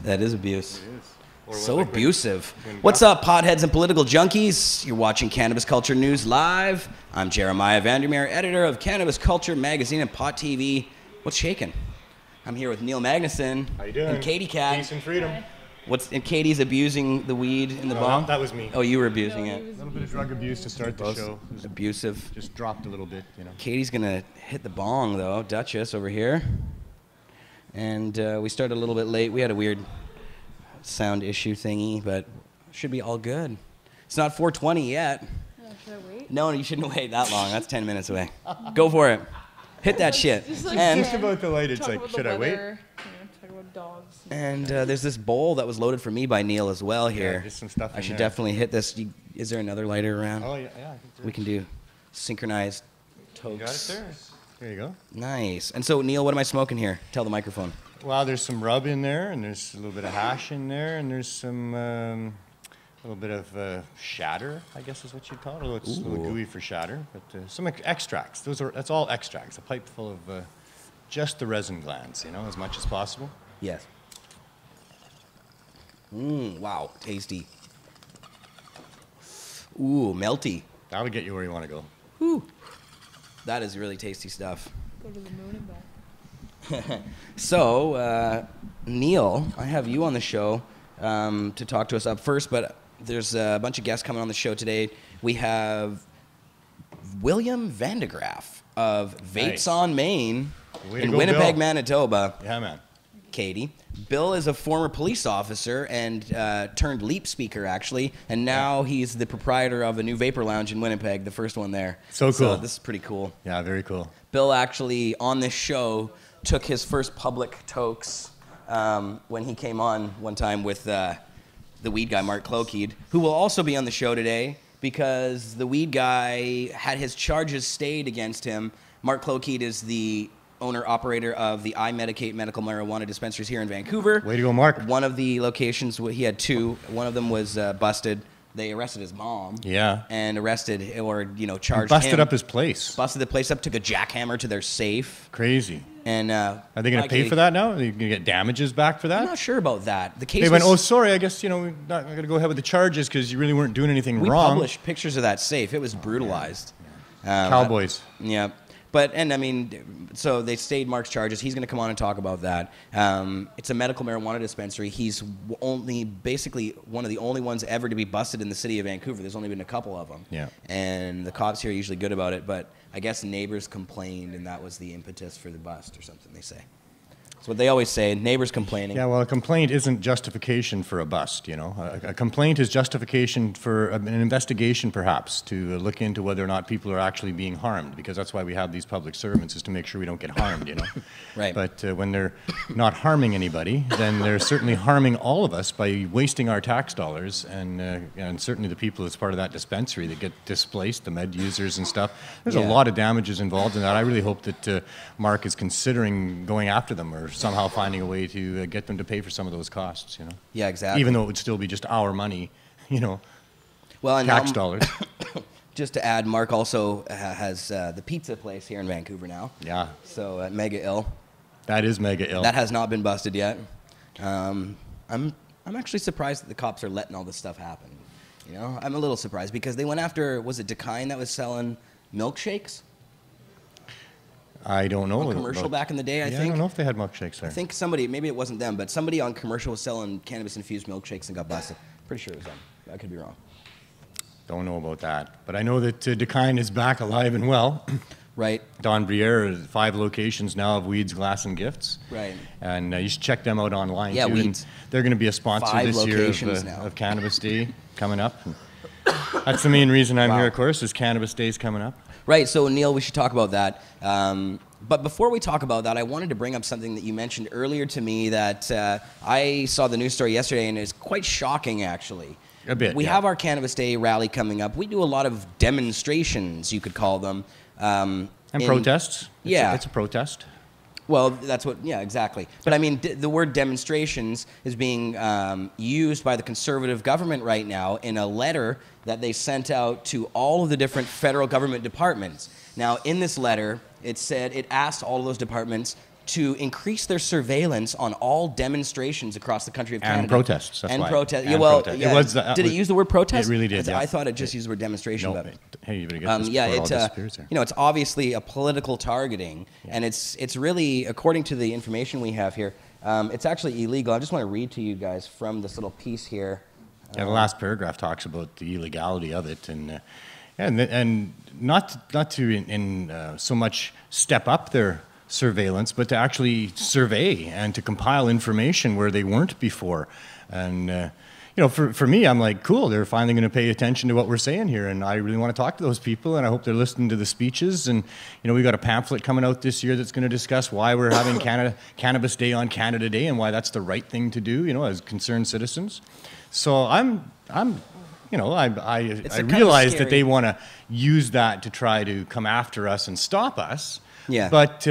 That is abuse. It is. So abusive. What's up, potheads and political junkies? You're watching Cannabis Culture News Live. I'm Jeremiah Vandermeer, editor of Cannabis Culture magazine and Pot TV. What's shaking? I'm here with Neil Magnuson. How you doing? And Katie Cat. Peace and freedom. And Katie's abusing the weed in the bong? That was me. Oh, you were abusing it. A little bit of drug abuse to start the show. Abusive. Just dropped a little bit, you know. Katie's gonna hit the bong though. Duchess over here. And we started a little bit late. We had a weird sound issue thingy, but should be all good. It's not 4:20 yet. Should I wait? No, you shouldn't wait that long. That's 10 minutes away. Go for it. Hit that shit. Just about the light, it's like, should I wait? Talk about dogs. And there's this bowl that was loaded for me by Neil as well here. Yeah, there's some stuff I in should there. definitely hit this. Is there another lighter around? Oh, yeah, I think there We can do synchronized tokes. You got it there. There you go. Nice. And so, Neil, what am I smoking here? Tell the microphone. Well, there's some rub in there, and there's a little bit of hash in there, and there's some little bit of shatter, I guess is what you'd call it. Although it's a little gooey for shatter, but some extracts. That's all extracts. A pipe full of just the resin glands, you know, as much as possible. Yes. Wow, tasty. Ooh, melty. That'll get you where you want to go. Ooh, that is really tasty stuff. Go to the moon and back. So, Neil, I have you on the show to talk to us up first, but there's a bunch of guests coming on the show today. We have William Vandergraaf of Vapes on Main in Winnipeg, Manitoba. Yeah, man. Katie. Bill is a former police officer and turned Leap speaker, actually, and now he's the proprietor of a new vapor lounge in Winnipeg, the first one there. So cool. So this is pretty cool. Yeah, very cool. Bill actually, on this show, took his first public tokes when he came on one time with the weed guy, Mark Klokeid, who will also be on the show today because the weed guy had his charges stayed against him. Mark Klokeid is the owner-operator of the I Medicate medical marijuana dispensaries here in Vancouver. Way to go, Mark. One of the locations, he had two. One of them was busted. They arrested his mom. Yeah. And arrested or, charged busted him. up his place. Busted the place up, took a jackhammer to their safe. Crazy. And are they going to pay for that now? Are they going to get damages back for that? I'm not sure about that. The case they went, oh, sorry, I guess, we're not going to go ahead with the charges because you really weren't doing anything wrong. We published pictures of that safe. It was brutalized. Cowboys. Yeah. So they stayed Mark's charges. He's going to come on and talk about that. It's a medical marijuana dispensary. He's basically one of the only ones ever to be busted in the city of Vancouver. There's only been a couple of them. Yeah. And the cops here are usually good about it, but I guess neighbors complained, and that was the impetus for the bust or something, they say. That's what they always say, neighbors complaining. Yeah, well, a complaint isn't justification for a bust, A complaint is justification for an investigation, perhaps, to look into whether or not people are actually being harmed, because that's why we have these public servants, is to make sure we don't get harmed, Right. But when they're not harming anybody, then they're certainly harming all of us by wasting our tax dollars, and certainly the people as part of that dispensary that get displaced, the med users and stuff. There's a lot of damages involved in that. I really hope that Mark is considering going after them or somehow finding a way to get them to pay for some of those costs, Yeah, exactly. Even though it would still be just our money, well, and tax dollars. Just to add, Mark also has the pizza place here in Vancouver now. Yeah. So Mega Ill. That is Mega Ill. That has not been busted yet. I'm actually surprised that the cops are letting all this stuff happen. I'm a little surprised because they went after, was it Decine that was selling milkshakes? I don't know. On commercial back in the day, I think. I don't know if they had milkshakes there. I think somebody, maybe it wasn't them, but somebody on commercial was selling cannabis-infused milkshakes and got busted. Pretty sure it was them. I could be wrong. Don't know about that. But I know that Decine is back alive and well. Right. Don Briere, 5 locations now of Weeds, Glass, and Gifts. Right. And you should check them out online, yeah, too. Weeds. And they're going to be a sponsor 5 this year of Cannabis Day coming up. That's the main reason I'm here, of course, is Cannabis Day's coming up. Right. So, Neil, we should talk about that. But before we talk about that, I wanted to bring up something that you mentioned earlier to me that I saw the news story yesterday, and it's quite shocking, actually. A bit, We have our Cannabis Day rally coming up. We do a lot of demonstrations, you could call them. And protests. It's a protest. Well, that's what, yeah, exactly. But I mean, the word demonstrations is being used by the conservative government right now in a letter that they sent out to all of the different federal government departments. Now, in this letter, it said, it asked all of those departments to increase their surveillance on all demonstrations across the country of Canada. And protests, that's and why. Protest. And Yeah, well, protest. yeah. It was Did it use the word protest? It really did, I thought it just used the word demonstration. No, But, hey, you better get this before it all disappears there. you know, it's obviously a political targeting, and it's really, according to the information we have here, it's actually illegal. I just want to read to you guys from this little piece here. Yeah, the last paragraph talks about the illegality of it, and not to so much step up their surveillance, but to actually survey and to compile information where they weren't before. And you know, for me, I'm like, cool, they're finally going to pay attention to what we're saying here, and I really want to talk to those people, and I hope they're listening to the speeches. And you know, we got a pamphlet coming out this year that's going to discuss why we're having Cannabis Day on Canada Day and why that's the right thing to do, you know, as concerned citizens. So I'm you know, I realize that they want to use that to try to come after us and stop us. Yeah. But,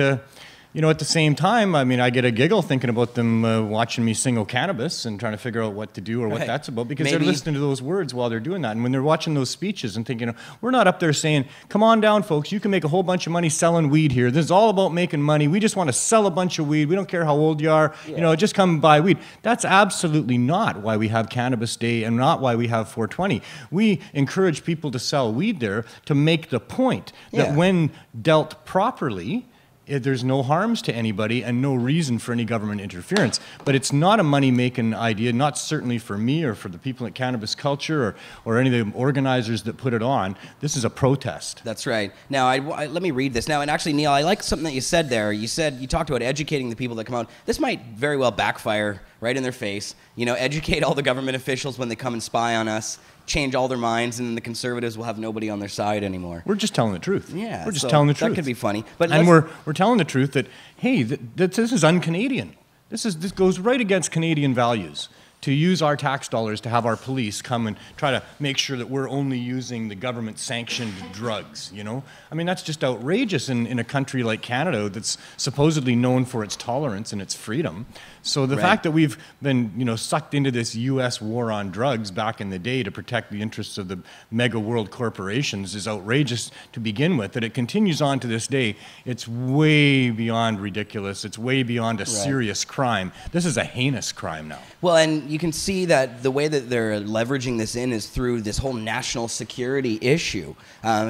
you know, at the same time, I mean, I get a giggle thinking about them watching me single cannabis and trying to figure out what to do or what that's about, because they're listening to those words while they're doing that. And when they're watching those speeches and thinking, we're not up there saying, come on down, folks, you can make a whole bunch of money selling weed here. This is all about making money. We just want to sell a bunch of weed. We don't care how old you are. Yeah. You know, just come buy weed. That's absolutely not why we have Cannabis Day and not why we have 420. We encourage people to sell weed there to make the point that when dealt properly, there's no harms to anybody and no reason for any government interference. But it's not a money-making idea, not certainly for me or for the people at Cannabis Culture or any of the organizers that put it on. This is a protest. That's right. Now, let me read this. Now, and actually, Neil, I like something that you said there. You talked about educating the people that come out. This might very well backfire right in their face. You know, educate all the government officials when they come and spy on us, change all their minds, and then the Conservatives will have nobody on their side anymore. We're just telling the truth. Yeah. We're just telling the truth. That could be funny. And we're telling the truth that, hey, this is un-Canadian. This goes right against Canadian values, to use our tax dollars to have our police come and try to make sure that we're only using the government-sanctioned drugs, you know? I mean, that's just outrageous in a country like Canada that's supposedly known for its tolerance and its freedom. So the fact that we've been, you know, sucked into this U.S. war on drugs back in the day to protect the interests of the mega world corporations is outrageous to begin with. That it continues on to this day, it's way beyond ridiculous. It's way beyond a serious crime. This is a heinous crime now. Well, and you can see that the way that they're leveraging this in is through this whole national security issue.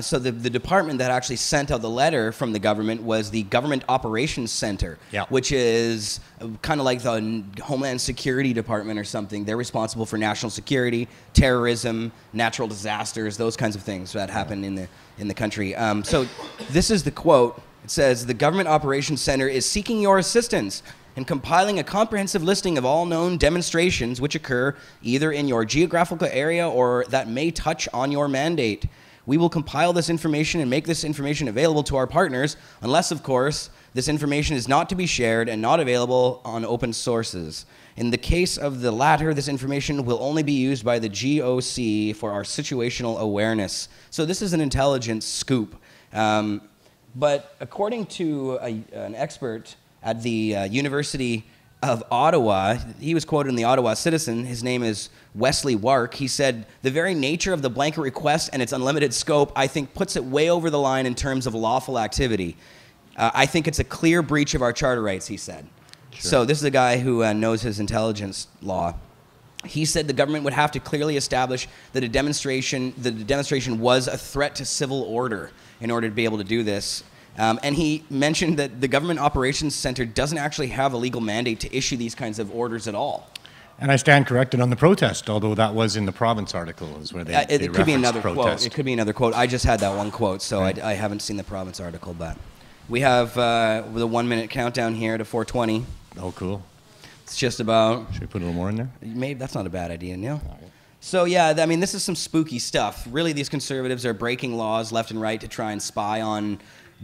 So the department that actually sent out the letter from the government was the Government Operations Center, which is kind of like the Homeland Security Department or something. They're responsible for national security, terrorism, natural disasters, those kinds of things that happen in the country. So this is the quote. It says, "The Government Operations Center is seeking your assistance in compiling a comprehensive listing of all known demonstrations which occur either in your geographical area or that may touch on your mandate. We will compile this information and make this information available to our partners, unless, of course, this information is not to be shared and not available on open sources. In the case of the latter, this information will only be used by the GOC for our situational awareness." So this is an intelligence scoop. But according to an expert at the University of Ottawa, he was quoted in the Ottawa Citizen. His name is Wesley Wark. He said, "The very nature of the blanket request and its unlimited scope, I think, puts it way over the line in terms of lawful activity. I think it's a clear breach of our charter rights," he said. Sure. So this is a guy who knows his intelligence law. He said the government would have to clearly establish that the demonstration was a threat to civil order in order to be able to do this. And he mentioned that the Government Operations Center doesn't actually have a legal mandate to issue these kinds of orders at all. And I stand corrected on the protest, although that was in the province article, is where they it could be another protest. Quote. It could be another quote. I just had that one quote, so right. I haven't seen the province article. But we have the 1 minute countdown here to 420. Oh, cool. It's just about. Should we put a little more in there? Maybe that's not a bad idea, Neil. Right. So yeah, I mean, this is some spooky stuff. Really, these conservatives are breaking laws left and right to try and spy on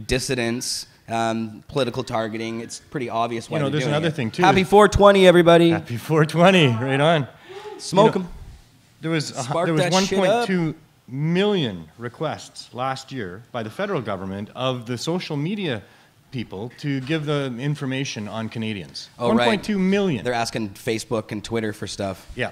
dissidents, political targeting. It's pretty obvious why they're doing it. There's another thing, too. Happy 420, everybody. Happy 420, right on. Smoke them. There was 1.2 million requests last year by the federal government of the social media people to give the information on Canadians. Oh, 1.2 million. They're asking Facebook and Twitter for stuff. Yeah.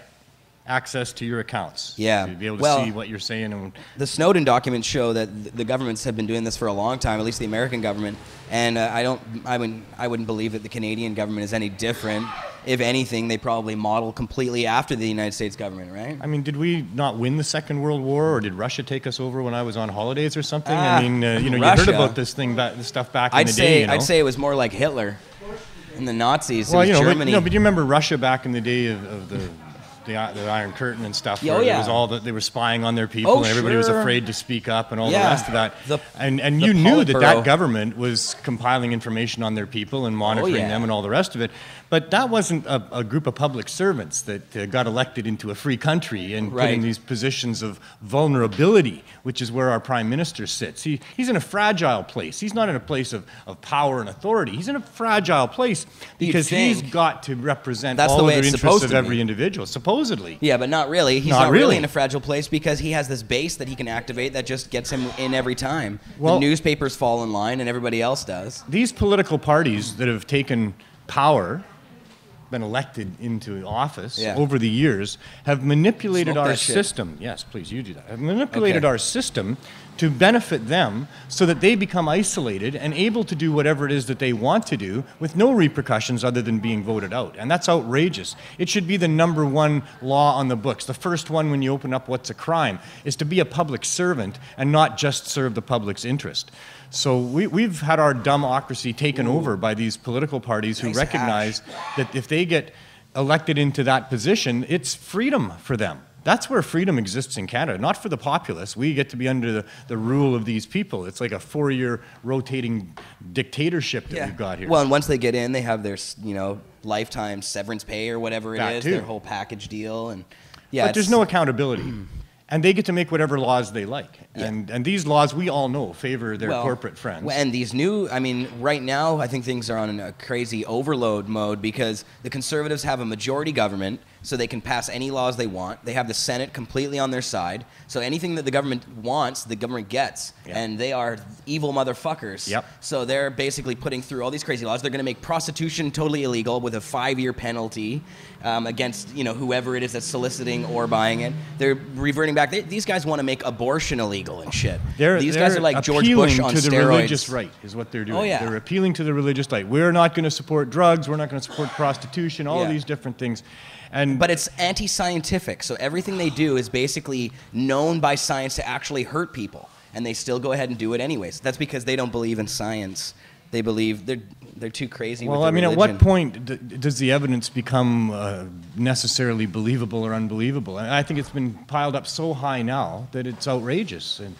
access to your accounts. Yeah. To be able to see what you're saying. And the Snowden documents show that the governments have been doing this for a long time, at least the American government. And I wouldn't believe that the Canadian government is any different. If anything, they probably model completely after the United States government, right? I mean, did we not win the Second World War, or did Russia take us over when I was on holidays or something? I mean, you know, Russia. you heard about this stuff back in the day. You know? I'd say it was more like Hitler and the Nazis. Well, it was Germany. But you remember Russia back in the day of the Iron Curtain and stuff. Oh, where yeah. It was all that they were spying on their people, and everybody was afraid to speak up, and all the rest of that. And you knew that government was compiling information on their people and monitoring them and all the rest of it. But that wasn't a group of public servants that got elected into a free country and put in these positions of vulnerability, which is where our prime minister sits. He's in a fragile place. He's not in a place of power and authority. He's in a fragile place because he's got to represent all of the interests of every individual, supposedly. Yeah, but not really. He's not really in a fragile place because he has this base that he can activate that just gets him in every time. The newspapers fall in line and everybody else does. These political parties that have taken power, been elected into office over the years, have manipulated our system. Yes, please, you do that. Have manipulated our system to benefit them so that they become isolated and able to do whatever it is that they want to do with no repercussions other than being voted out. And that's outrageous. It should be the #1 law on the books. The first one when you open up what's a crime is to be a public servant and not just serve the public's interest. So we've had our democracy taken over by these political parties who recognize that if they get elected into that position, it's freedom for them. That's where freedom exists in Canada, not for the populace. We get to be under the rule of these people. It's like a 4-year rotating dictatorship that we've got here. Well, and once they get in, they have their, lifetime severance pay or whatever it is, their whole package deal. And but there's no accountability. And they get to make whatever laws they like. And these laws, we all know, favor their corporate friends. And these new, right now, I think things are on a crazy overload mode because the Conservatives have a majority government, so they can pass any laws they want. They have the Senate completely on their side. So anything that the government wants, the government gets. And they are evil motherfuckers. So they're basically putting through all these crazy laws. They're going to make prostitution totally illegal with a 5-year penalty against whoever it is that's soliciting or buying it. They're reverting back. These guys want to make abortion illegal and shit. These guys are like George Bush on steroids. Appealing to the religious right is what they're doing. Oh, yeah. They're appealing to the religious right. We're not going to support drugs. We're not going to support prostitution. All of these different things. But it's anti-scientific, so everything they do is basically known by science to actually hurt people, and they still go ahead and do it anyways. That's because they don't believe in science. They believe they're too crazy with their religion. At what point does the evidence become necessarily believable or unbelievable? And I think it's been piled up so high now that it's outrageous. And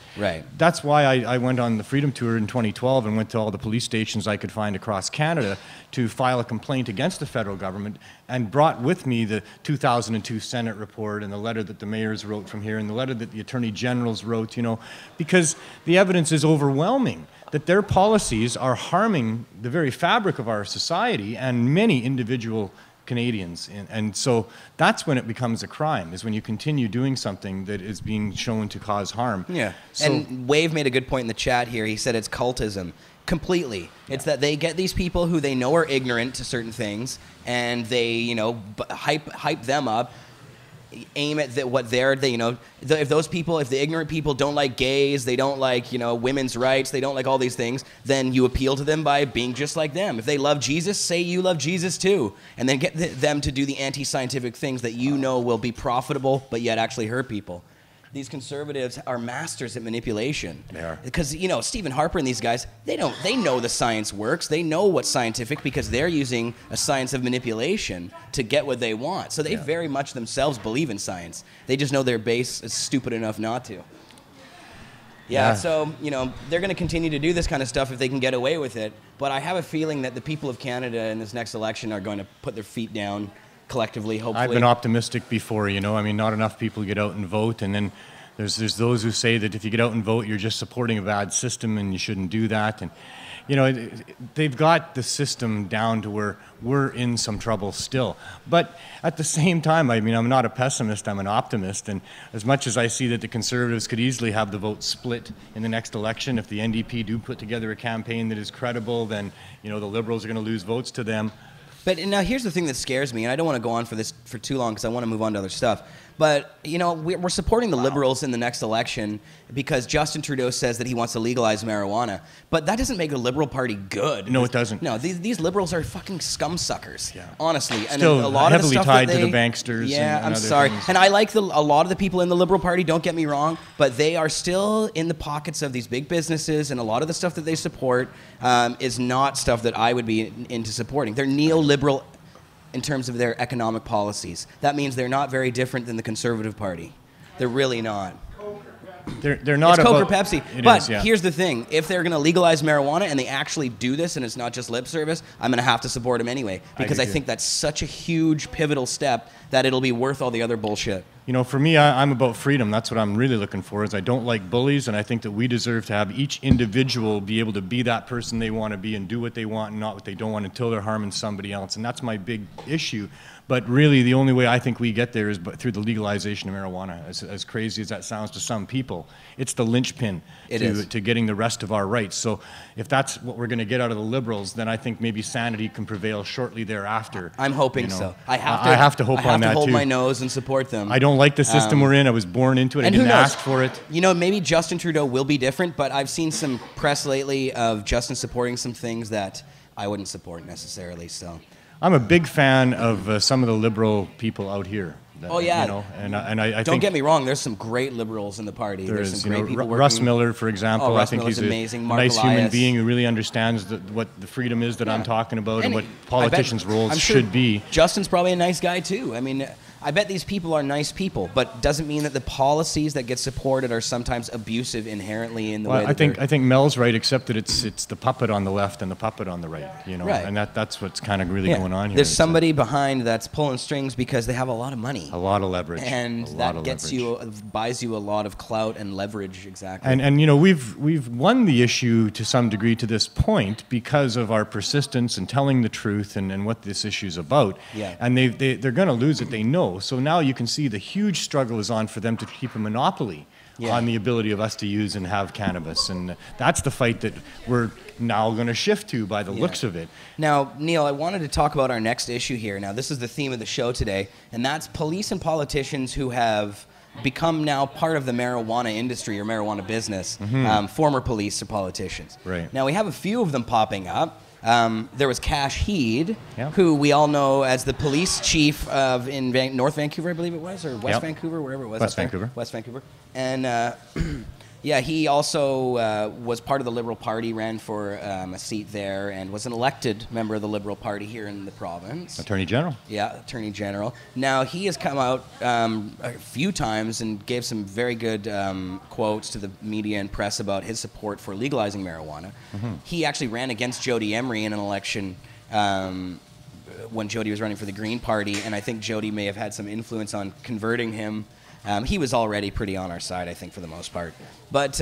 that's why I went on the Freedom Tour in 2012 and went to all the police stations I could find across Canada to file a complaint against the federal government, and brought with me the 2002 Senate report and the letter that the mayors wrote from here and the letter that the attorney generals wrote, because the evidence is overwhelming that their policies are harming the very fabric of our society and many individual Canadians. And so that's when it becomes a crime, is when you continue doing something that is being shown to cause harm. And Wave made a good point in the chat here. He said it's cultism. Completely. It's that they get these people who they know are ignorant to certain things, and they, hype them up, aim at what if the ignorant people don't like gays, they don't like, women's rights, they don't like all these things, then you appeal to them by being just like them. If they love Jesus, say you love Jesus too, and then get them to do the anti-scientific things that will be profitable but yet actually hurt people. These conservatives are masters at manipulation. They are. Because, Stephen Harper and these guys, they know the science works. They know what's scientific because they're using a science of manipulation to get what they want. So they very much themselves believe in science. They just know their base is stupid enough not to. So, they're going to continue to do this kind of stuff if they can get away with it. But I have a feeling that the people of Canada in this next election are going to put their feet down collectively, hopefully. I've been optimistic before, not enough people get out and vote, and then there's those who say that if you get out and vote, you're just supporting a bad system and you shouldn't do that. And, they've got the system down to where we're in some trouble still. But at the same time, I'm not a pessimist, I'm an optimist, and as much as I see that the Conservatives could easily have the vote split in the next election, if the NDP do put together a campaign that is credible, then, the Liberals are going to lose votes to them. But now here's the thing that scares me, and I don't want to go on for too long because I want to move on to other stuff. But, you know, we're supporting the Liberals in the next election because Justin Trudeau says that he wants to legalize marijuana. But that doesn't make the Liberal Party good. No, it doesn't. No, these Liberals are fucking scum suckers, honestly. And Still a lot of the heavily stuff tied that to the banksters. Yeah, and I'm other sorry. things. And I like a lot of the people in the Liberal Party, don't get me wrong, but they are still in the pockets of these big businesses, and a lot of the stuff that they support is not stuff that I would be into supporting. They're neoliberal in terms of their economic policies. That means they're not very different than the Conservative Party. They're really not. They're not it's Coke or about, Pepsi. But here's the thing. If they're going to legalize marijuana and they actually do this and it's not just lip service, I'm going to have to support them anyway because I think that's such a huge pivotal step that it'll be worth all the other bullshit. You know, for me, I'm about freedom. That's what I'm really looking for. Is I don't like bullies, and I think that we deserve to have each individual be able to be that person they want to be and do what they want and not what they don't want until they're harming somebody else. And that's my big issue. But really, the only way I think we get there is through the legalization of marijuana. As crazy as that sounds to some people, it's the linchpin to getting the rest of our rights. So if that's what we're going to get out of the Liberals, then I think maybe sanity can prevail shortly thereafter. I'm hoping so. I have to hope on that too. hold my nose and support them. I don't like the system we're in. I was born into it. I didn't ask for it. You know, maybe Justin Trudeau will be different, but I've seen some press lately of Justin supporting some things that I wouldn't support necessarily. So I'm a big fan of some of the Liberal people out here. Oh yeah, you know, and I don't get me wrong. There's some great Liberals in the party. There's some great people working. Russ Miller, for example. Russ I think Miller's he's amazing. a Mark nice Elias. human being who really understands what the freedom is that I'm talking about and what politicians' roles should be. Justin's probably a nice guy too. I mean, I bet these people are nice people, but doesn't mean that the policies that get supported are sometimes abusive inherently in the way. I think Mel's right, except that it's the puppet on the left and the puppet on the right. You know, and that's what's kind of really going on here. There's somebody behind that's pulling strings because they have a lot of money, a lot of leverage, and that buys you a lot of clout and leverage. Exactly. And you know, we've won the issue to some degree to this point because of our persistence and telling the truth and what this issue's about. Yeah. And they're going to lose it. They know. So now you can see the huge struggle is on for them to keep a monopoly on the ability of us to use and have cannabis. And that's the fight that we're now going to shift to by the looks of it. Now, Neil, I wanted to talk about our next issue here. Now, this is the theme of the show today, and that's police and politicians who have become now part of the marijuana industry or marijuana business, former police or politicians. Right. Now, we have a few of them popping up. There was Cash Heed, who we all know as the police chief of North Vancouver, I believe it was, or West Vancouver, wherever it was. West Vancouver. West Vancouver. And he also was part of the Liberal Party, ran for a seat there, and was an elected member of the Liberal Party here in the province. Attorney General. Yeah, Attorney General. Now, he has come out a few times and gave some very good quotes to the media and press about his support for legalizing marijuana. He actually ran against Jody Emery in an election when Jody was running for the Green Party, and I think Jody may have had some influence on converting him. He was already pretty on our side, I think, for the most part. But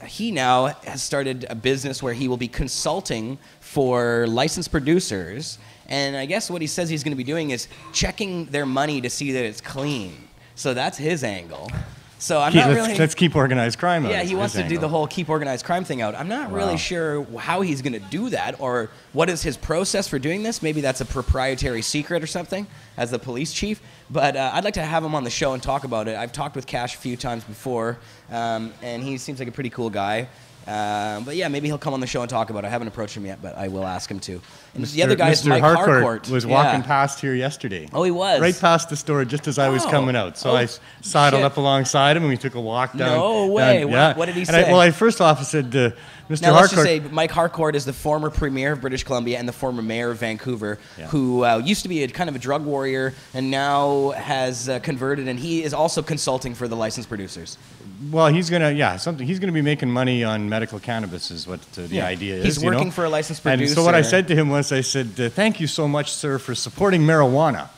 he now has started a business where he will be consulting for licensed producers. And I guess what he says he's going to be doing is checking their money to see that it's clean. So that's his angle. So I'm not really... Let's keep organized crime out. Yeah, he wants to do the whole keep organized crime thing out. I'm not really sure how he's going to do that or what is his process for doing this. Maybe that's a proprietary secret or something as the police chief. But I'd like to have him on the show and talk about it. I've talked with Cash a few times before, and he seems like a pretty cool guy. But yeah, maybe he'll come on the show and talk about it. I haven't approached him yet, but I will ask him to. And the other guy is Mike Harcourt. Was walking past here yesterday. Oh, he was? Right past the store just as I was coming out. So I sidled up alongside him and we took a walk down. No way. What did he say? I first off said, Mr. Harcourt. Now, let's just say Mike Harcourt is the former premier of British Columbia and the former mayor of Vancouver, who used to be a kind of a drug warrior and now has converted, and he is also consulting for the licensed producers. Well, he's gonna he's gonna be making money on medical cannabis is what the idea is. He's working for a licensed producer. And so what I said to him was, I said, "Thank you so much, sir, for supporting marijuana."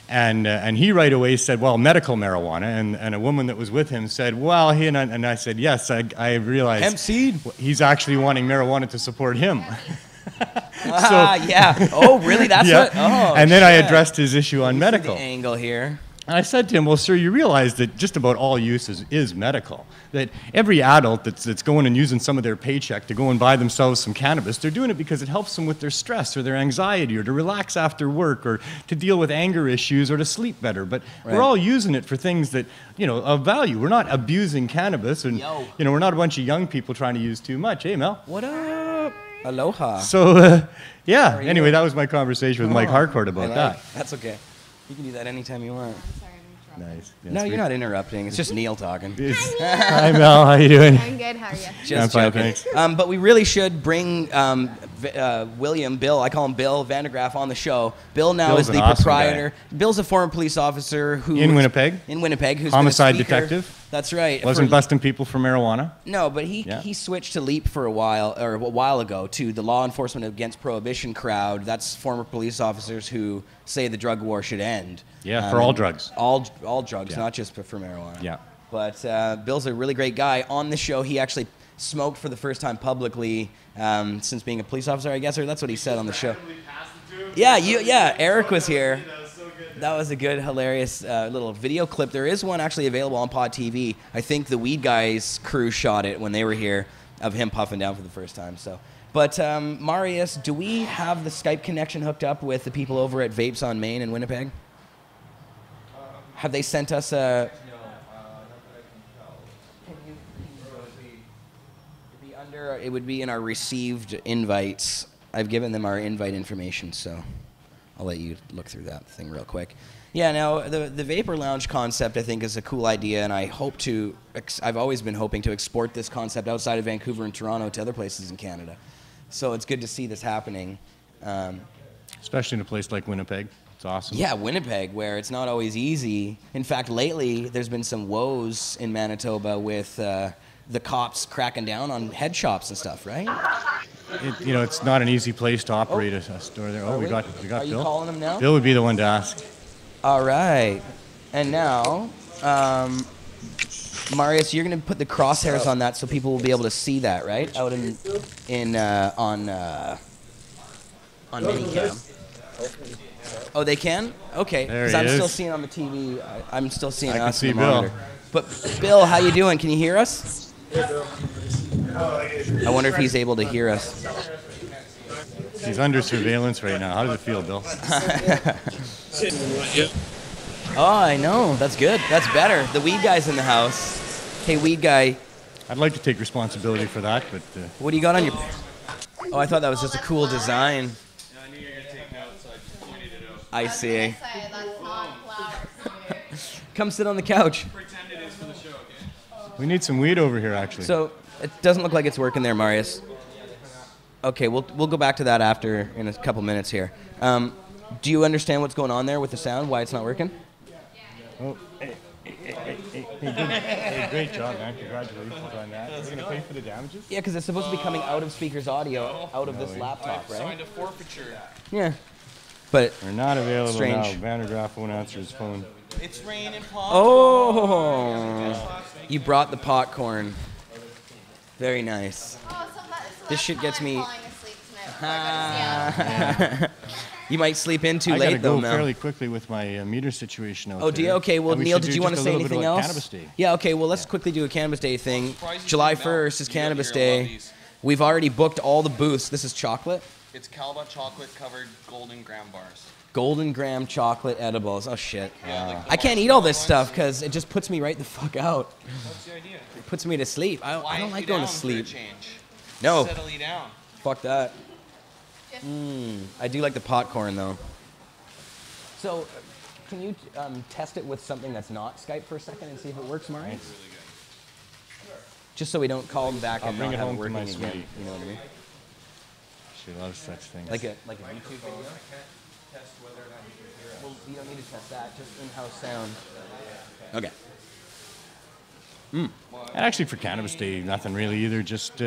And he right away said, "Well, medical marijuana." And a woman that was with him said, "Well," and I said, "Yes, I realized hemp seed. He's actually wanting marijuana to support him." Yeah. Oh, really? That's what. Oh, and then I addressed his issue on medical. The angle here. And I said to him, well, sir, you realize that just about all use is medical. That every adult that's going and using some of their paycheck to go and buy themselves some cannabis, they're doing it because it helps them with their stress or their anxiety or to relax after work or to deal with anger issues or to sleep better. But we're all using it for things that, of value. We're not abusing cannabis, and, we're not a bunch of young people trying to use too much. Hey, Mel. What up? Aloha. So, yeah. Anyway, that was my conversation with Mike Harcourt about that. That's okay. You can do that anytime you want. I'm sorry, I'm interrupting. Nice. Yeah, No, you're not interrupting. It's just Neil talking. Hi, Mel. How you doing? I'm good, how are you? Just I'm fine, joking. thanks. But we really should bring Bill, I call him Bill Vandergraaf, on the show. Bill now Bill's is the an awesome proprietor. guy. Bill's a former police officer who In Winnipeg. In Winnipeg, who's Homicide been a speaker. detective. That's right. Wasn't busting people for marijuana. No, but he switched to LEAP for a while ago, to the Law Enforcement Against Prohibition crowd. That's former police officers who say the drug war should end. Yeah, for all drugs. All drugs, not just for marijuana. Yeah. But Bill's a really great guy. On the show, he actually smoked for the first time publicly since being a police officer, I guess, or that's what he said on the show. Yeah, Eric was here. That was a good, hilarious little video clip. There is one actually available on Pot TV. I think the Weed Guys crew shot it when they were here, of him puffing down for the first time. So, but Marius, do we have the Skype connection hooked up with the people over at Vapes on Main in Winnipeg? Have they sent us a? It would be in our received invites. I've given them our invite information, so I'll let you look through that thing real quick. Yeah, now the Vapor Lounge concept I think is a cool idea, and I hope to. I've always been hoping to export this concept outside of Vancouver and Toronto to other places in Canada. So it's good to see this happening. Especially in a place like Winnipeg. It's awesome. Yeah, Winnipeg, where it's not always easy. In fact, lately there's been some woes in Manitoba with the cops cracking down on head shops and stuff, right? It's not an easy place to operate a store there. Oh, we got Bill. Are you calling him now? Bill would be the one to ask. All right. And now, Marius, you're going to put the crosshairs on that so people will be able to see that, right? Out on Minicam. Oh, they can? Okay. There Because he I'm is. still seeing on the TV. I'm still seeing I can us see on the Bill. monitor. But Bill, how you doing? Can you hear us? I wonder if he's able to hear us. He's under surveillance right now. How does it feel, Bill? Oh, I know. That's good. That's better. The Weed Guy's in the house. Hey, Weed Guy. I'd like to take responsibility for that, but... What do you got on your... Oh, I thought that was just a cool design. I knew you were going to take notes, so I just pointed it out. I see. That's not flowers. Come sit on the couch. Pretend it is for the show, okay? we need some weed over here, actually. So, it doesn't look like it's working there, Marius. Okay, we'll go back to that after in a couple minutes here. Do you understand what's going on there with the sound, why it's not working? Oh, hey, great job, man. Congratulations on that. Are you going to pay for the damages? Yeah, because it's supposed to be coming out of speakers audio, out of this laptop, right? Signed a forfeiture. Yeah. But, We're not available Strange. now. Vandergraaf won't answer his phone. It's raining pot. oh, you brought the popcorn. Very nice. Oh, so This shit gets me- falling asleep tonight before I go to Seattle. You might sleep in too I gotta late, though, go Mel. fairly quickly with my meter situation out Oh, do you? there. Okay, well, And we Neil, should did do you want to just a say little bit anything about else? Cannabis Day. Yeah, okay, well, let's quickly do a Cannabis Day thing. surprised you July didn't know. 1st is You're Cannabis gonna love Day. these. We've already booked all the booths. This is chocolate. It's Calba chocolate covered golden graham bars. Golden graham chocolate edibles. Oh, shit. Yeah, like the I can't eat all this ones. stuff because it just puts me right the fuck out. What's the idea? It puts me to sleep. I Quiet don't like you going to down for a sleep. change. No, Settle you down. fuck that. I do like the popcorn, though. So, can you test it with something that's not Skype for a second and see if it works, Mari? Just so we don't call them back I'll and bring not it have it home to working my again. sweetie. You know what I mean? She loves such things. Like a YouTube video. Well, you don't need to test that. Just in-house sound. Okay. And actually, for Cannabis Day, nothing really either. Just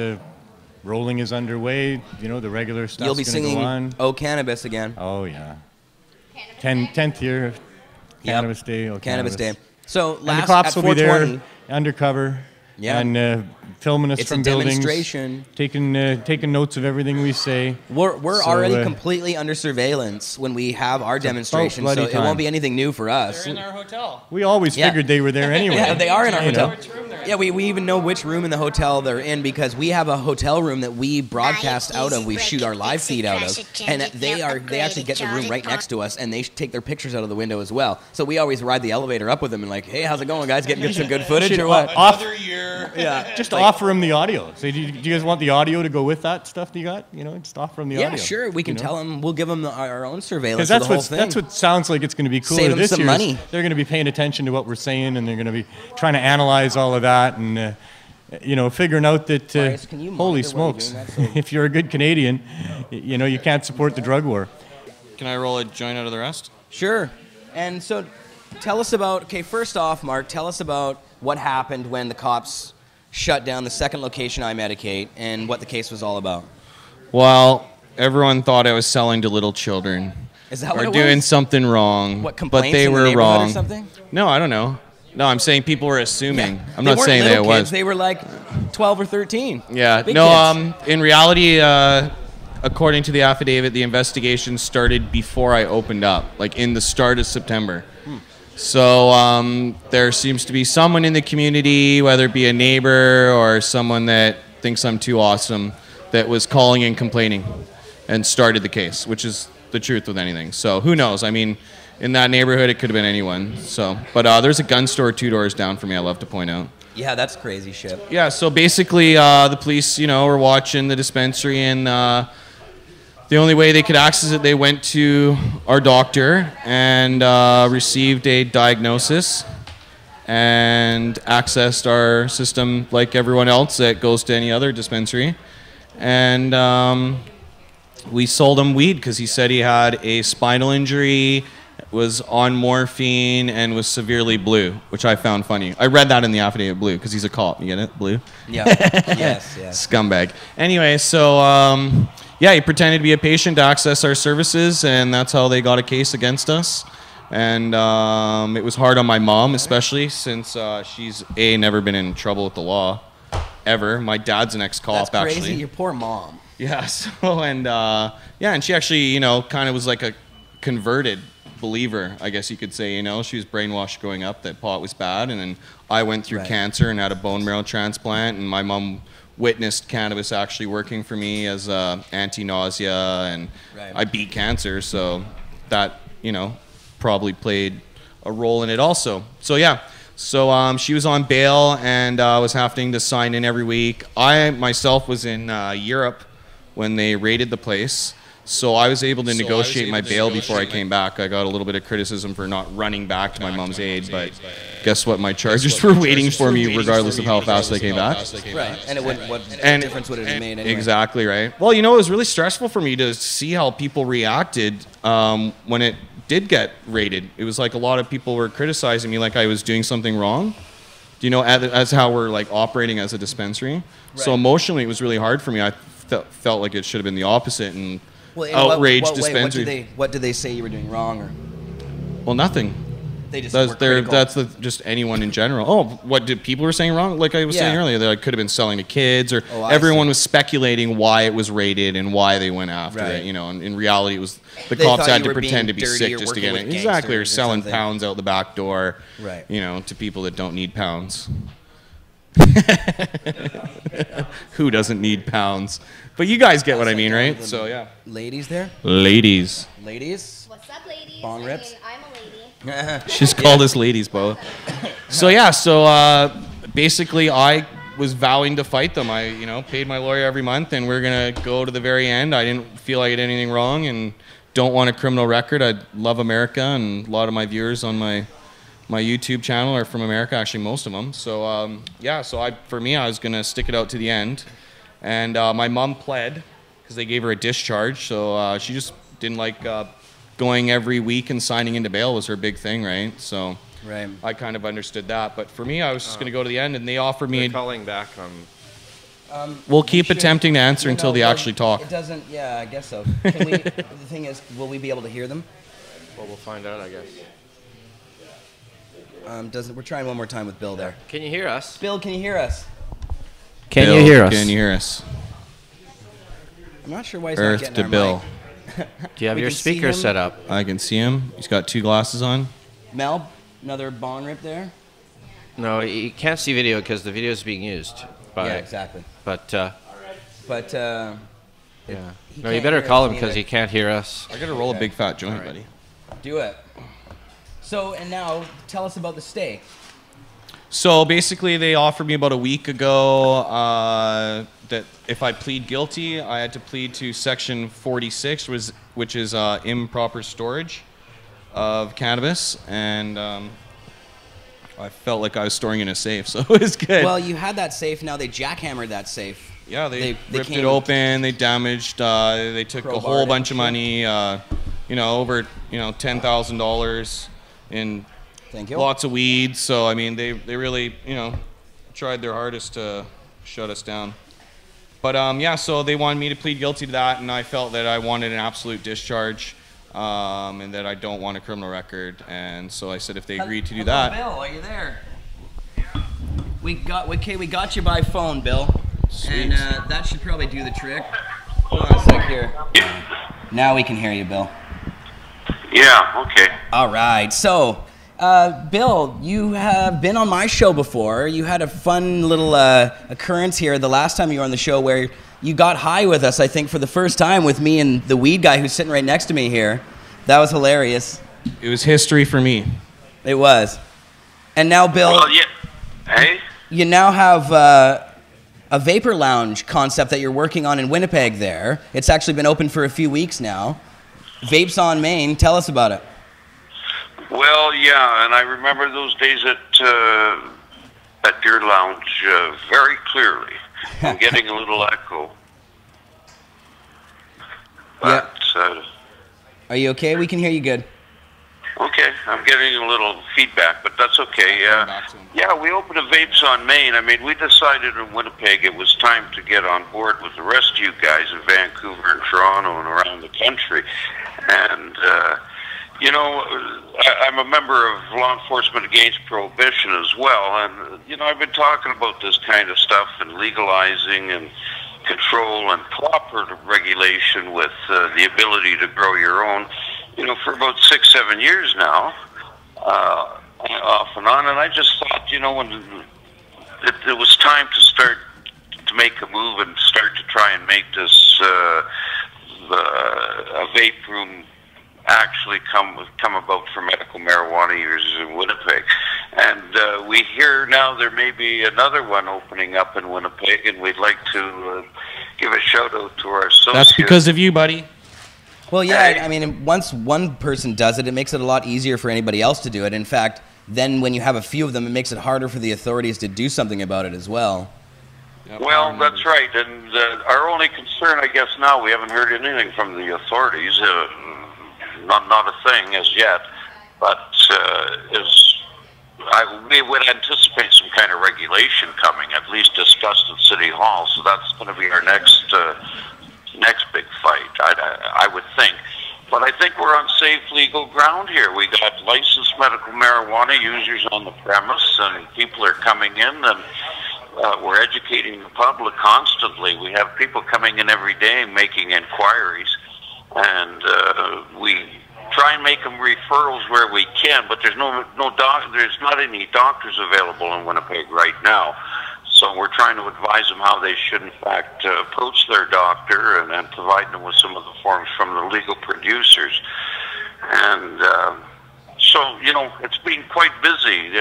rolling is underway. You know, the regular stuff's You'll be going to singing go on. "Oh Cannabis" again. Oh, yeah. Cannabis Day? 10th year of Cannabis Day. Oh, Cannabis Day. So And the last cops at will be 420. there, undercover, Yeah. And filming us It's from a buildings, demonstration. taking notes of everything we say. We're So, already completely under surveillance when we have our demonstration, so bloody it won't time. be anything new for us. They're in our hotel. We always Yeah. figured they were there anyway. Yeah, they are in our You know. hotel. Which room they're in. Yeah, we even know which room in the hotel they're in because we have a hotel room that we broadcast out of. We shoot our live feed out of, and they actually get the room right next to us, and they take their pictures out of the window as well. So we always ride the elevator up with them and like, hey, how's it going, guys? Getting some good footage or what? Another year. Yeah, Just offer them the audio. So do you guys want the audio to go with that stuff that you got? You know, just offer them the audio. Yeah, sure. We can tell them. We'll give them our own surveillance. Because for the whole thing. that's what sounds like it's going to be cooler Save 'em this some year. money. They're going to be paying attention to what we're saying, and they're going to be trying to analyze all of that, and figuring out that Bryce, can you holy monitor while you're smokes, doing that so- if you're a good Canadian, you can't support the drug war. Can I roll a joint out of the rest? Sure. And so tell us about, okay, first off, Mark, tell us about what happened when the cops shut down the second location I Medicate and what the case was all about. Well, everyone thought I was selling to little children. Is that Or what it doing was? something wrong. What, complaints but they in the were neighborhood wrong. or something? No, I don't know. No, I'm saying people were assuming. I'm They not weren't saying that little it kids, was. They were like 12 or 13. Yeah. Big No, kids. in reality, according to the affidavit, the investigation started before I opened up, like in the start of September. So there seems to be someone in the community, whether it be a neighbor or someone that thinks I'm too awesome, that was calling and complaining and started the case, which is the truth with anything. So who knows? I mean, in that neighborhood, it could have been anyone. So, but there's a gun store 2 doors down from me, I love to point out. Yeah, that's crazy shit. Yeah, so basically the police, were watching the dispensary, and the only way they could access it, they went to our doctor and received a diagnosis and accessed our system like everyone else that goes to any other dispensary. And we sold him weed because he said he had a spinal injury, was on morphine, and was severely blue, which I found funny. I read that in the affidavit, blue, because he's a cop. You get it? Blue? Yeah. yes. Scumbag. Anyway, so he pretended to be a patient to access our services, and that's how they got a case against us. And it was hard on my mom, especially since she's never been in trouble with the law, ever. My dad's an ex-cop, That's crazy. actually. Your poor mom. Yeah. So and she actually kind of was like a converted believer, I guess you could say. She was brainwashed growing up that pot was bad, and then I went through cancer and had a bone marrow transplant, and my mom witnessed cannabis actually working for me as anti-nausea, and I beat cancer, so that probably played a role in it also. So she was on bail and was having to sign in every week. I myself was in Europe when they raided the place. So I was able to negotiate my bail before I came back. I got a little bit of criticism for not running back to my mom's aid, but guess what? My charges were waiting for me regardless of how fast I came back. Right. And what difference would it have made anyway? Exactly right. Well, it was really stressful for me to see how people reacted when it did get raided. It was like a lot of people were criticizing me like I was doing something wrong. As how we're like operating as a dispensary. Right. So emotionally, it was really hard for me. I felt like it should have been the opposite and outraged dispensary. What did they say you were doing wrong? Or? Well, nothing. They just were critical. That's just anyone in general. Oh, what did people were saying wrong? Like I was saying earlier, that I could have been selling to kids, or everyone was speculating why it was raided and why they went after it. And in reality, it was the cops had to pretend to be sick just to get it. Exactly, or selling pounds out the back door. Right. To people that don't need pounds. Who doesn't need pounds? But you guys get what I mean, right? So yeah. Ladies there? Ladies. What's up, ladies? Bong rips? I'm a lady. She's called us ladies both. So basically I was vowing to fight them. I paid my lawyer every month, and we're gonna go to the very end. I didn't feel I did anything wrong and don't want a criminal record. I love America, and a lot of my viewers on my YouTube channel are from America, actually most of them. So I was gonna stick it out to the end. And my mom pled because they gave her a discharge, so she just didn't like going every week and signing into bail was her big thing, right? So I kind of understood that. But for me, I was just going to go to the end, and they offered me... calling back on... We'll keep attempting to answer until they actually talk. It doesn't... Yeah, I guess so. The thing is, will we be able to hear them? Well, we'll find out, I guess. We're trying one more time with Bill there. Can you hear us? Bill, can you hear us? Can Bill, you hear us? Can you hear us? I'm not sure why he's Earth not getting to our Bill. mic. Do you have We your can see speaker him. set up? I can see him. He's got 2 glasses on. Mel, another bong rip there? No, you can't see video because the video is being used. Yeah, exactly. But But yeah. he No, you can't better hear call us him because either. he can't hear us. I gotta roll Okay. a big fat joint, buddy. Do it. So, and now, tell us about the stay. So basically, they offered me about a week ago that if I plead guilty, I had to plead to Section 46, which is improper storage of cannabis, and I felt like I was storing in a safe, so it was good. Well, you had that safe, now they jackhammered that safe. Yeah, they ripped came it open. They damaged. They took a whole crowbarred bunch it. of money. Over $10,000 in Thank you. lots of weed. So I mean, they really tried their hardest to shut us down. But yeah, so they wanted me to plead guilty to that, and I felt that I wanted an absolute discharge, and that I don't want a criminal record. And so I said if they agreed to do that. Bill, are you there? We got you by phone, Bill. Sweet. And that should probably do the trick. Hold on a sec here. Now we can hear you, Bill. Yeah, okay. All right. So, Bill, you have been on my show before. You had a fun little occurrence here the last time you were on the show where you got high with us, I think, for the first time with me and the weed guy who's sitting right next to me here. That was hilarious. It was history for me. It was. And now, Bill, Well, yeah. Hey? you now have a vapor lounge concept that you're working on in Winnipeg there. It's actually been open for a few weeks now. Vapes on Main. Tell us about it. Well, yeah, and I remember those days at your lounge very clearly. I'm getting a little echo. But, Are you okay? We can hear you good. okay, I'm getting a little feedback, but that's okay. Back to him. Yeah, we opened a Vapes on Main. I mean, we decided in Winnipeg it was time to get on board with the rest of you guys in Vancouver and Toronto and around the country. And, I'm a member of Law Enforcement Against Prohibition as well. And, I've been talking about this kind of stuff and legalizing and control and proper regulation with the ability to grow your own, for about 6-7 years now, off and on. And I just thought, when it was time to start to make a move and start to try and make this a vape room actually come about for medical marijuana users in Winnipeg. And we hear now there may be another one opening up in Winnipeg, and we'd like to give a shout out to our associates. That's because of you, buddy. Well, yeah, I mean, once one person does it, it makes it a lot easier for anybody else to do it. In fact, then when you have a few of them, it makes it harder for the authorities to do something about it as well. Well, that's right. And our only concern, I guess, now, we haven't heard anything from the authorities, not a thing as yet, but we would anticipate some kind of regulation coming, at least discussed at City Hall. So that's going to be our next big fight, I would think. But I think we're on safe legal ground here. We got licensed medical marijuana users on the premise, and people are coming in, and we're educating the public constantly. We have people coming in every day making inquiries, and we try and make them referrals where we can. But there's there's not any doctors available in Winnipeg right now. So we're trying to advise them how they should, in fact, approach their doctor and provide them with some of the forms from the legal producers. And so, it's been quite busy.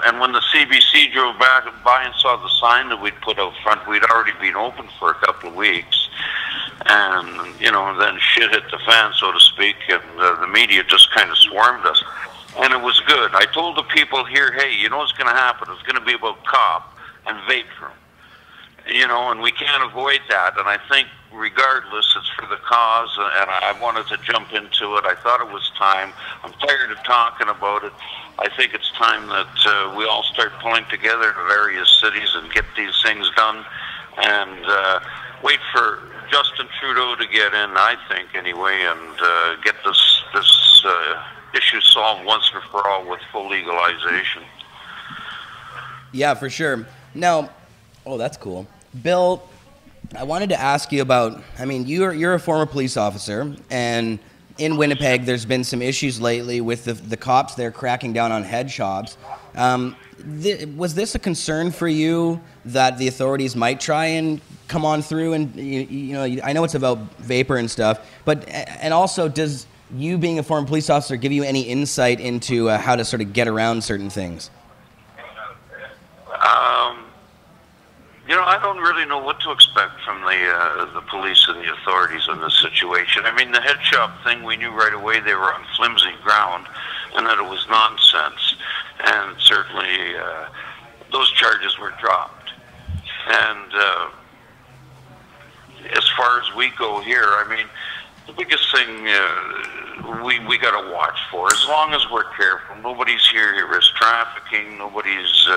And when the CBC drove by and saw the sign that we'd put out front, we'd already been open for a couple of weeks. And, then shit hit the fan, so to speak, and the media just kind of swarmed us. And it was good. I told the people here, hey, you know what's going to happen? It's going to be about cop and vape room, and we can't avoid that. And I think regardless, it's for the cause, and I wanted to jump into it. I thought it was time. I'm tired of talking about it. I think it's time that we all start pulling together in various cities and get these things done, and wait for Justin Trudeau to get in, I think, anyway, and get this issue solved once and for all with full legalization. Yeah, for sure. Now, oh, that's cool. Bill, I wanted to ask you about, I mean, you're a former police officer, and in Winnipeg there's been some issues lately with the cops there cracking down on head shops. Was this a concern for you that the authorities might try and come on through and, you know, I know it's about vapor and stuff, but, and also does you being a former police officer give you any insight into how to sort of get around certain things? You know, I don't really know what to expect from the police and the authorities in this situation. I mean, the head shop thing, we knew right away they were on flimsy ground and that it was nonsense. And certainly those charges were dropped. And as far as we go here, I mean, the biggest thing we got to watch for, as long as we're careful, nobody's here is trafficking, nobody's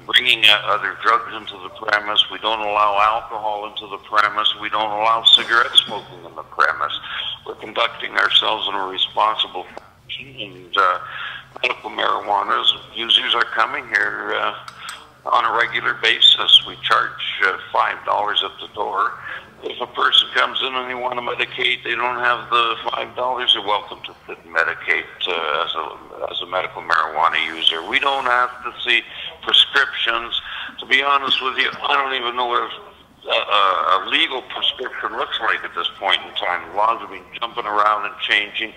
bringing other drugs into the premise. We don't allow alcohol into the premise. We don't allow cigarette smoking in the premise. We're conducting ourselves in a responsible fashion, and medical marijuana users are coming here on a regular basis. We charge $5 at the door. If a person comes in and they want to medicate, they don't have the $5, they're welcome to medicate as a medical marijuana user. We don't have to see prescriptions. To be honest with you, I don't even know what a legal prescription looks like at this point in time. The laws have been jumping around and changing,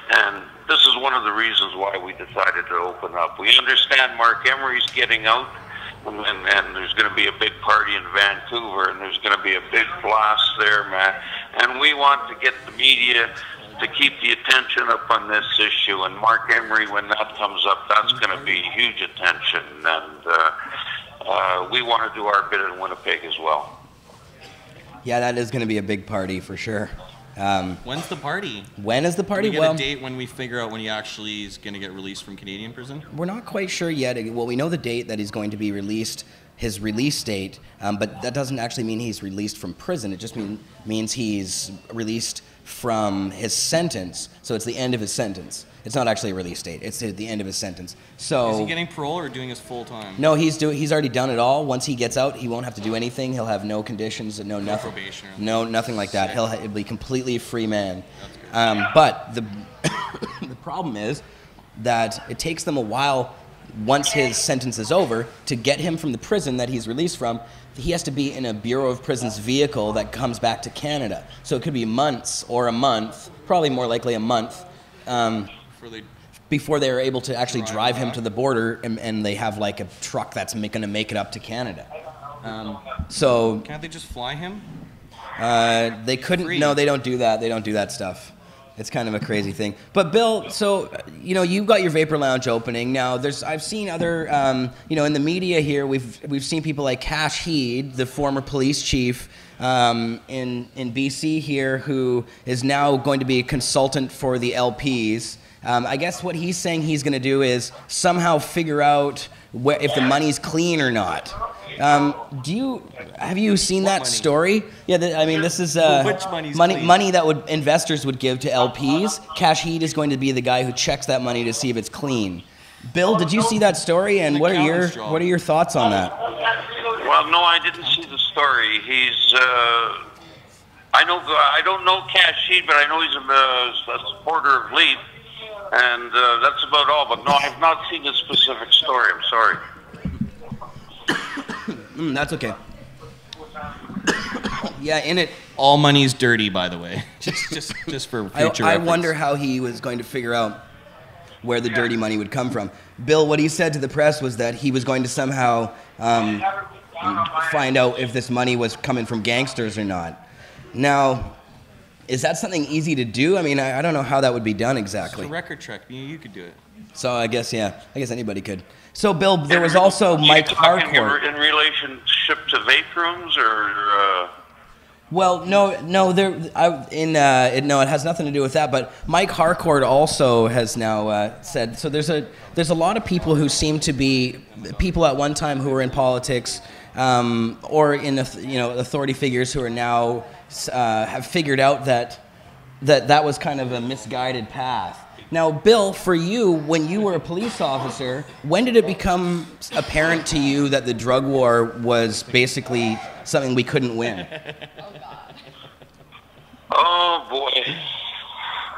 and this is one of the reasons why we decided to open up. We understand Mark Emery's getting out, and there's going to be a big party in Vancouver, and there's going to be a big blast there, man. And we want to get the media to keep the attention up on this issue. And Mark Emery, when that comes up, that's going to be huge attention. And we want to do our bit in Winnipeg as well. Yeah, that is going to be a big party for sure. When's the party? When is the party? Do we get a date when we figure out when he actually is going to get released from Canadian prison? We're not quite sure yet. Well, we know the date that he's going to be released, his release date, but that doesn't actually mean he's released from prison. It just means he's released from his sentence. So it's the end of his sentence. It's not actually a release date. It's the end of his sentence. So is he getting parole or doing his full time? No, he's already done it all. Once he gets out, he won't have to do anything. He'll have no conditions, no nothing. Probation. No, nothing like that. He'll be completely free man. But the the problem is that it takes them a while once his sentence is over to get him from the prison that he's released from. He has to be in a Bureau of Prisons vehicle that comes back to Canada. So it could be months or a month, probably more likely a month. Before they are able to actually drive him to the border, and they have like a truck that's going to make it up to Canada. So can't they just fly him? They couldn't. No, they don't do that. They don't do that stuff. It's kind of a crazy thing. But Bill, so you know, you've got your Vapor Lounge opening now. I've seen other, you know, in the media here. We've seen people like Cash Heed, the former police chief in BC here, who is now going to be a consultant for the LPs. I guess what he's saying he's going to do is somehow figure out if the money's clean or not. Have you seen that story? Yeah, I mean, this is which money that investors would give to LPs. Cash Heed is going to be the guy who checks that money to see if it's clean. Bill, did you see that story? And what are your thoughts on that? Well, no, I didn't see the story. He's I don't know Cash Heed, but I know he's a supporter of Leaf. And that's about all. But no, I have not seen the specific story. I'm sorry. That's okay. Yeah, in it. All money's dirty, by the way. just for future I reference. wonder how he was going to figure out where the dirty money would come from. Bill, what he said to the press was that he was going to somehow find out if this money was coming from gangsters or not. Now, is that something easy to do? I mean, I don't know how that would be done exactly. It's a record check. You could do it. So I guess anybody could. So Bill, there was also Mike Harcourt. In relationship to vape rooms, or? Well, no, it has nothing to do with that. But Mike Harcourt also has now said. So there's a lot of people who seem to be people at one time who were in politics, or in authority figures who are now have figured out that was kind of a misguided path. Now, Bill, for you, when you were a police officer, when did it become apparent to you that the drug war was basically something we couldn't win? Oh boy.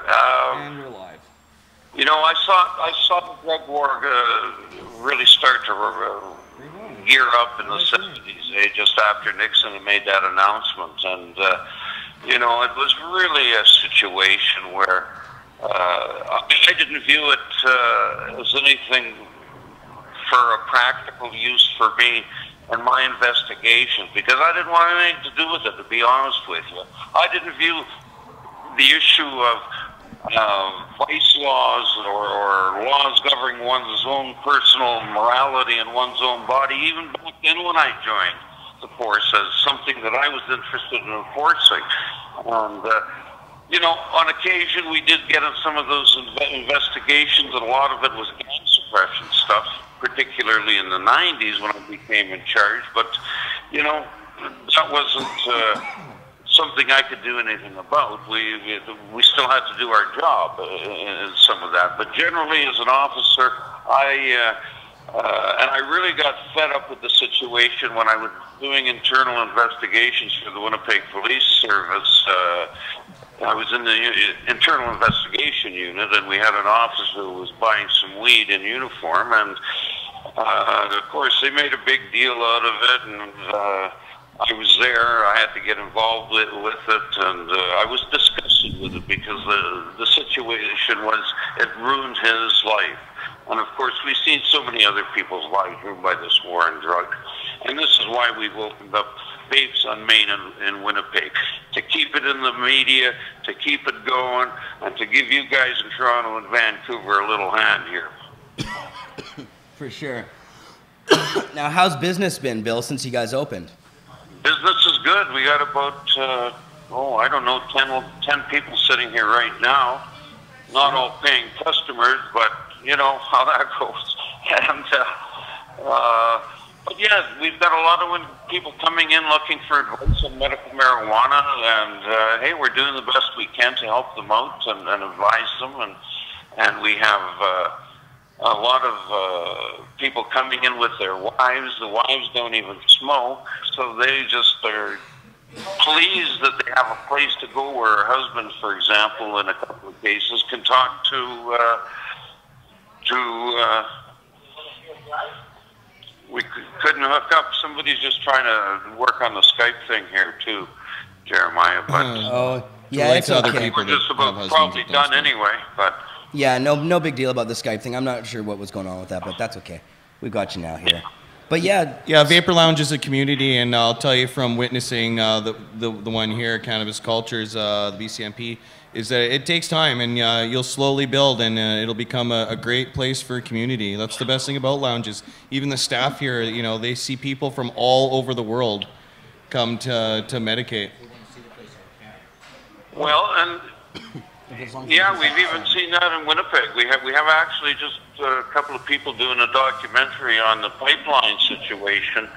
And we're live. You know, I saw the drug war really start to gear up in the 70s, just after Nixon had made that announcement. And, you know, it was really a situation where I didn't view it as anything for a practical use for me and my investigations, because I didn't want anything to do with it, to be honest with you. I didn't view the issue of vice laws or laws governing one's own personal morality and one's own body, even back then when I joined the force, as something that I was interested in enforcing. And, you know, on occasion we did get in some of those investigations, and a lot of it was gang suppression stuff, particularly in the 90s when I became in charge. But, you know, that wasn't something I could do anything about. We still had to do our job in some of that. But generally, as an officer, and I really got fed up with the situation when I was doing internal investigations for the Winnipeg Police Service. I was in the internal investigation unit, and we had an officer who was buying some weed in uniform, and of course they made a big deal out of it, and I was there. I had to get involved with it, and I was disgusted with it because the situation was, it ruined his life. And of course, we've seen so many other people's lives ruined by this war on drugs. And this is why we've opened up Vapes on Main in Winnipeg, to keep it in the media, to keep it going, and to give you guys in Toronto and Vancouver a little hand here. For sure. Now, how's business been, Bill, since you guys opened? Business is good. We got about, I don't know, 10 people sitting here right now. Not all paying customers, but you know how that goes. And, but yeah, we've got a lot of people coming in looking for advice on medical marijuana, and hey, we're doing the best we can to help them out and advise them, and we have a lot of people coming in with their wives. The wives don't even smoke, so they just are pleased that they have a place to go where her husband, for example, in a couple of cases, can talk to we couldn't hook up. Somebody's just trying to work on the Skype thing here too, Jeremiah. But oh, yeah, it's other okay. people we're just about probably done anyway. But yeah, no big deal about the Skype thing. I'm not sure what was going on with that, but that's okay. We've got you now here. But yeah, Vapor Lounge is a community, and I'll tell you from witnessing the one here, Cannabis Cultures, the BCMP, is that it takes time, and you'll slowly build, and it'll become a great place for a community. That's the best thing about lounges. Even the staff here, you know, they see people from all over the world come to medicate. well, and yeah, we've even seen that in Winnipeg. We have actually just a couple of people doing a documentary on the pipeline situation.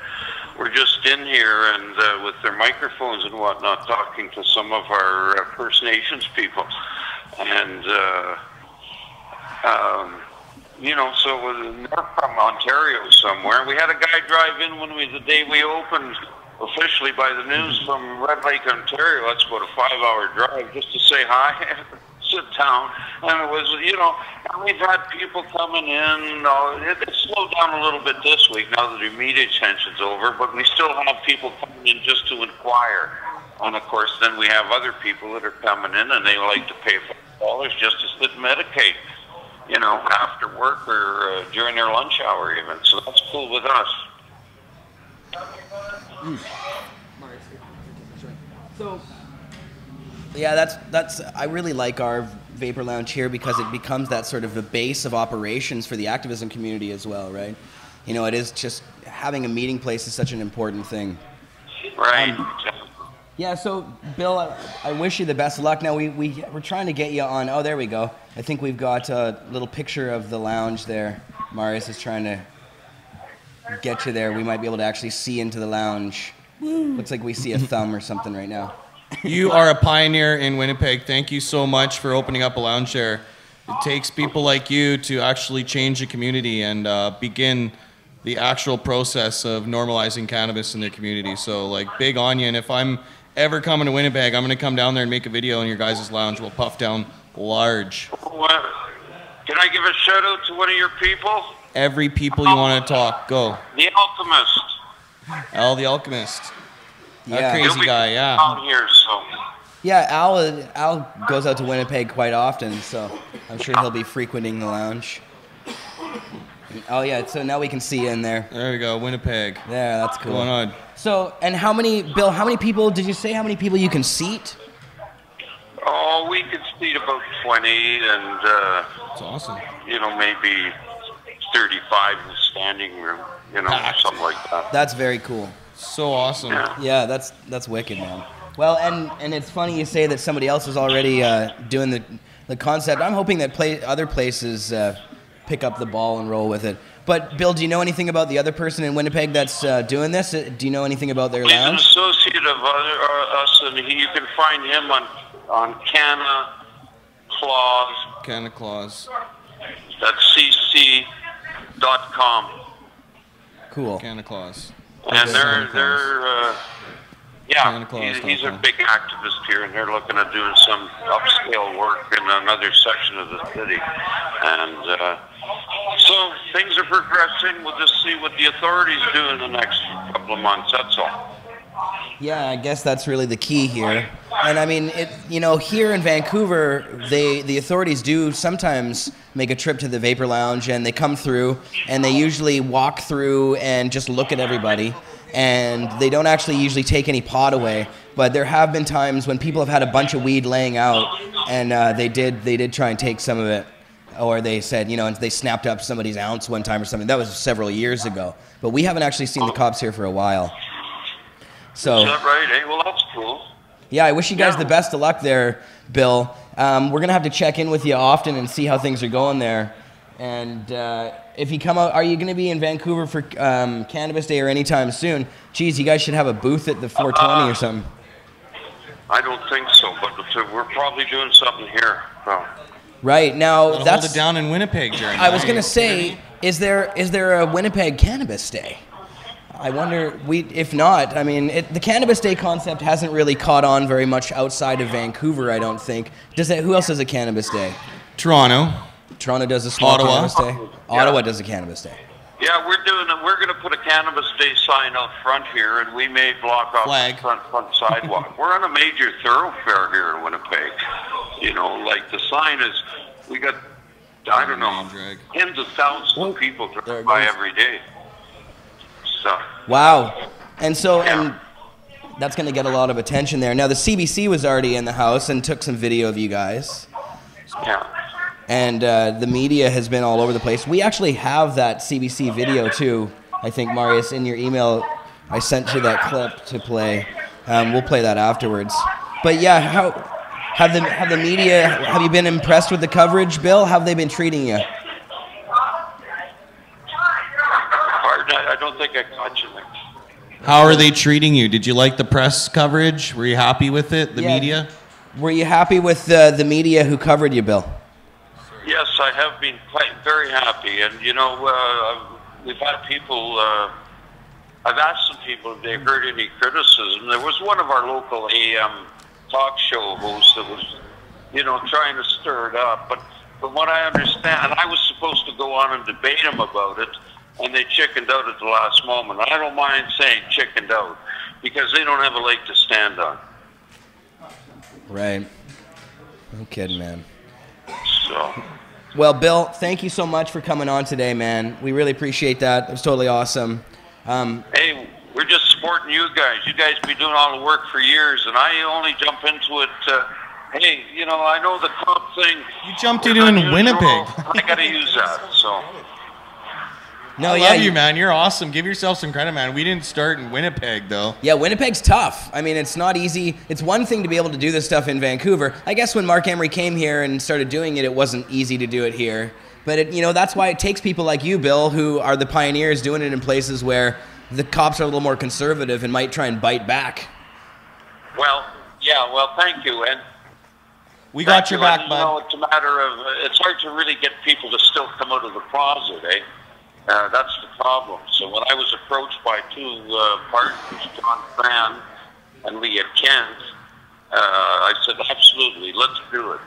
We're just in here and with their microphones and whatnot, talking to some of our First Nations people, and you know, so they're from Ontario somewhere. We had a guy drive in the day we opened officially by the news from Red Lake, Ontario. That's about a 5-hour drive just to say hi. Sit down, and it was, you know, and we've had people coming in. It slowed down a little bit this week now that the media attention's over, but we still have people coming in just to inquire. And of course, then we have other people that are coming in, and they like to pay $5 just to sit and medicate, you know, after work or during their lunch hour even. So that's cool with us. So yeah, that's I really like our Vapor Lounge here because it becomes that sort of the base of operations for the activism community as well, right? You know, it is just having a meeting place is such an important thing. Right. Yeah, so Bill, I wish you the best of luck. Now we're trying to get you on. Oh, there we go. I think we've got a little picture of the lounge there. Marius is trying to get you there. We might be able to actually see into the lounge. Looks like we see a thumb or something right now. You are a pioneer in Winnipeg. Thank you so much for opening up a lounge there. It takes people like you to actually change the community and begin the actual process of normalizing cannabis in their community. So, like, big on you. And if I'm ever coming to Winnipeg, I'm going to come down there and make a video in your guys' lounge. We'll puff down large. Can I give a shout out to one of your people? Every people you want to talk, go. The Alchemist. Al the Alchemist. Yeah. That crazy guy, yeah. Out here, so. Yeah, Al goes out to Winnipeg quite often, so I'm sure he'll be frequenting the lounge. Oh yeah, so now we can see you in there. There we go, Winnipeg. Yeah, that's cool. Going on. So, and Bill, how many people, did you say how many people you can seat? Oh, we could seat about 20 and, That's awesome. you know, maybe 35 in the standing room, you know, something like that. That's very cool. So awesome. Yeah, that's wicked, man. Well, and it's funny you say that somebody else is already doing the concept. I'm hoping that other places pick up the ball and roll with it. But Bill, do you know anything about the other person in Winnipeg that's doing this? Do you know anything about their He's an lounge? associate of us, and you can find him on Canna Claus. Canna Claus. That's cc.com. Cool. Canna Claus. And Santa yeah, Claus he's a .com. big activist here, and they're looking at doing some upscale work in another section of the city. And so things are progressing. We'll just see what the authorities do in the next couple of months, that's all. Yeah, I guess that's really the key here. And I mean, here in Vancouver, the authorities do sometimes make a trip to the Vapor Lounge, and they come through, and they usually walk through and just look at everybody. And they don't actually usually take any pot away. But there have been times when people have had a bunch of weed laying out, and they did try and take some of it. Or they said, they snapped up somebody's ounce one time or something. That was several years ago. But we haven't actually seen the cops here for a while. So, Is that right? Hey, well, that's cool. Yeah, I wish you guys the best of luck there, Bill. We're going to have to check in with you often and see how things are going there. And if you come out, are you going to be in Vancouver for Cannabis Day or anytime soon? Geez, you guys should have a booth at the 420 or something. I don't think so, but we're probably doing something here. So. Right, now Hold that's... it down in Winnipeg, Jeremy. I was going to say, is there a Winnipeg Cannabis Day? I wonder, if not, I mean, the Cannabis Day concept hasn't really caught on very much outside of Vancouver, I don't think. Who else does a Cannabis Day? Toronto. Toronto does a small Ottawa. Cannabis Day. Yeah. Ottawa does a Cannabis Day. Yeah, we're going to put a Cannabis Day sign out front here, and we may block off Flag. the front sidewalk. We're on a major thoroughfare here in Winnipeg. Like the sign is, we got, I don't know, tens of thousands of people drive by every day. So. Wow. And so, and that's going to get a lot of attention there. Now, the CBC was already in the house and took some video of you guys. Yeah. And the media has been all over the place. We actually have that CBC video, too. I think, Marius, in your email, I sent you that clip to play. We'll play that afterwards. But, yeah, have the media, have you been impressed with the coverage, Bill? How have they been treating you? I don't think I caught you there. How are they treating you? Did you like the press coverage? Were you happy with it, the media? Were you happy with the media who covered you, Bill? Yes, I have been very happy. And, we've had people, I've asked some people if they heard any criticism. There was one of our local AM talk show hosts that was, trying to stir it up. But from what I understand, I was supposed to go on and debate him about it, and they chickened out at the last moment. I don't mind saying chickened out, because they don't have a leg to stand on. Right. No kidding, man. So. Well, Bill, thank you so much for coming on today, man. We really appreciate that. It was totally awesome. Hey, we're just supporting you guys. You guys been doing all the work for years, and I only jump into it. Hey, I know the comp thing. You jumped in Winnipeg. I got to use that, so. No, I love you, man. You're awesome. Give yourself some credit, man. We didn't start in Winnipeg, though. Yeah, Winnipeg's tough. I mean, it's not easy. It's one thing to be able to do this stuff in Vancouver. I guess when Mark Emery came here and started doing it, it wasn't easy to do it here. But, that's why it takes people like you, Bill, who are the pioneers doing it in places where the cops are a little more conservative and might try and bite back. Well, thank you. And We got your back, You bud. know, it's a matter of, it's hard to really get people to still come out of the closet, eh? That's the problem. So when I was approached by two partners, John Fan and Leah Kent, I said, absolutely, let's do it.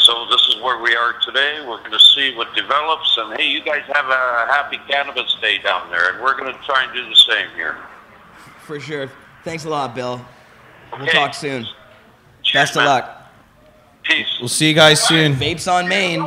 So this is where we are today. We're going to see what develops. And, hey, you guys have a happy Cannabis Day down there, and we're going to try and do the same here. For sure. Thanks a lot, Bill. We'll Okay. talk soon. Cheers, Best of man. luck. Peace. We'll see you guys soon. Vapes on Main.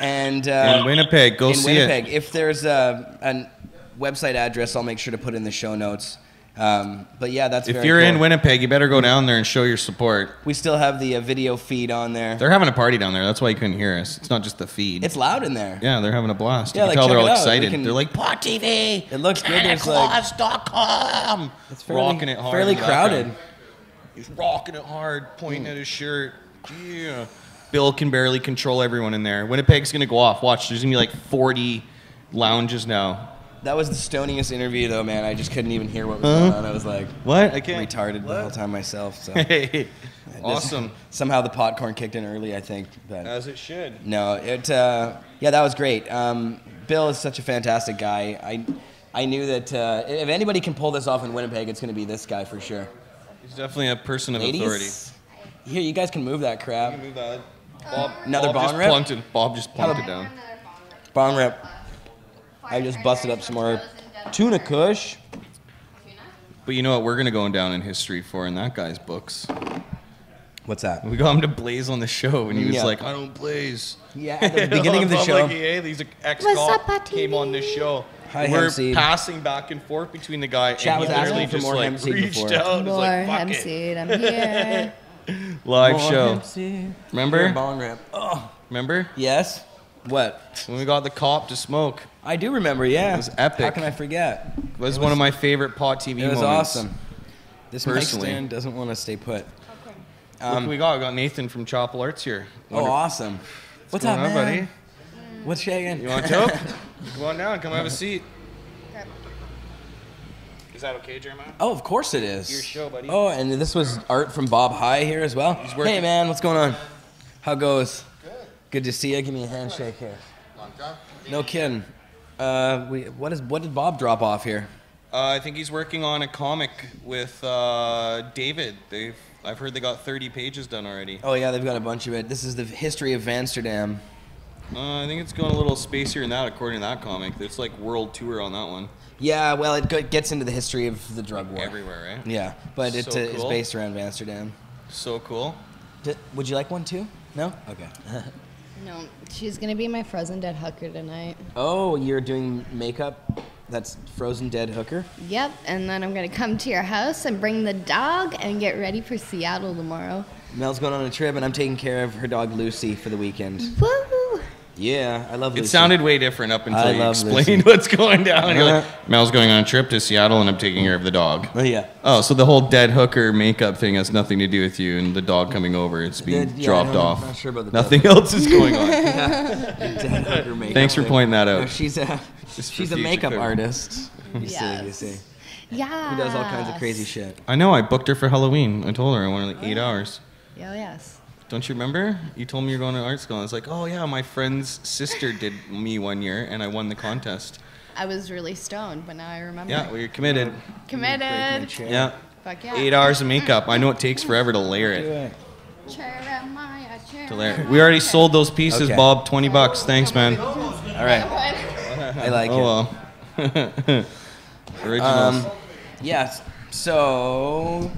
And In Winnipeg, go in see Winnipeg. it. If there's a website address, I'll make sure to put in the show notes. But yeah, that's If very you're in cool. Winnipeg, you better go down there and show your support. We still have the video feed on there. They're having a party down there. That's why you couldn't hear us. It's not just the feed. It's loud in there. Yeah, they're having a blast. Yeah, You like, can tell they're check all it out. excited. We can- They're like, Pot TV! It looks good. There's like Cannabis.com! it's fairly, Rocking it hard. fairly in the background. crowded. He's rocking it hard, pointing at his shirt. Yeah. Bill can barely control everyone in there. Winnipeg's going to go off. Watch, there's going to be like 40 lounges now. That was the stoniest interview, though, man. I just couldn't even hear what was going on. I was like What? I can't. retarded the whole time myself. So Hey, awesome. somehow the popcorn kicked in early, I think. But As it should. no, it yeah, that was great. Bill is such a fantastic guy. I knew that if anybody can pull this off in Winnipeg, it's going to be this guy for sure. He's definitely a person of Ladies, authority. here, you guys can move that crap. Move that. Bob, Another Bob just bong rip? plunked it. Bob just plunked it down. Bong rip. I just busted up some more tuna Kush. But you know what we're going to go down in history for in that guy's books? What's that? We got him to blaze on the show, and he was Yeah. like, I don't blaze. Yeah, at the beginning of the show. Like, hey, these What's up, ex-cop Pot came on this show. Hi, We're Hempseed. passing back and forth between the guy Chat and was he asking literally for just more like Hempseed reached before. out and was More like, fuck hemp it. seed. I'm here. Live More show. Hempseed. Remember? Bong rip. Oh, Remember? yes. What? When we got the cop to smoke. I do remember. Yeah. It was epic. How can I forget? It was one of my favorite Pot TV It was moments. awesome. This mic Personally. stand doesn't want to stay put. Look who we got. We got Nathan from Chopple Arts here. Oh, awesome. What's up, going on, man? buddy? What's shaking? You want dope? Come on down. Come have a seat. Is that okay, Jeremiah? Oh, of course it is. Your show, buddy. Oh, and this was art from Bob High here as well. working. Hey, man, what's going on? How goes? Good to see you. Give me a handshake here. No kidding. What did Bob drop off here? I think he's working on a comic with David. I've heard they got 30 pages done already. Oh yeah, they've got a bunch of it. This is the history of Amsterdam. I think it's going a little spacier than that, according to that comic. It's like world tour on that one. Yeah, well, it gets into the history of the drug war. Everywhere, right? Yeah, but it's So cool. based around Amsterdam. So cool. Would you like one too? No? Okay. No, she's gonna be my frozen dead hooker tonight. Oh, you're doing makeup? That's frozen dead hooker? Yep, and then I'm gonna come to your house and bring the dog and get ready for Seattle tomorrow. Mel's going on a trip, and I'm taking care of her dog Lucy for the weekend. Woo! Yeah, I love Lucy. It sounded way different up until I you love explained Lucy. what's going down. You're like, Mel's going on a trip to Seattle and I'm taking care of the dog. Oh, yeah. Oh, so the whole dead hooker makeup thing has nothing to do with you and the dog coming over. It's being Yeah, dropped no, off. I'm not sure about the Nothing else is going on. Dead hooker makeup Thanks for thing. pointing that out. No, she's a Just for she's a future makeup code. artist. You Yes. see. Yeah. Who does all kinds of crazy shit. I know, I booked her for Halloween. I told her I wanted like 8 hours. Yeah, yes. Don't you remember? You told me you're going to art school. I was like, oh yeah, my friend's sister did me one year and I won the contest. I was really stoned, but now I remember. Yeah, well, you're committed. Committed. Yeah. Fuck yeah. 8 hours of makeup. I know it takes forever to layer it. Jeremiah, To layer. We already sold those pieces, Okay. Bob. $20. Thanks, man. All right. I like it. Oh well. Originals. Yes. So,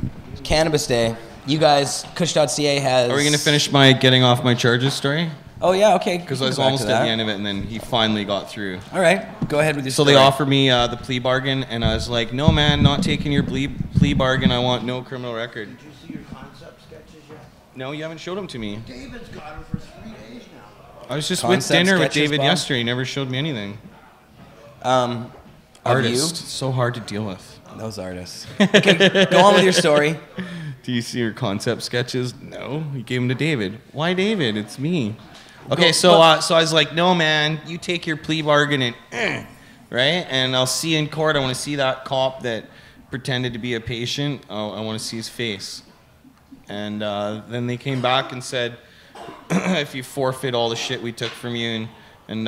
Cannabis Day. You guys, Kush.ca has. Are we gonna finish my getting off my charges story? Oh yeah, okay. Because I We was can go back almost to at that. the end of it, and then he finally got through. All right, go ahead with your So story. they offered me the plea bargain, and I was like, "No, man, not taking your plea bargain. I want no criminal record." Did you see your concept sketches yet? No, you haven't showed them to me. David's got them for 3 days now. I was just Concept with dinner with sketches, David Bob? yesterday. He never showed me anything. Of Artist, so hard to deal with. you? Those artists. Okay, go on with your story. Do you see your concept sketches? No, you gave them to David. Why David? It's me. Okay, so I was like, no, man, you take your plea bargain and, right? And I'll see you in court. I want to see that cop that pretended to be a patient. I want to see his face. And then they came back and said, if you forfeit all the shit we took from you and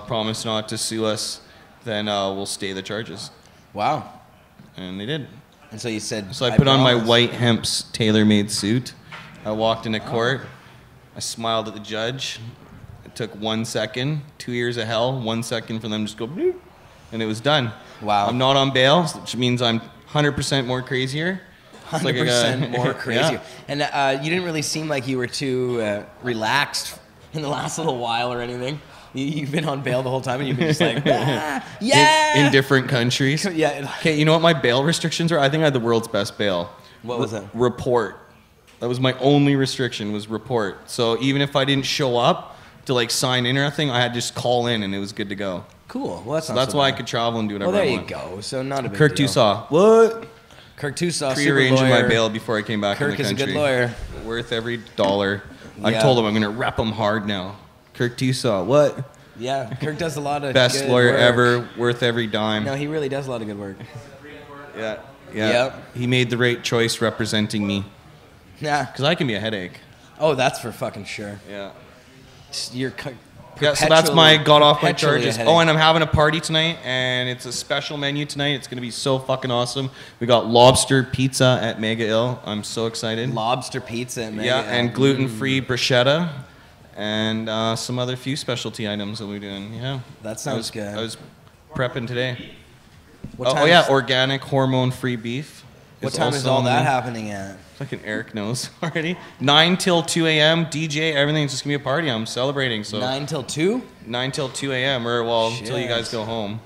promise not to sue us, then we'll stay the charges. Wow. And they did. And so you said... So I put on my white hemp's tailor-made suit. I walked into court. I smiled at the judge. It took 1 second. 2 years of hell. 1 second for them to just go... bloop, and it was done. Wow. I'm not on bail, which means I'm 100% more crazier. 100% more crazier. Yeah. And you didn't really seem like you were too relaxed in the last little while or anything. You've been on bail the whole time, and you've been just like, in different countries. Yeah. Okay, you know what my bail restrictions are? I think I had the world's best bail. What was that? Report. That was my only restriction, was report. So even if I didn't show up to like sign in or anything, I had to just call in, and it was good to go. Cool. Well, that's why I could travel and do whatever I want. I Well, there you go. So not a big Kirk deal. Tusaw. What? Kirk Tusaw, Pre-arranging my bail before I came back in the country. Kirk is a good lawyer. Worth every dollar. Yeah. I told him I'm going to rep him hard now. Kirk Tusaw. What? Yeah, Kirk does a lot of best good lawyer work. ever, worth every dime. No, he really does a lot of good work. Yeah. Yep. He made the right choice representing me. Yeah. Because I can be a headache. Oh, that's for fucking sure. Yeah. You're Yeah, so that's my got off my perpetually charges. a headache. Oh, and I'm having a party tonight, and it's a special menu tonight. It's going to be so fucking awesome. We got lobster pizza at Mega Ill. I'm so excited. Lobster pizza at Mega Yeah, Ill. and gluten-free bruschetta, and some other few specialty items that we're doing. Yeah. That sounds good. I was prepping today. What time Oh yeah, is- organic hormone-free beef. What is time is also all on that there. happening at? Fucking Eric knows already. 9 till 2 a.m. DJ, everything's just gonna be a party. I'm celebrating. So 9 till 2? 9 till 2 a.m. or well until you Shit. guys go home.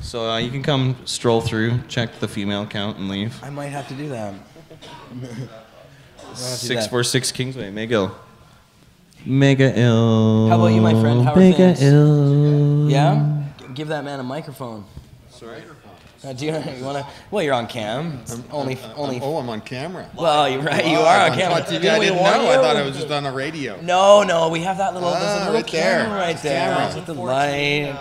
So you can come stroll through, check the female count, and leave. I might have to do that. 646 Kingsway, Mega Ill. How about you, my friend? How are Mega things? Ill. Yeah? Give that man a microphone. Sorry? Do you want to? Well, you're on cam. It's only. I'm on camera. Well, you're right. You are on camera. Pot TV, Didn't I we didn't warn know. I you? thought I was just on the radio. No. We have that little. There's a little right there. camera right there. Camera. With the light.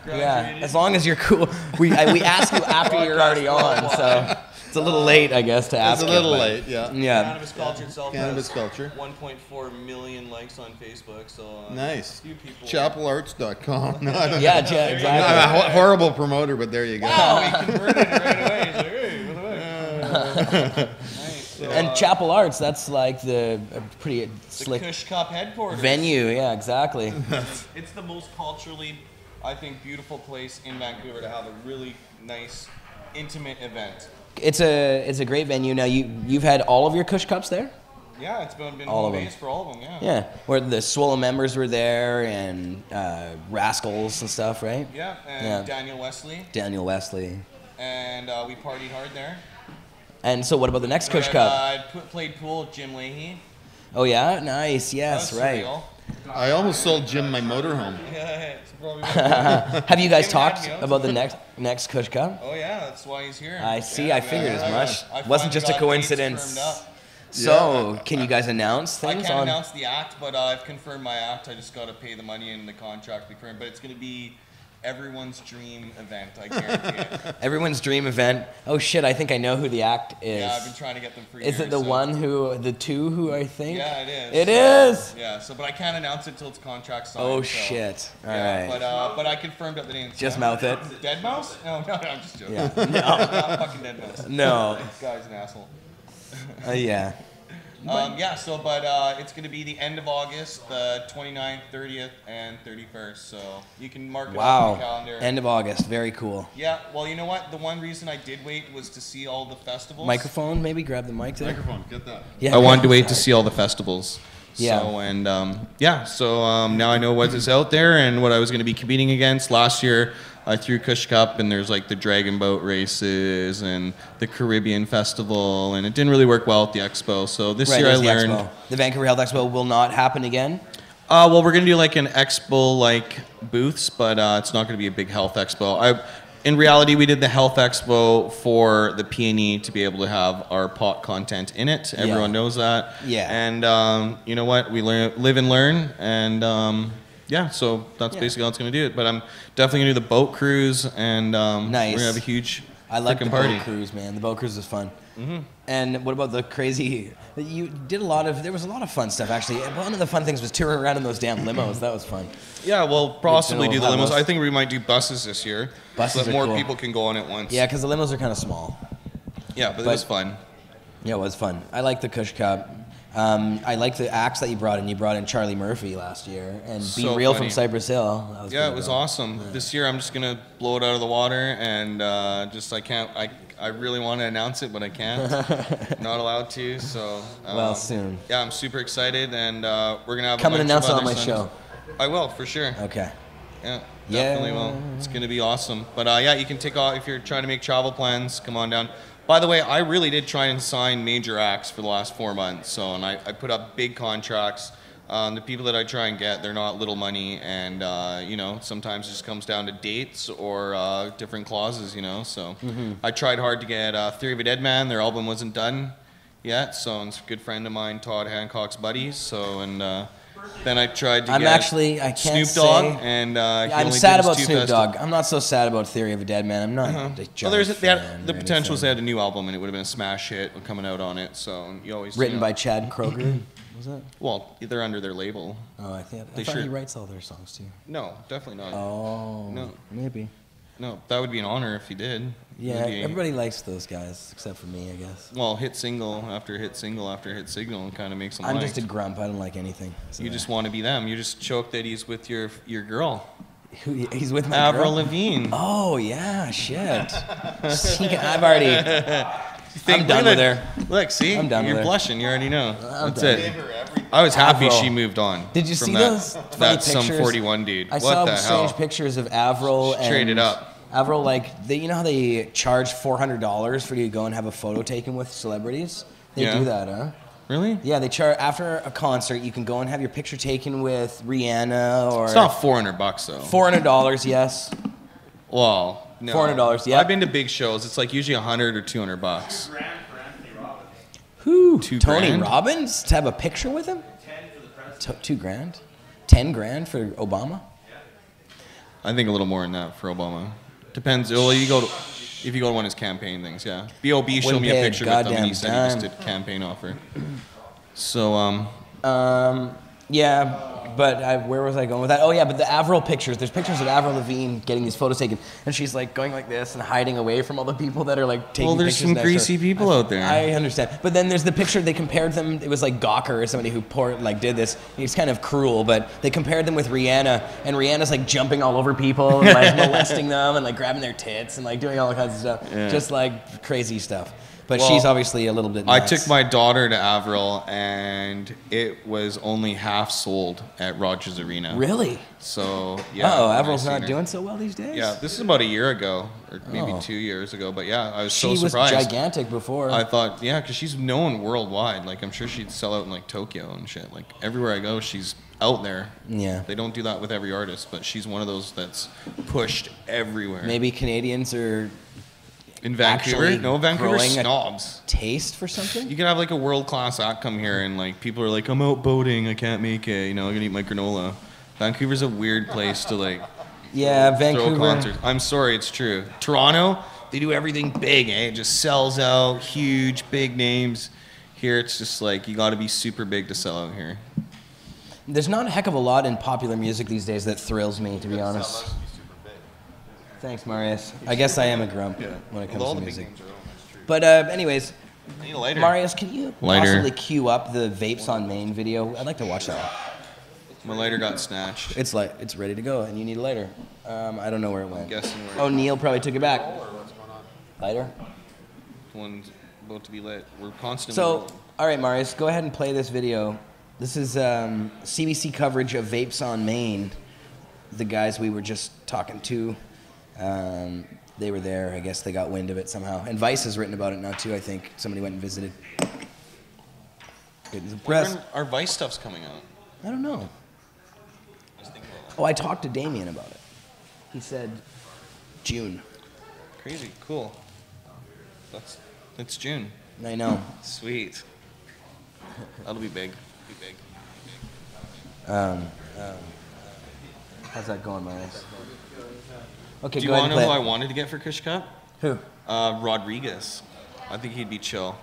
Yeah. As long as you're cool. We ask you after you're already on, so it's a little late, I guess, to ask. It's a little you, but- late, yeah. Yeah. Cannabis Culture itself Cannabis has Culture. 1.4 million likes on Facebook, so Nice. few people. Chapelarts.com. No, I don't Yeah, know. exactly. I'm a horrible promoter, but there you go. We converted it right away. He's like, hey, what the heck? Nice. And Chapel Arts, that's like the pretty The slick Kush Cup headquarters. venue. Yeah, exactly. It's the most culturally, I think, beautiful place in Vancouver to have a really nice, intimate event. It's a great venue. Now you've had all of your Kush Cups there. Yeah, it's been All home of them. base for all of them. Yeah. Yeah, where the Swollen members were there and Rascals and stuff, right? Yeah, and Yeah. Daniel Wesley, Daniel Wesley. and we partied hard there. And so, what about the next Kush And, Cup? I played pool with Jim Leahy. Oh yeah, nice. That Yes, was right. surreal. I almost sold Jim my motorhome. Yeah, it's probably Have you guys Jim talked had me out. about the next Kush Cup? Oh yeah, that's why he's here. I see. Yeah, I figured as much. I Wasn't finally just a got dates coincidence. firmed up. So, can you guys announce I things can't on? announce the act, but I've confirmed my act. I just got to pay the money in the contract to be confirmed. But it's going to be everyone's dream event. I guarantee it. Everyone's dream event. Oh shit! I think I know who the act is. Yeah, I've been trying to get them for years. Is it the two who I think? Yeah, it is. It is. Yeah, so but I can't announce it till it's contract signed. Oh so, shit! All yeah, right. but I confirmed up the names. Just yeah. mouth it. Is it Dead Mouse? No, I'm just joking. Yeah. Not fucking Dead Mouse. No. This guy's an asshole. Yeah. But it's going to be the end of August, the 29th, 30th, and 31st. So you can mark it off on the calendar. End of August. Very cool. Yeah, well, you know what? The one reason I did wait was to see all the festivals. Microphone, maybe grab the mic there. Microphone, get that. Yeah. I wanted to wait to see all the festivals. Yeah. So, and now I know what is out there and what I was going to be competing against. Last year, I threw Kush Cup, and there's like the Dragon Boat races and the Caribbean Festival, and it didn't really work well at the expo. So this year I there's the learned. Expo. The Vancouver Health Expo will not happen again. Well, we're going to do like an expo like booths, but it's not going to be a big health expo. In reality, we did the health expo for the P&E to be able to have our pot content in it. Everyone knows that. Yeah. And you know what? We live and learn, and so that's basically how it's going to do it. But I'm definitely going to do the boat cruise, and Nice. we're going to have a huge I like the party. boat cruise, man. The boat cruise was fun. And what about the crazy? You did a lot of. There was a lot of fun stuff actually. One of the fun things was touring around in those damn limos. That was fun. Yeah, we'll possibly do the have limos. those. I think we might do buses this year. Buses so that are more cool. people can go on at once. Yeah, because the limos are kind of small. Yeah, but it was fun. Yeah, it was fun. I like the Kush Cup. I like the acts that you brought in. You brought in Charlie Murphy last year and Be So Real funny. from Cypress Hill. That Yeah, it pretty was dope. awesome. Yeah. This year I'm just gonna blow it out of the water and I really want to announce it, but I can't. Not allowed to. So. Well, soon. Yeah, I'm super excited, and we're gonna have Come a and bunch announce of it on other my songs. show. I will for sure. Okay. Yeah, Yeah. definitely will. It's gonna be awesome. But yeah, you can take off if you're trying to make travel plans. Come on down. By the way, I really did try and sign major acts for the last 4 months. So, and I put up big contracts. The people that I try and get, they're not little money, and you know, sometimes it just comes down to dates or different clauses, you know. So, I tried hard to get Theory of a Dead Man. Their album wasn't done yet, so it's a good friend of mine, Todd Hancock's buddy. So, and then I tried to I'm get actually, I can't Snoop Dogg, say- and he I'm only sad did his about 2 Snoop festivals. Dogg. I'm not so sad about Theory of a Dead Man. I'm not a Well, giant there's fan the or potential is they anything. had a new album and it would have been a smash hit coming out on it. So you always Written you know, by Chad Kroger, was it? Well, they're under their label. Oh, I thought They he should- writes all their songs too. No, definitely not. Oh, No. maybe. No, that would be an honor if he did. Yeah, It'd be- everybody likes those guys except for me, I guess. Well, hit single after hit single after hit single kind of makes them I'm liked. just a grump. I don't like anything. So You just want to be them. You're just choked that he's with your girl, he's with my Avril girl. Lavigne. Oh yeah, shit. I've already. I'm done with her. Look, see, I'm done you're with her. blushing. You already know. That's done. it. I was happy Avril. she moved on. Did you from see that, those funny that Sum pictures? 41 dude? I what saw the strange hell? pictures of Avril and Traded up. Avril, like you know how they charge $400 for you to go and have a photo taken with celebrities? They Yeah. do that, huh? Really? Yeah, they charge after a concert. You can go and have your picture taken with Rihanna or It's not $400 though. $400. Yes. Well, no. $400, yeah. I've been to big shows. It's like usually $100 or $200. Who? $2 Tony grand? Robbins to have a picture with him? $2 grand. $10 for Obama. I think a little more than that for Obama. Depends. Well, if you go to one of his campaign things, yeah. B.O.B. showed me a Winnipeg, picture with him, and he goddamn said he just dime. did a campaign offer. So, Yeah, but where was I going with that? Oh yeah, but the Avril pictures. There's pictures of Avril Lavigne getting these photos taken, and she's like going like this and hiding away from all the people that are like taking well, there's pictures some next to her. greasy people out there. I understand, but then there's the picture they compared them. It was like Gawker or somebody who did this. He's kind of cruel, but they compared them with Rihanna, and Rihanna's like jumping all over people and like molesting them and like grabbing their tits and like doing all kinds of stuff, just like crazy stuff. But Well, she's obviously a little bit I nuts. took my daughter to Avril, and it was only half sold at Rogers Arena. Really? So, yeah. Oh, when I Avril's seen not her. doing so well these days. Yeah, this is about a year ago, or maybe Oh. 2 years ago. But yeah, I was She so was surprised. gigantic before. I thought, yeah, because she's known worldwide. Like, I'm sure she'd sell out in like Tokyo and shit. Like everywhere I go, she's out there. Yeah. They don't do that with every artist, but she's one of those that's pushed everywhere. Maybe Canadians are in Vancouver, actually no, Vancouver growing a snobs. taste for something. You could have like a world class act come here, and like people are like, I'm out boating, I can't make it. You know, I'm gonna eat my granola. Vancouver's a weird place to like Yeah, throw Vancouver. concerts. I'm sorry, it's true. Toronto, they do everything big, eh? It just sells out, huge, big names. Here, it's just like you got to be super big to sell out here. There's not a heck of a lot in popular music these days that thrills me, to be honest. Thanks, Marius. I guess I am a grump when it comes to music. But anyways, I need a lighter. Marius, can you Lighter. possibly queue up the Vapes on Main video? I'd like to watch that. My lighter got snatched. It's ready to go, and you need a lighter. I don't know where it went. Guessing where Oh, Neil probably took it back. Lighter. one's about to be lit. We're constantly. So, all right, Marius, go ahead and play this video. This is CBC coverage of Vapes on Main. The guys we were just talking to, they were there. I guess they got wind of it somehow. And Vice has written about it now too. I think somebody went and visited. Good news. Press. When our Vice stuff's coming out. I don't know. I was thinking about that. Oh, I talked to Damien about it. He said June. Crazy, cool. That's June. I know. Sweet. That'll be big. Be big. How's that going, Marius? Okay, Do you go ahead want and to play know who it. I wanted to get for Kush Cup? Who? Rodriguez. I think he'd be chill.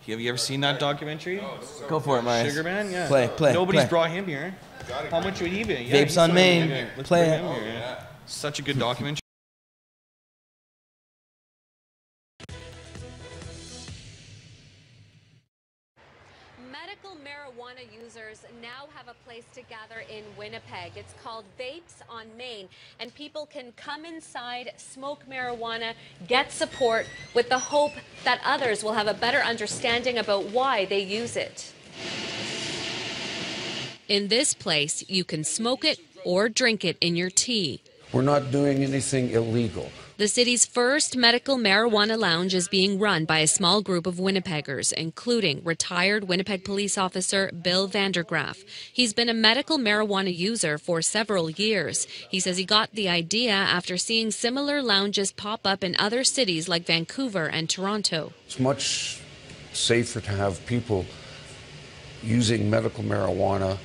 Have you ever seen that documentary? Go for it, Myers. Sugar Man? Yeah. Play. Nobody's play. brought him here. How much would he be? Yeah, Vapes he's on not Main. really good. Let's Play bring it. him here, yeah. Such a good documentary. Medical marijuana users now have a place to gather in Winnipeg. It's called Vapes on Main, and people can come inside, smoke marijuana, get support with the hope that others will have a better understanding about why they use it. In this place, you can smoke it or drink it in your tea. We're not doing anything illegal. The city's first medical marijuana lounge is being run by a small group of Winnipeggers, including retired Winnipeg police officer Bill Vandergraph. He's been a medical marijuana user for several years. He says he got the idea after seeing similar lounges pop up in other cities like Vancouver and Toronto. It's much safer to have people using medical marijuana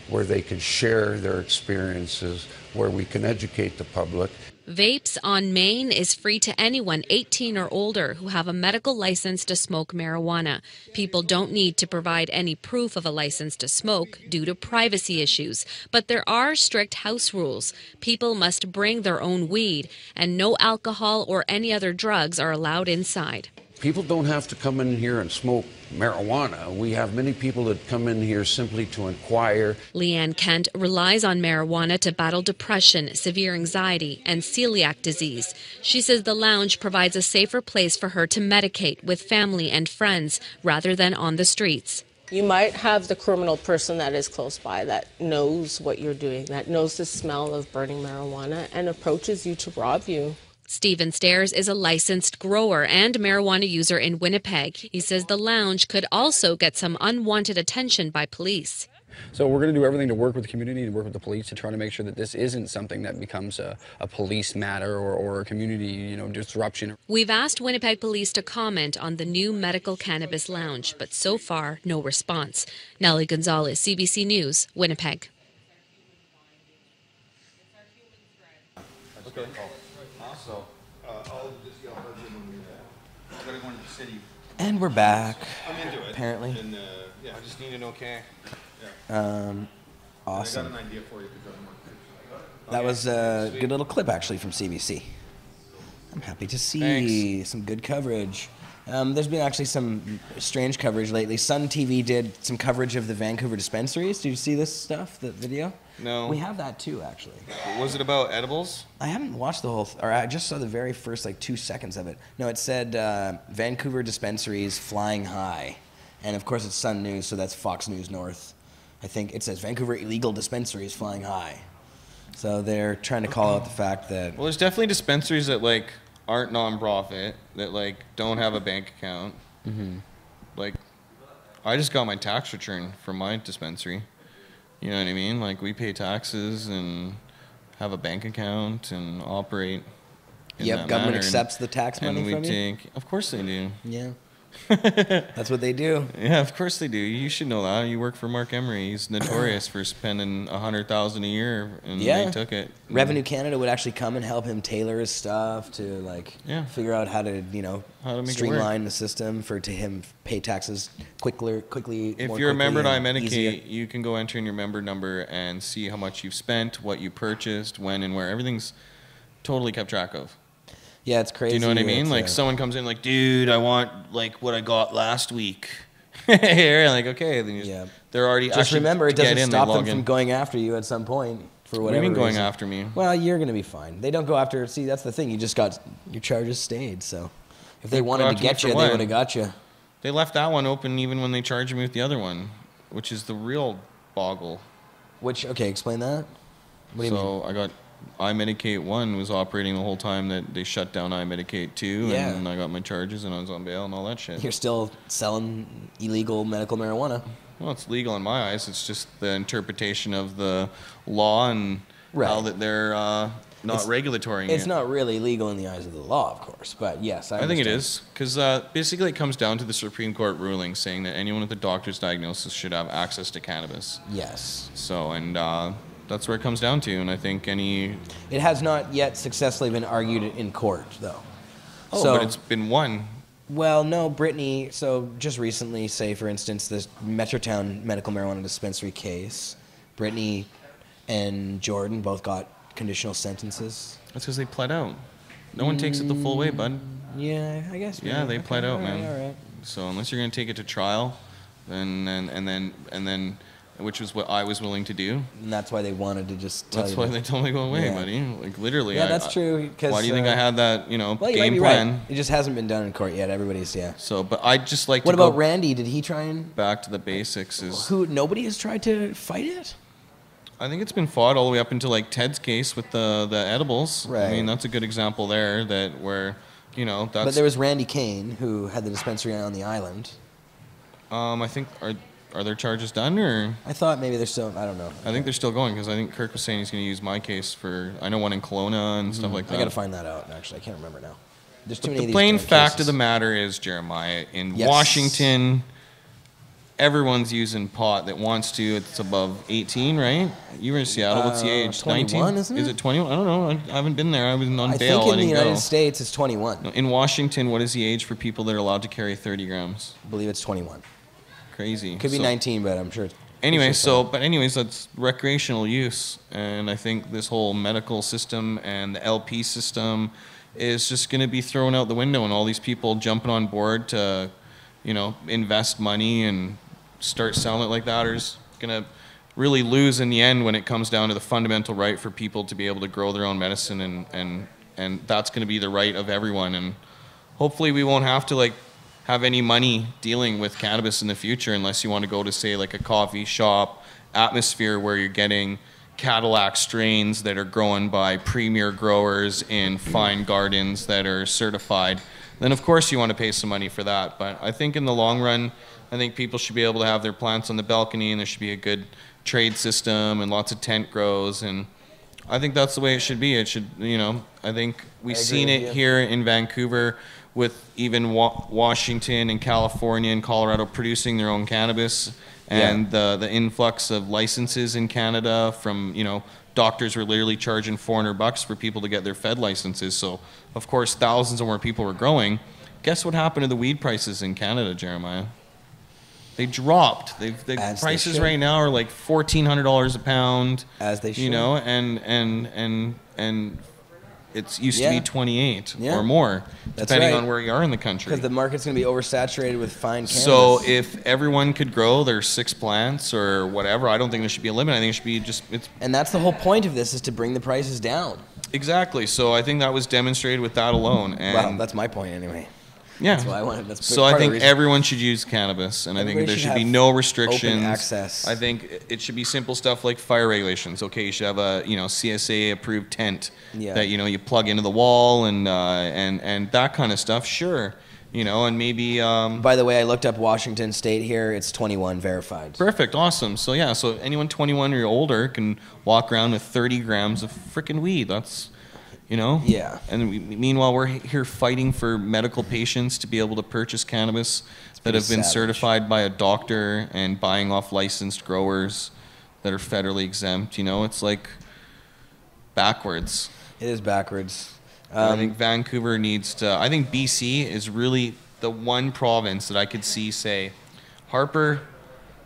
where they can share their experiences, where we can educate the public. Vapes on Main is free to anyone 18 or older who have a medical license to smoke marijuana. People don't need to provide any proof of a license to smoke due to privacy issues, but there are strict house rules. People must bring their own weed, and no alcohol or any other drugs are allowed inside. People don't have to come in here and smoke marijuana. We have many people that come in here simply to inquire. Leanne Kent relies on marijuana to battle depression, severe anxiety, and celiac disease. She says the lounge provides a safer place for her to medicate with family and friends rather than on the streets. You might have the criminal person that is close by that knows what you're doing, that knows the smell of burning marijuana and approaches you to rob you. Stephen Stairs is a licensed grower and marijuana user in Winnipeg. He says the lounge could also get some unwanted attention by police. So we're going to do everything to work with the community and work with the police to try to make sure that this isn't something that becomes a police matter or a community, disruption. We've asked Winnipeg police to comment on the new medical cannabis lounge, but so far, no response. Nellie Gonzalez, CBC News, Winnipeg. Okay. So, I'll just yell for you when we're going to go into the city. And we're back. I'm into it. Apparently. And, yeah, I just need an okay. Awesome. I got an idea for you. That was a good little clip, actually, from CBC. I'm happy to see some good coverage. There's been actually some strange coverage lately. Sun TV did some coverage of the Vancouver dispensaries. Did you see this stuff, the video? No. We have that too, actually. Was it about edibles? I haven't watched the whole, or I just saw the very first 2 seconds of it. No, it said Vancouver dispensaries flying high. And of course it's Sun News, so that's Fox News North. I think it says Vancouver illegal dispensaries flying high. So they're trying to call out the fact that... Well, there's definitely dispensaries that aren't non-profit, that don't have a bank account. Mm-hmm. I just got my tax return from my dispensary. You know what I mean? We pay taxes and have a bank account and operate in that government manner. accepts the tax money from you? Of course they do. Yeah. That's what they do. Yeah, of course they do. You should know that. You work for Mark Emery. He's notorious for spending $100,000 a year, and they took it. Revenue Canada would actually come and help him tailor his stuff to figure out how to streamline the system to him pay taxes quickly. If you're a member at iMedicate, you can go enter in your member number and see how much you've spent, what you purchased, when and where. Everything's totally kept track of. Yeah, it's crazy. Do you know what I mean? Someone comes in dude, I want what I got last week. You're okay. Then they're already. Just remember, it doesn't stop them from going after you at some point for whatever. What do you mean going reason. after me? Well, you're going to be fine. They don't go after. See, that's the thing. You just got your charges stayed. So if they wanted to get you, they would have got you. They left that one open even when they charged me with the other one, which is the real boggle. Okay, explain that. What do you mean? So I got. iMedicate 1 was operating the whole time that they shut down iMedicate 2, and I got my charges and I was on bail and all that shit. You're still selling illegal medical marijuana. Well, it's legal in my eyes. It's just the interpretation of the law and how that they're not regulatory. It's not really legal in the eyes of the law, of course, but yes, I think it is, because basically it comes down to the Supreme Court ruling saying that anyone with a doctor's diagnosis should have access to cannabis. Yes. So, and... that's where it comes down to, and I think It has not yet successfully been argued in court, though. Oh, but it's been one. Well, no, Brittany. So just recently, say for instance, this Metrotown medical marijuana dispensary case, Brittany and Jordan both got conditional sentences. That's because they pled out. No one takes it the full way, bud. Yeah, I guess. Yeah, they pled out, man. All right. So unless you're gonna take it to trial, then which was what I was willing to do. And that's why they wanted to just tell That's why they told me to go away, buddy. Like literally. Yeah, that's true. Why do you think I had that, you know, well, you game might be plan? Right. It just hasn't been done in court yet. Everybody's So, but I'd just like What to go about Randy? Did he try and back to the basics? Is nobody has tried to fight it? I think it's been fought all the way up into like Ted's case with the edibles. Right. I mean, that's a good example there that where, you know, that's. But there was Randy Kane who had the dispensary on the island. I think are their charges done or? I thought maybe they're still. I don't know. I think they're still going because I think Kirk was saying he's going to use my case for. I know one in Kelowna and stuff like that. I got to find that out. Actually, I can't remember now. There's too many. The of these plain different fact cases. of the matter is, Jeremiah, in Yes. Washington, everyone's using pot that wants to. It's above 18, right? You were in Seattle. What's the age? 21, 19? isn't it? Is it 21? I don't know. I haven't been there. I was on I bail. think in I the didn't United go. States it's 21. No, in Washington, what is the age for people that are allowed to carry 30 grams? I believe it's 21. Crazy. Could be 19, but I'm sure. Anyway, anyways, that's recreational use, and I think this whole medical system and the LP system is just going to be thrown out the window, and all these people jumping on board to, you know, invest money and start selling it like that are just going to really lose in the end when it comes down to the fundamental right for people to be able to grow their own medicine, and that's going to be the right of everyone, and hopefully we won't have to like have any money dealing with cannabis in the future unless you want to go to, say, like a coffee shop atmosphere where you're getting Cadillac strains that are grown by premier growers in fine gardens that are certified. Then of course you want to pay some money for that. But I think in the long run, I think people should be able to have their plants on the balcony, and there should be a good trade system and lots of tent grows, and I think that's the way it should be. It should, you know, I think we've seen it here in Vancouver with even Washington and California and Colorado producing their own cannabis, and the influx of licenses in Canada from, you know, doctors were literally charging $400 for people to get their Fed licenses. So, of course, thousands of more people were growing. Guess what happened to the weed prices in Canada, Jeremiah? They dropped. The prices right now are like $1,400 a pound. As they should. You know, and it's used to be 28 or more, depending on where you are in the country. Because the market's going to be oversaturated with fine cannabis. So if everyone could grow their 6 plants or whatever, I don't think there should be a limit. I think it should be just. And that's the whole point of this, is to bring the prices down. Exactly. So I think that was demonstrated with that alone. And well, that's my point anyway. Yeah. That's why I wanted. That's so I think everyone should use cannabis, and I think there should be no restrictions. Open access. I think it should be simple stuff like fire regulations. Okay, you should have a CSA approved tent that you plug into the wall and that kind of stuff. Sure, and maybe. By the way, I looked up Washington State here. It's 21 verified. Perfect, awesome. So yeah, so anyone 21 or older can walk around with 30 grams of frickin' weed. That's. Yeah. And meanwhile, we're here fighting for medical patients to be able to purchase cannabis that have been certified by a doctor and buying off licensed growers that are federally exempt. It's like backwards. It is backwards. I think Vancouver needs to. I think BC is really the one province that I could see say, Harper,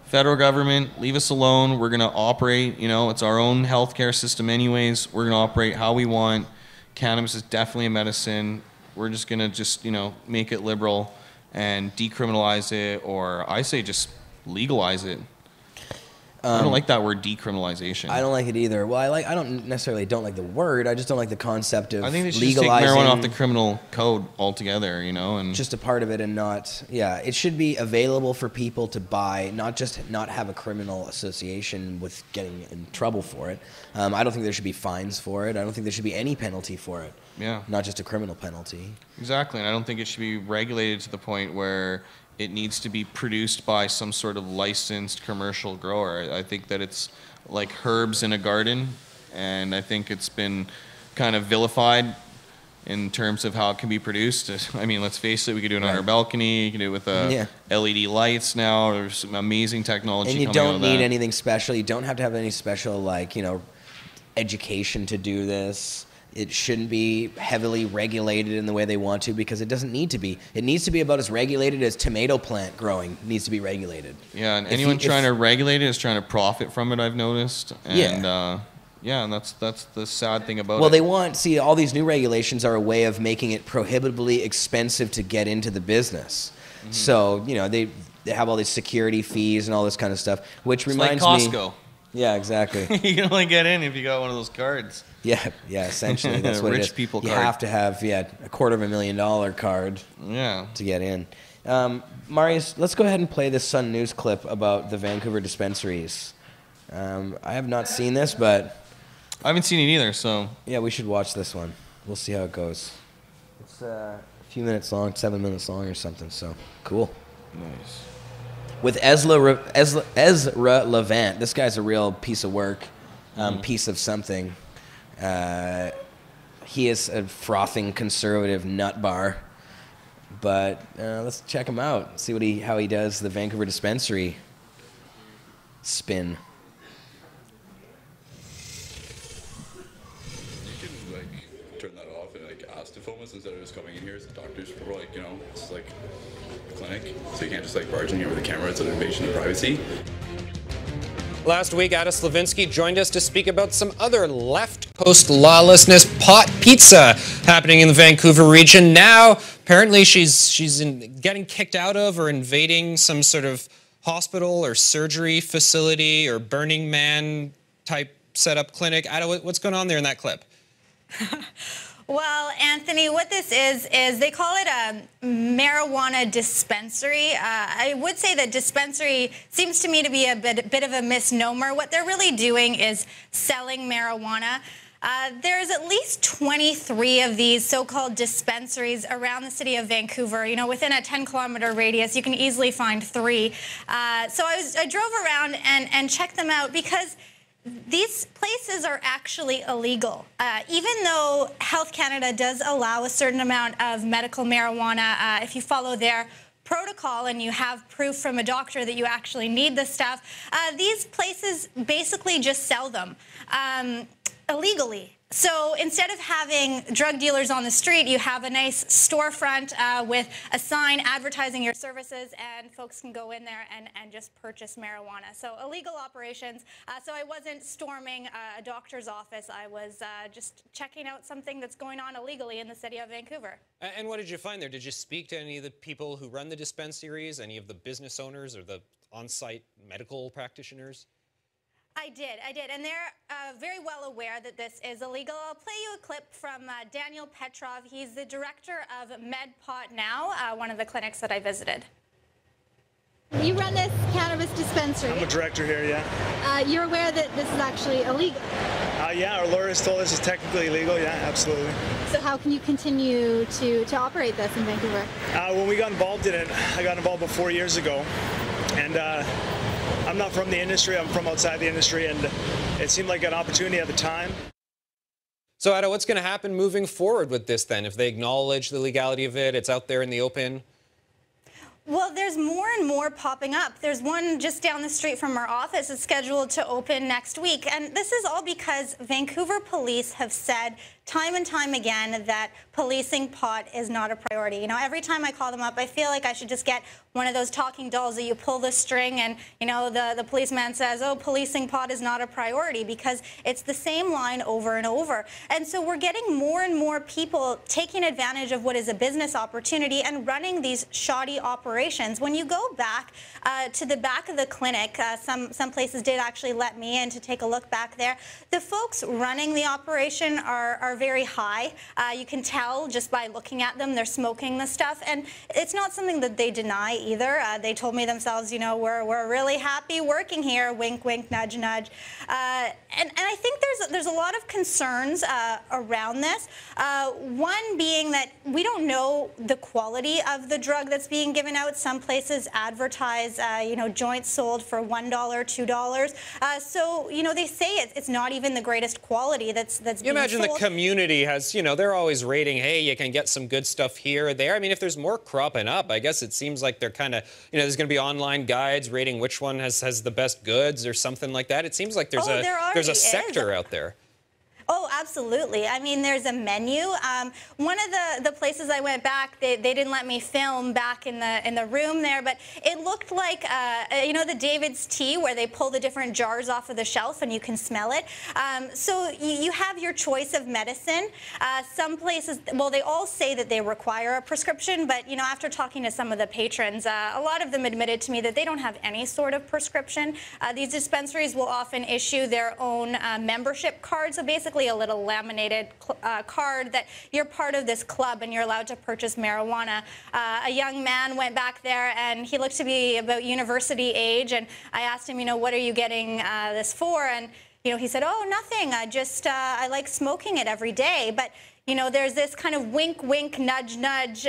federal government, leave us alone. We're going to operate. It's our own healthcare system anyways. We're going to operate how we want. Cannabis is definitely a medicine. We're just going to make it liberal and decriminalize it, or I say just legalize it. I don't like that word decriminalization. I don't like it either. Well, I don't necessarily don't like the word. I just don't like the concept of I think they should legalizing. Just take marijuana off the criminal code altogether, and just a part of it, and not. Yeah, it should be available for people to buy, not just not have a criminal association with getting in trouble for it. I don't think there should be fines for it. I don't think there should be any penalty for it. Yeah. Not just a criminal penalty. Exactly, and I don't think it should be regulated to the point where it needs to be produced by some sort of licensed commercial grower. I think that it's like herbs in a garden, and I think it's been kind of vilified in terms of how it can be produced. I mean, let's face it, we could do it on our balcony, you can do it with LED lights now. There's some amazing technology coming out of that. And you don't need anything special. You don't have to have any special, education to do this. it shouldn't be heavily regulated in the way they want to, because it doesn't need to be. It needs to be about as regulated as tomato plant growing needs to be regulated. Yeah, and anyone trying to regulate it is trying to profit from it, I've noticed. And, yeah, and that's the sad thing about it. Well, they want, see, all these new regulations are a way of making it prohibitively expensive to get into the business. Mm-hmm. So, you know, they have all these security fees and all this kind of stuff, which reminds me. Like Costco. Yeah, exactly. You can only get in if you got one of those cards. Yeah, essentially that's what it is. Rich people you card. have to have a $250,000 card. Yeah. To get in. Marius, let's go ahead and play this Sun News clip about the Vancouver dispensaries. I have not seen this, but I haven't seen it either. So yeah, we should watch this one. We'll see how it goes. It's a few minutes long, 7 minutes long or something. So cool. Nice. With Ezra Levant. This guy's a real piece of work, piece of something. He is a frothing conservative nut bar. But let's check him out, see how he does the Vancouver dispensary spin. You can like turn that off and like ask to film us instead of just coming in here as doctors for like, you know, it's like a clinic, so you can't just like barge in here with a camera. It's an invasion of privacy. Last week, Ada Slavinsky joined us to speak about some other left coast lawlessness, pot pizza, happening in the Vancouver region. Now, apparently, she's getting kicked out of or invading some sort of hospital or surgery facility or Burning Man type setup clinic. Ada, what's going on there in that clip? Well, Anthony, what this is they call it a marijuana dispensary. I would say that dispensary seems to me to be a bit of a misnomer. What they're really doing is selling marijuana. There's at least 23 of these so-called dispensaries around the city of Vancouver. You know, within a 10-kilometer radius, you can easily find 3. So I drove around and checked them out because these places are actually illegal. Even though Health Canada does allow a certain amount of medical marijuana, if you follow their protocol and you have proof from a doctor that you actually need this stuff, these places basically just sell them illegally. So instead of having drug dealers on the street, you have a nice storefront with a sign advertising your services, and folks can go in there and just purchase marijuana. So illegal operations. So I wasn't storming a doctor's office. I was just checking out something that's going on illegally in the city of Vancouver. And what did you find there? Did you speak to any of the people who run the dispensaries, any of the business owners or the on-site medical practitioners? I did, and they're very well aware that this is illegal. I'll play you a clip from Daniel Petrov. He's the director of MedPot Now, one of the clinics that I visited. You run this cannabis dispensary. I'm a director here, yeah. You're aware that this is actually illegal? Yeah, our lawyers told us it's technically illegal, yeah, absolutely. So how can you continue to operate this in Vancouver? When we got involved in it, I got involved about 4 years ago, and I'm not from the industry, I'm from outside the industry, and it seemed like an opportunity at the time. So, Ada, what's going to happen moving forward with this then? If they acknowledge the legality of it, it's out there in the open? Well, there's more and more popping up. There's one just down the street from our office. It's scheduled to open next week. And this is all because Vancouver police have said time and time again that policing pot is not a priority. You know, every time I call them up, I feel like I should just get one of those talking dolls that you pull the string and, you know, the policeman says, oh, policing pot is not a priority, because it's the same line over and over. And so we're getting more and more people taking advantage of what is a business opportunity and running these shoddy operations. When you go back to the back of the clinic, some places did actually let me in to take a look back there. The folks running the operation are very high. You can tell just by looking at them, they're smoking the stuff, and it's not something that they deny either. They told me themselves, you know, we're really happy working here, wink, wink, nudge, nudge. And I think there's a lot of concerns around this. One being that we don't know the quality of the drug that's being given out. Some places advertise, you know, joints sold for $1, $2. So, you know, they say it's not even the greatest quality that's being sold. You imagine the community has, you know, they're always rating, hey, you can get some good stuff here or there. I mean, if there's more cropping up, I guess it seems like they're kind of, you know, there's going to be online guides rating which one has the best goods or something like that. It seems like there's a sector out there. Oh, absolutely. I mean, there's a menu. One of the places I went back, they didn't let me film back in the room there, but it looked like, you know, the David's tea where they pull the different jars off of the shelf and you can smell it. So you have your choice of medicine. Some places, well, they all say that they require a prescription, but, you know, after talking to some of the patrons, a lot of them admitted to me that they don't have any sort of prescription. These dispensaries will often issue their own membership card, so basically a little laminated card that you're part of this club and you're allowed to purchase marijuana. A young man went back there and he looked to be about university age, and I asked him, you know, what are you getting this for? And, you know, he said, oh, nothing, I like smoking it every day. But, you know, there's this kind of wink, wink, nudge, nudge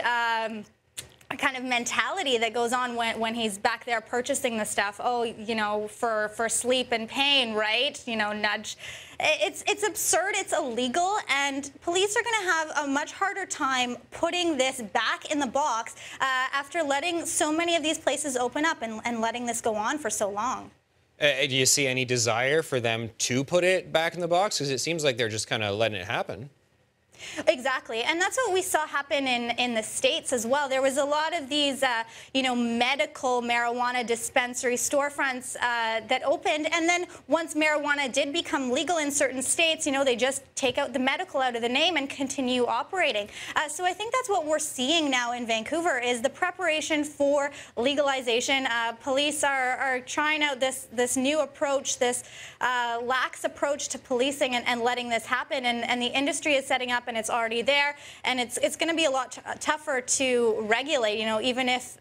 kind of mentality that goes on when he's back there purchasing the stuff. Oh, you know, for sleep and pain, right? You know, nudge. It's absurd, it's illegal, and police are going to have a much harder time putting this back in the box after letting so many of these places open up and letting this go on for so long. Do you see any desire for them to put it back in the box? Because it seems like they're just kind of letting it happen. Exactly, and that's what we saw happen in the States as well. There was a lot of these, you know, medical marijuana dispensary storefronts that opened, and then once marijuana did become legal in certain states, you know, they just take out the medical out of the name and continue operating. So I think that's what we're seeing now in Vancouver is the preparation for legalization. Police are trying out this new approach, this lax approach to policing and letting this happen, and the industry is setting up and it's already there, and it's going to be a lot tougher to regulate, you know, even if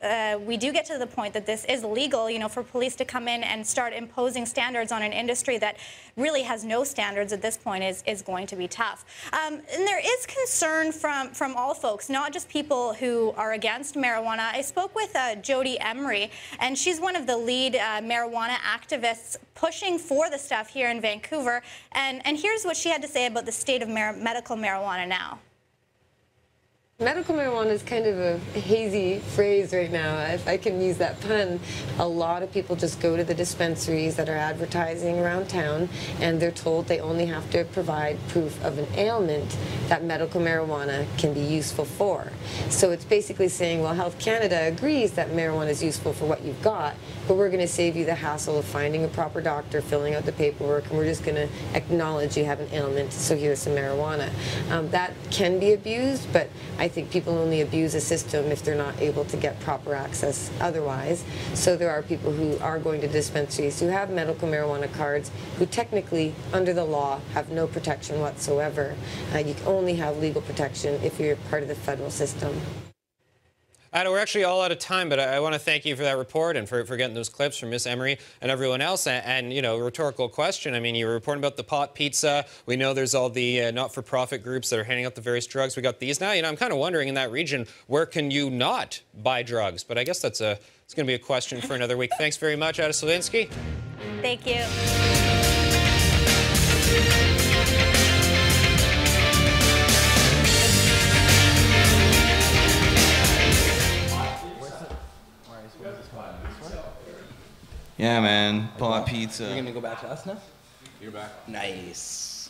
we do get to the point that this is legal, you know, for police to come in and start imposing standards on an industry that really has no standards at this point is going to be tough. And there is concern from all folks, not just people who are against marijuana. I spoke with Jody Emery, and she's one of the lead marijuana activists pushing for the stuff here in Vancouver, and here's what she had to say about the state of medical marijuana now. Medical marijuana is kind of a hazy phrase right now, if I can use that pun. A lot of people just go to the dispensaries that are advertising around town, and they're told they only have to provide proof of an ailment that medical marijuana can be useful for. So it's basically saying, well, Health Canada agrees that marijuana is useful for what you've got, but we're going to save you the hassle of finding a proper doctor, filling out the paperwork, and we're just going to acknowledge you have an ailment, so here's some marijuana. That can be abused, but I think people only abuse a system if they're not able to get proper access otherwise. So there are people who are going to dispensaries who have medical marijuana cards who technically, under the law, have no protection whatsoever. You only have legal protection if you're part of the federal system. Ada, we're actually all out of time, but I want to thank you for that report and for getting those clips from Miss Emery and everyone else. And, you know, rhetorical question. I mean, you were reporting about the pot pizza. We know there's all the not-for-profit groups that are handing out the various drugs. We got these now. You know, I'm kind of wondering in that region, where can you not buy drugs? But I guess it's going to be a question for another week. Thanks very much, Ada Slavinsky. Thank you. Yeah, man. Pot pizza. You're gonna go back to us now? You're back. Nice.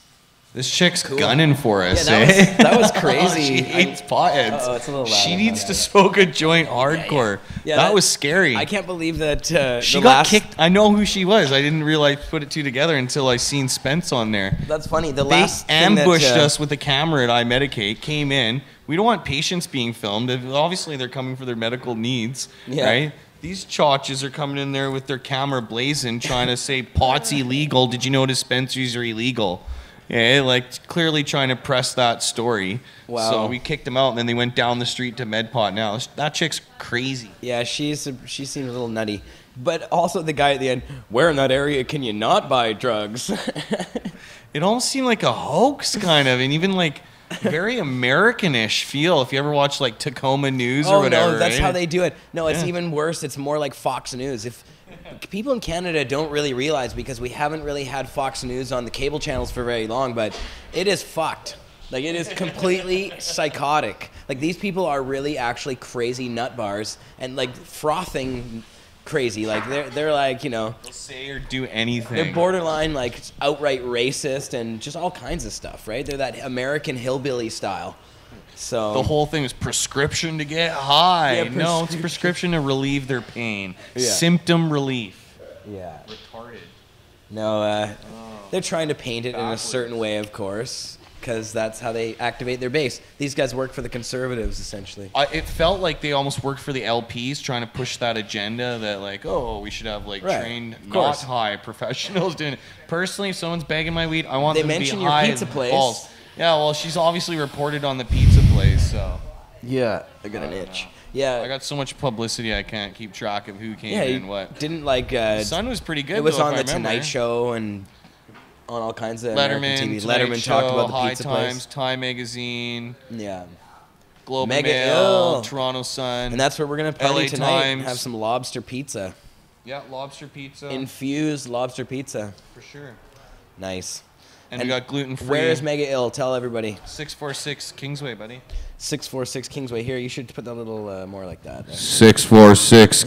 This chick's gunning for us, yeah, that was crazy. She hates potheads. Oh, it's a little loud. She needs to smoke a joint hardcore. Yeah, that was scary. I can't believe that she got kicked. I know who she was. I didn't realize, put it two together until I seen Spence on there. That's funny. They ambushed us with a camera at iMedicate, came in. We don't want patients being filmed. Obviously, they're coming for their medical needs, right? These chotches are coming in there with their camera blazing, trying to say pot's illegal. Did you know dispensaries are illegal? Yeah, like clearly trying to press that story. Wow. So we kicked them out, and then they went down the street to MedPot. Now that chick's crazy. Yeah, she seems a little nutty. But also the guy at the end, where in that area can you not buy drugs? It almost seemed like a hoax, kind of, and even like very Americanish feel. If you ever watch like Tacoma News or whatever. No, that's how they do it. No, it's even worse. It's more like Fox News. If people in Canada don't really realize, because we haven't really had Fox News on the cable channels for very long, but it is fucked. Like, it is completely psychotic. Like, these people are really actually crazy nut bars and like frothing crazy. Like they're like, you know, They'll say or do anything. they're borderline like outright racist and just all kinds of stuff, right? They're that American hillbilly style. So the whole thing is prescription to get high. Yeah, No, it's prescription to relieve their pain. Yeah. Symptom relief. Yeah. Retarded. No, they're trying to paint it in a certain way, of course, because that's how they activate their base. These guys work for the conservatives, essentially. It felt like they almost worked for the LPs, trying to push that agenda that, like, oh, we should have, like, Right. trained, Of not course. high professionals doing it. Personally, if someone's begging my weed, I want They them to be mention your high pizza as place. balls. Yeah, well, she's obviously reported on the pizza place, so. Yeah, I got an itch. Yeah. I got so much publicity, I can't keep track of who came Yeah, in you and what. didn't like. Sun was pretty good. It was though, on if I the remember. Tonight Show and on all kinds of American Letterman, TV. Tonight Letterman Show, talked about the High pizza Times, place. Time Magazine. Yeah. Globe and Mega Mail, Ill. Toronto Sun. And that's where we're gonna party LA tonight. Times. Have some lobster pizza. Yeah, lobster pizza. Infused lobster pizza. For sure. Nice. And we got gluten-free. Where is Mega Ill? Tell everybody. 646 Kingsway, buddy. 646 Kingsway. Here, you should put that a little more like that. 646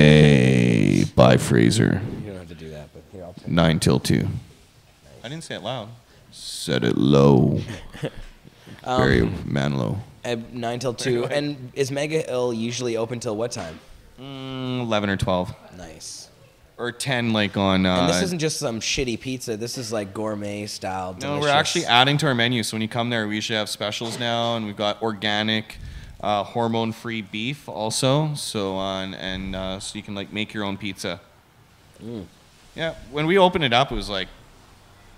Kingsway by Fraser. You don't have to do that, but here, I'll take 9 till 2. I didn't say it loud. Said it low. Very man-low. At 9 till 2. And is Mega Ill usually open till what time? 11 or 12. Nice. Or 10, like on... And this isn't just some shitty pizza. This is like gourmet style. No, Delicious. we're actually adding to our menu. So when you come there, we usually have specials now, and we've got organic, hormone-free beef also. So so you can like make your own pizza. Yeah, when we opened it up, it was like,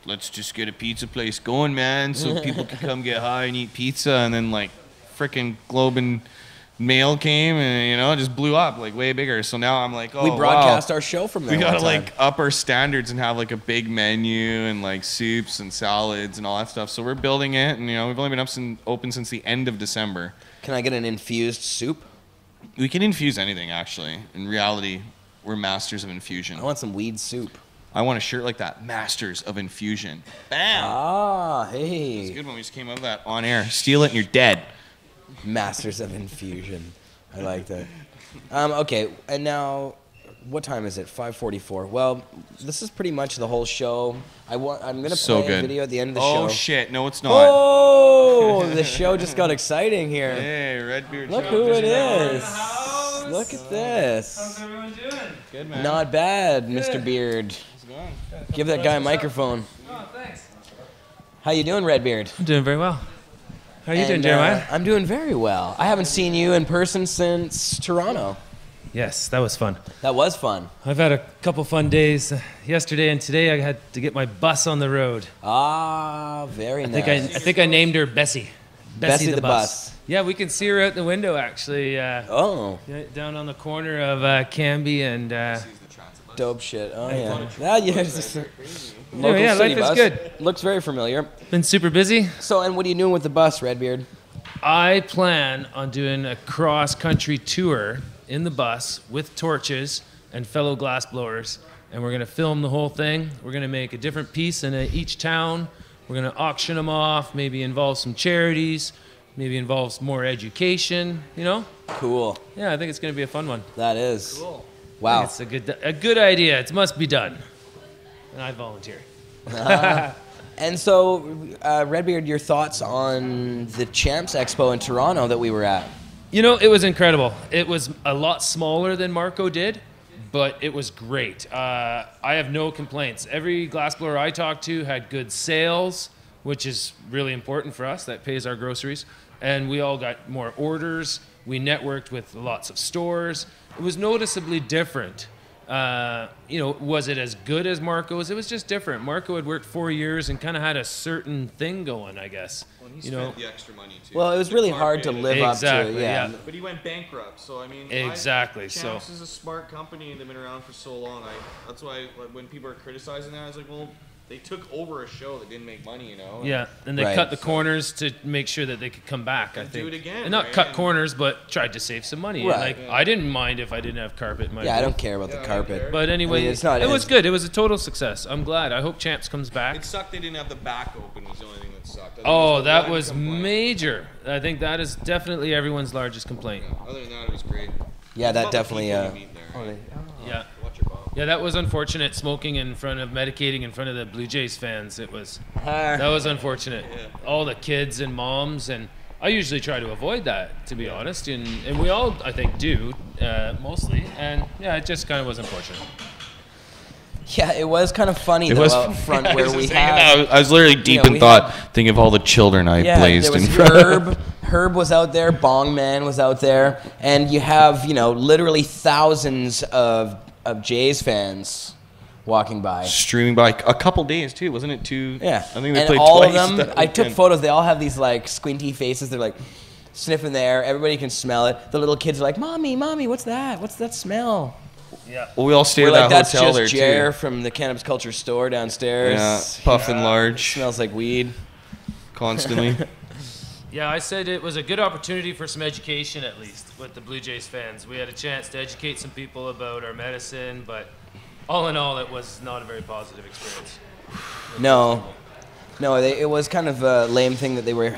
let's just get a pizza place going, man, so people can come get high and eat pizza. And then like, frickin' Globe and Mail came and, you know, just blew up, like way bigger. So now I'm like, oh, we broadcast wow. our show from there. We gotta one time. like up our standards and have like a big menu and like soups and salads and all that stuff. So we're building it, and you know, we've only been open since the end of December. Can I get an infused soup? We can infuse anything, actually. In reality, we're masters of infusion. I want some weed soup. I want a shirt like that, Masters of Infusion. Bam! Ah, hey. It's a good one. We just came up with that on air. Steal it and you're dead. Masters of Infusion. I like that. Okay, and now, what time is it? 5:44. Well, this is pretty much the whole show. I'm gonna So play a good. video at the end of the show. Oh shit! No, it's not. Oh, the show just got exciting here. Hey, Redbeard. Look show. who it Just is. Look at this. How's everyone doing? Good, man. Not bad, Mr. Beard. Give that guy a microphone. Oh, thanks. How you doing, Redbeard? I'm doing very well. How are you doing, And, Jeremiah? I'm doing very well. I haven't seen you in person since Toronto. Yes, that was fun. That was fun. I've had a couple fun days. Yesterday and today, I had to get my bus on the road. Ah, very nice. I think I named her Bessie. Bessie the bus. Yeah, we can see her out the window, actually. Oh. Down on the corner of Canby and... Dope shit. Oh, Hey, yeah. fun. Yeah, local yeah, city life is bus. good. Looks very familiar. Been super busy. So, and what are you doing with the bus, Redbeard? I plan on doing a cross-country tour in the bus with torches and fellow glassblowers, and we're going to film the whole thing. We're going to make a different piece in each town. We're going to auction them off, maybe involve some charities, maybe involves more education, you know? Cool. Yeah, I think it's going to be a fun one. That is. Cool. Wow. It's a good idea. It must be done. And I volunteer. And so, Redbeard, your thoughts on the Champs Expo in Toronto that we were at? You know, it was incredible. It was a lot smaller than Marco did, but it was great. I have no complaints. Every glassblower I talked to had good sales, which is really important for us. That pays our groceries. And we all got more orders. We networked with lots of stores. It was noticeably different. You know, was it as good as Marco's? It was just different. Marco had worked 4 years and kind of had a certain thing going, I guess. Well, he you spent know, the extra money too. Well, it was really hard to live up to. Yeah. But he went bankrupt, so I mean. Exactly. Champs is a smart company and they've been around for so long. That's why when people are criticizing that, I was like, well, they took over a show that didn't make money, you know. yeah, and they cut the corners to make sure that they could come back. I And think. do it again, And not right? cut corners, but tried to save some money. Right. Like I didn't mind if I didn't have carpet in my. Yeah, I booth. don't care about the carpet. But anyway, I mean, it's not. it was good. It was a total success. I'm glad. I hope Champs comes back. It sucked they didn't have the back open was the only thing that sucked. Oh, that was major. I think that is definitely everyone's largest complaint. Other than that, it was great. Yeah, that definitely. Yeah. Yeah, that was unfortunate. Smoking in front of, medicating in front of the Blue Jays fans. That was unfortunate. All the kids and moms, and I usually try to avoid that, to be honest. And we all, I think, do mostly. And yeah, it just kind of was unfortunate. Yeah, it was kind of funny though out front where we had. I was literally deep in thought, thinking of all the children I blazed in front of. Herb was out there, Bong Man was out there, and you have literally thousands of Jays fans walking by, streaming by. A couple days too, wasn't it? Two. Yeah, I think they and played all twice of them. that I took weekend. photos. They all have these like squinty faces. They're like sniffing the air. Everybody can smell it. The little kids are like, "Mommy, mommy, what's that? What's that smell?" Yeah. Well, we all stayed We're at like, that that's hotel just there Jer too. from the Cannabis Culture store downstairs. Yeah, puffing large. Smells like weed. Constantly. Yeah, I said it was a good opportunity for some education, at least, with the Blue Jays fans. We had a chance to educate some people about our medicine, but all in all, it was not a very positive experience. No, it was kind of a lame thing that they were,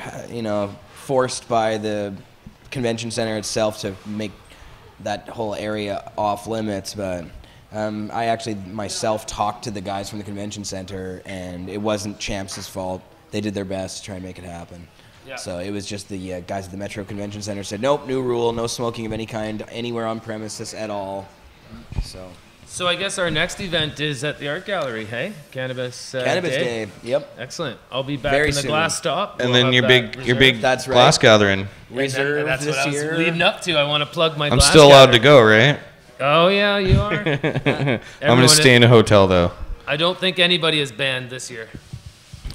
forced by the convention center itself to make that whole area off limits. But I actually myself talked to the guys from the convention center, and it wasn't Champs' fault. They did their best to try and make it happen. Yeah. So it was just the guys at the Metro Convention Center said, nope, new rule, no smoking of any kind anywhere on premises at all. So I guess our next event is at the Art Gallery, hey? Cannabis Day. Yep. Excellent. I'll be back Very in the soon. glass stop. And We'll then have your that big reserved. That's right. glass gathering. Reserved That's this what I was year. leading up to. I want to plug my I'm glass still allowed to gathering. go, right? Oh, yeah, you are. I'm going Everyone to stay in a hotel, though. I don't think anybody is banned this year.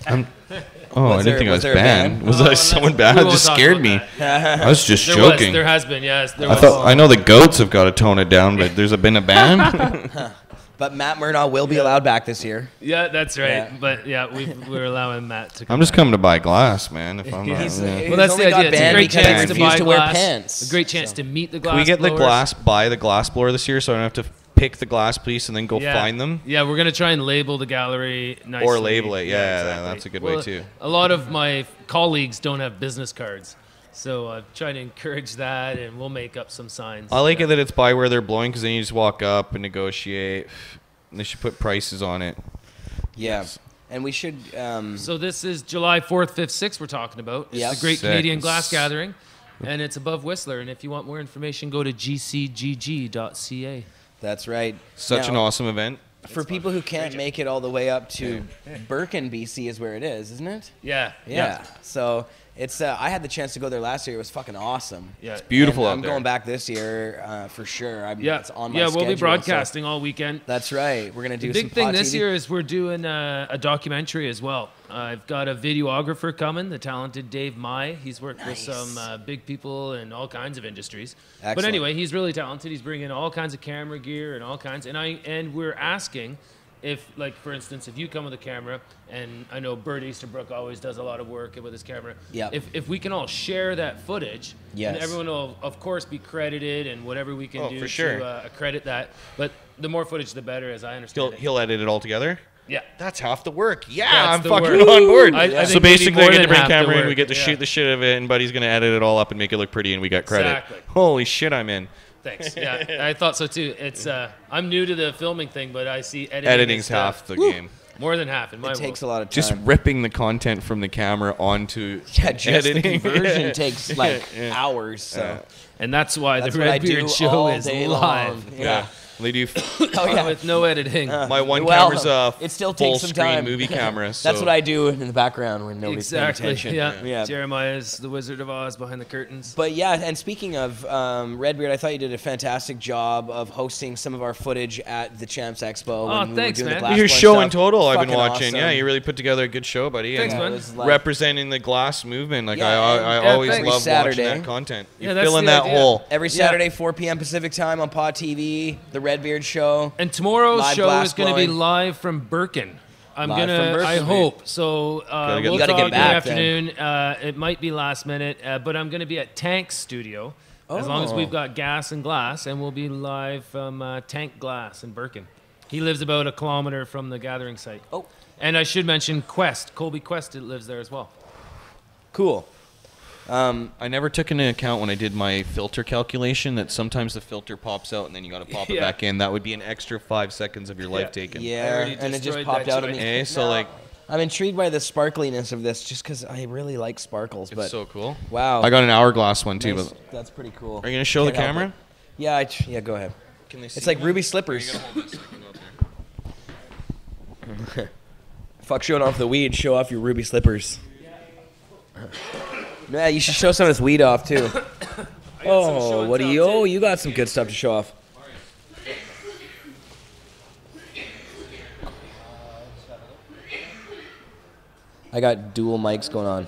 I didn't think I was banned. Was I someone banned? We It won't just talk scared about me. that. I was just There joking. there has been, yes. I know the goats have got to tone it down, but there's been a ban. But Matt Murnaugh will be allowed back this year. Yeah, that's right. Yeah. But yeah, we're allowing Matt to come. I'm just coming to buy glass, man. If I'm not, Well, that's the only got idea. It's a banned great because chance he to refused buy to wear glass. pants. A great chance to meet the glass Can we get blowers. buy the glass blower this year, so I don't have to pick the glass piece and then go Yeah. find them? Yeah, we're gonna try and label the gallery nicely. Or label it. Yeah, exactly. that's a good way Well, too. A lot of my colleagues don't have business cards, so I'm trying to encourage that, and we'll make up some signs. I like it that it's by where they're blowing, because then you just walk up and negotiate. They should put prices on it. Yeah. And we should. So this is July 4th, 5th, 6th we're talking about. It's Yep. the Great Sick. Canadian Glass Gathering, and it's above Whistler. And if you want more information, go to gcgg.ca. That's right. Such an Now, awesome event. For people who can't make it all the way up to Birken, BC is where it is, isn't it? Yeah. Yeah. So it's I had the chance to go there last year. It was fucking awesome. Yeah. It's beautiful And out I'm there. going back this year for sure. It's on my Yeah, schedule. we'll be so- broadcasting all weekend. That's right. We're gonna do The some big thing Pot this TV. year is we're doing a documentary as well. I've got a videographer coming, the talented Dave Mai. He's worked with some big people in all kinds of industries. But Excellent. anyway, he's really talented. He's bringing all kinds of camera gear and all kinds. And we're asking if, like, for instance, if you come with a camera, and I know Bert Easterbrook always does a lot of work with his camera. Yep. If we can all share that footage, Yes. and everyone will, of course, be credited and whatever we can do for sure. to accredit that. But the more footage, the better, as I understand it. He'll edit it all together. Yeah. That's half the work. Yeah, That's I'm the fucking work. on board. I So think maybe basically, more I get to than bring half the camera in, we work, get to yeah. shoot the shit of it, and Buddy's going to edit it all up and make it look pretty, and we got credit. Exactly. Holy shit, I'm in. Thanks. Yeah, I thought so too. It's I'm new to the filming thing, but I see editing. Editing's is, half the woo, game. More than half in my It takes a world. lot of time. Just ripping the content from the camera onto just editing. the conversion takes like hours. So. And that's why That's the what I Redbeard do show all is day live. long. Yeah. They do. With no editing. My one Well, camera's a it still full takes some screen time. movie camera. That's So what I do in the background when nobody's Exactly. paying attention. Yeah. Jeremiah's the Wizard of Oz behind the curtains. But yeah, and speaking of Redbeard, I thought you did a fantastic job of hosting some of our footage at the Champs Expo. Oh, when we thanks, were doing man. The glass Your blowing show stuff. in total, I've been Fucking watching. awesome. Yeah, you really put together a good show, buddy. Thanks, and man. It was like- representing the glass movement. Like Yeah, I and always thanks. love Saturday. watching that content. You Yeah, that's fill in the that idea. hole. Every Yeah. Saturday, 4 p.m. Pacific time on Pot TV, the Redbeard show. And tomorrow's Live show glass is going to be blowing. live from Birken. I'm Live gonna. from Birken. I hope so. Gotta get We'll the talk get in the back then. afternoon. It might be last minute, but I'm going to be at Tank's studio. As long as Oh. we've got gas and glass, and we'll be live from Tank Glass in Birken. He lives about a kilometer from the gathering site. Oh. And I should mention Colby Quest lives there as well. Cool. I never took into account when I did my filter calculation that sometimes the filter pops out and then you got to pop it back in. That would be an extra 5 seconds of your life taken. Yeah, and it just popped out of me. Hey, so like, I'm intrigued by the sparkliness of this, just because I really like sparkles. But it's so cool. Wow. I got an hourglass one too. Nice. But that's pretty cool. Are you gonna show the Can't help camera? it. Yeah, yeah. Go ahead. Can they see it's like that? ruby slippers. Fuck showing off the weed. Show off your ruby slippers. Yeah, you should show some of this weed off too. Oh, what do you? Oh, you got some good stuff to show off. I got dual mics going on.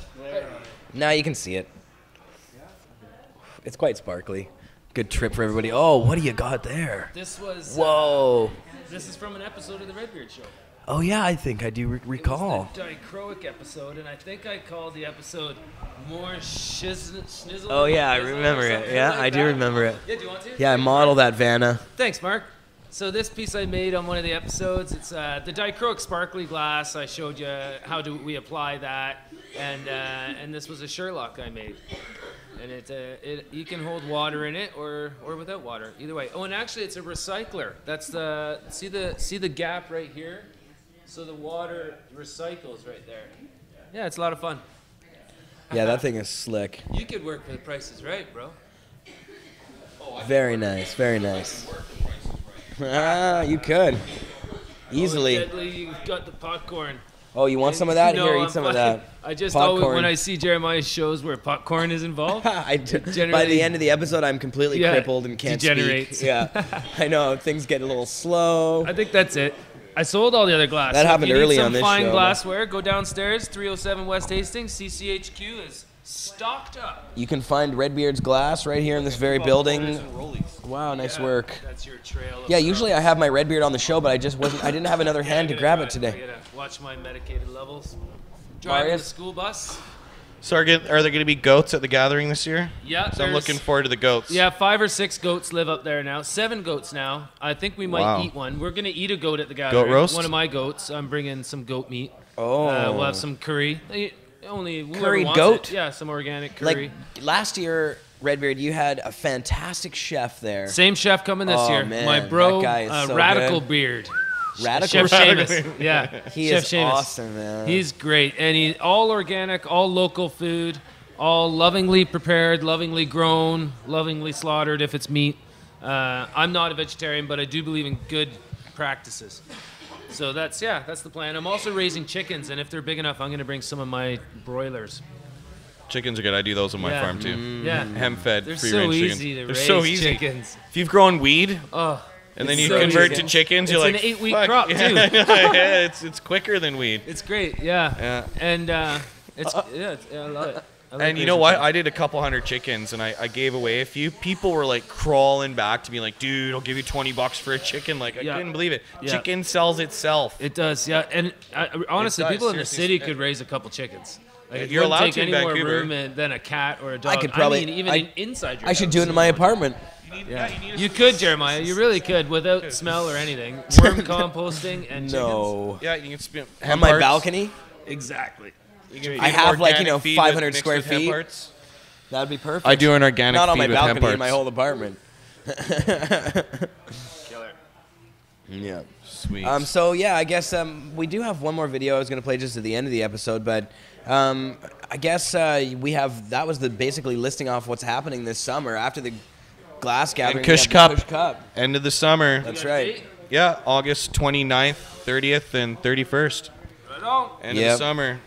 Now you can see it. It's quite sparkly. Good trip for everybody. Oh, what do you got there? This was. Whoa. This is from an episode of the Redbeard show. Oh yeah, I think I do recall. It was the Dichroic episode, and I think I called the episode More Schnizzle. Oh yeah, I remember it. Yeah, like I do that. remember it. Yeah, do you want to? Yeah, I modeled that Vanna. Thanks, Mark. So this piece I made on one of the episodes, it's the dichroic sparkly glass. I showed you how do we apply that, and this was a Sherlock I made, and it you can hold water in it or without water, either way. Oh, and actually it's a recycler. That's the see the gap right here, so the water recycles right there. Yeah, it's a lot of fun. Yeah, that thing is slick. You could work for the prices right, bro. Very nice, very nice. Ah, you could. Easily. Oh, Deadly, you've got the popcorn. Oh, you want some of that? No, Here, eat I'm some of fucking- that. I just popcorn. always, when I see Jeremiah's shows where popcorn is involved, By the end of the episode, I'm completely crippled and can't degenerates. speak. Yeah, I know. Things get a little slow. I think that's it. I sold all the other glass. That happened if you early need some on this fine show. glassware, go downstairs, 307 West Hastings. CCHQ is stocked up. You can find Redbeard's glass right here in this very building. Wow, nice work. That's your trail. Yeah, usually I have my Redbeard on the show, but I didn't have another hand to grab it today. I gotta watch my medicated levels. Driving the school bus. So are there going to be goats at the gathering this year? Yeah, So I'm there's- looking forward to the goats. Yeah, 5 or 6 goats live up there now. 7 goats now. I think we might Wow. eat one. We're gonna eat a goat at the gathering. roast? One of my goats. I'm bringing some goat meat. Oh. We'll have some curry. Only whoever Curried wants goat? it. Yeah, some organic curry. Like last year, Redbeard, you had a fantastic chef there. Same chef coming this Oh, year. man, My bro, that guy is so Radical good. Beard. Radical Chef Beard? Seamus. Yeah. He Chef is Seamus. awesome, man. He's great. And he all organic, all local food, all lovingly prepared, lovingly grown, lovingly slaughtered if it's meat. I'm not a vegetarian, but I do believe in good practices. So that's the plan. I'm also raising chickens, and if they're big enough, I'm going to bring some of my broilers. Chickens are good. I do those on my Yeah. farm too. Yeah. Hemp-fed, They're free-range so chickens. easy to They're so raise easy. chickens. If you've grown weed, Oh, and then it's you so convert easy. to chickens, It's you're an like, 8-week fuck. crop, too. Yeah, it's quicker than weed. It's great, yeah. And I love it. I like And you know raising what? chickens. I did a couple hundred chickens, and I gave away a few. People were like crawling back to me, like, "Dude, I'll give you $20 for a chicken." Like, I Yeah. couldn't believe it. Yeah. Chicken sells itself. It does, yeah. And honestly, does, people in the seriously. city could raise a couple chickens. Like, it You're wouldn't allowed take to in any more Vancouver. room than a cat or a dog. I could probably. mean, even inside your I should house. do it in my apartment. Yeah. You could, Jeremiah. You really could, without smell or anything. Worm composting and No. chickens. Yeah, you can spin On my balcony? Exactly. You can I feed have like, organic feed 500 mixed square with hemp feet. hearts. That would be perfect. I do an organic Not on my feed with hemp balcony, in my hearts. whole apartment. Killer. Yeah. Sweet. So yeah, I guess we do have one more video I was going to play just at the end of the episode, but I guess we have that was basically listing off what's happening this summer after the glass gathering. And we Kush have the Cup. Kush Cup. End of the summer. That's right. Yeah, August 29th, 30th, and 31st. Right on. End of the summer.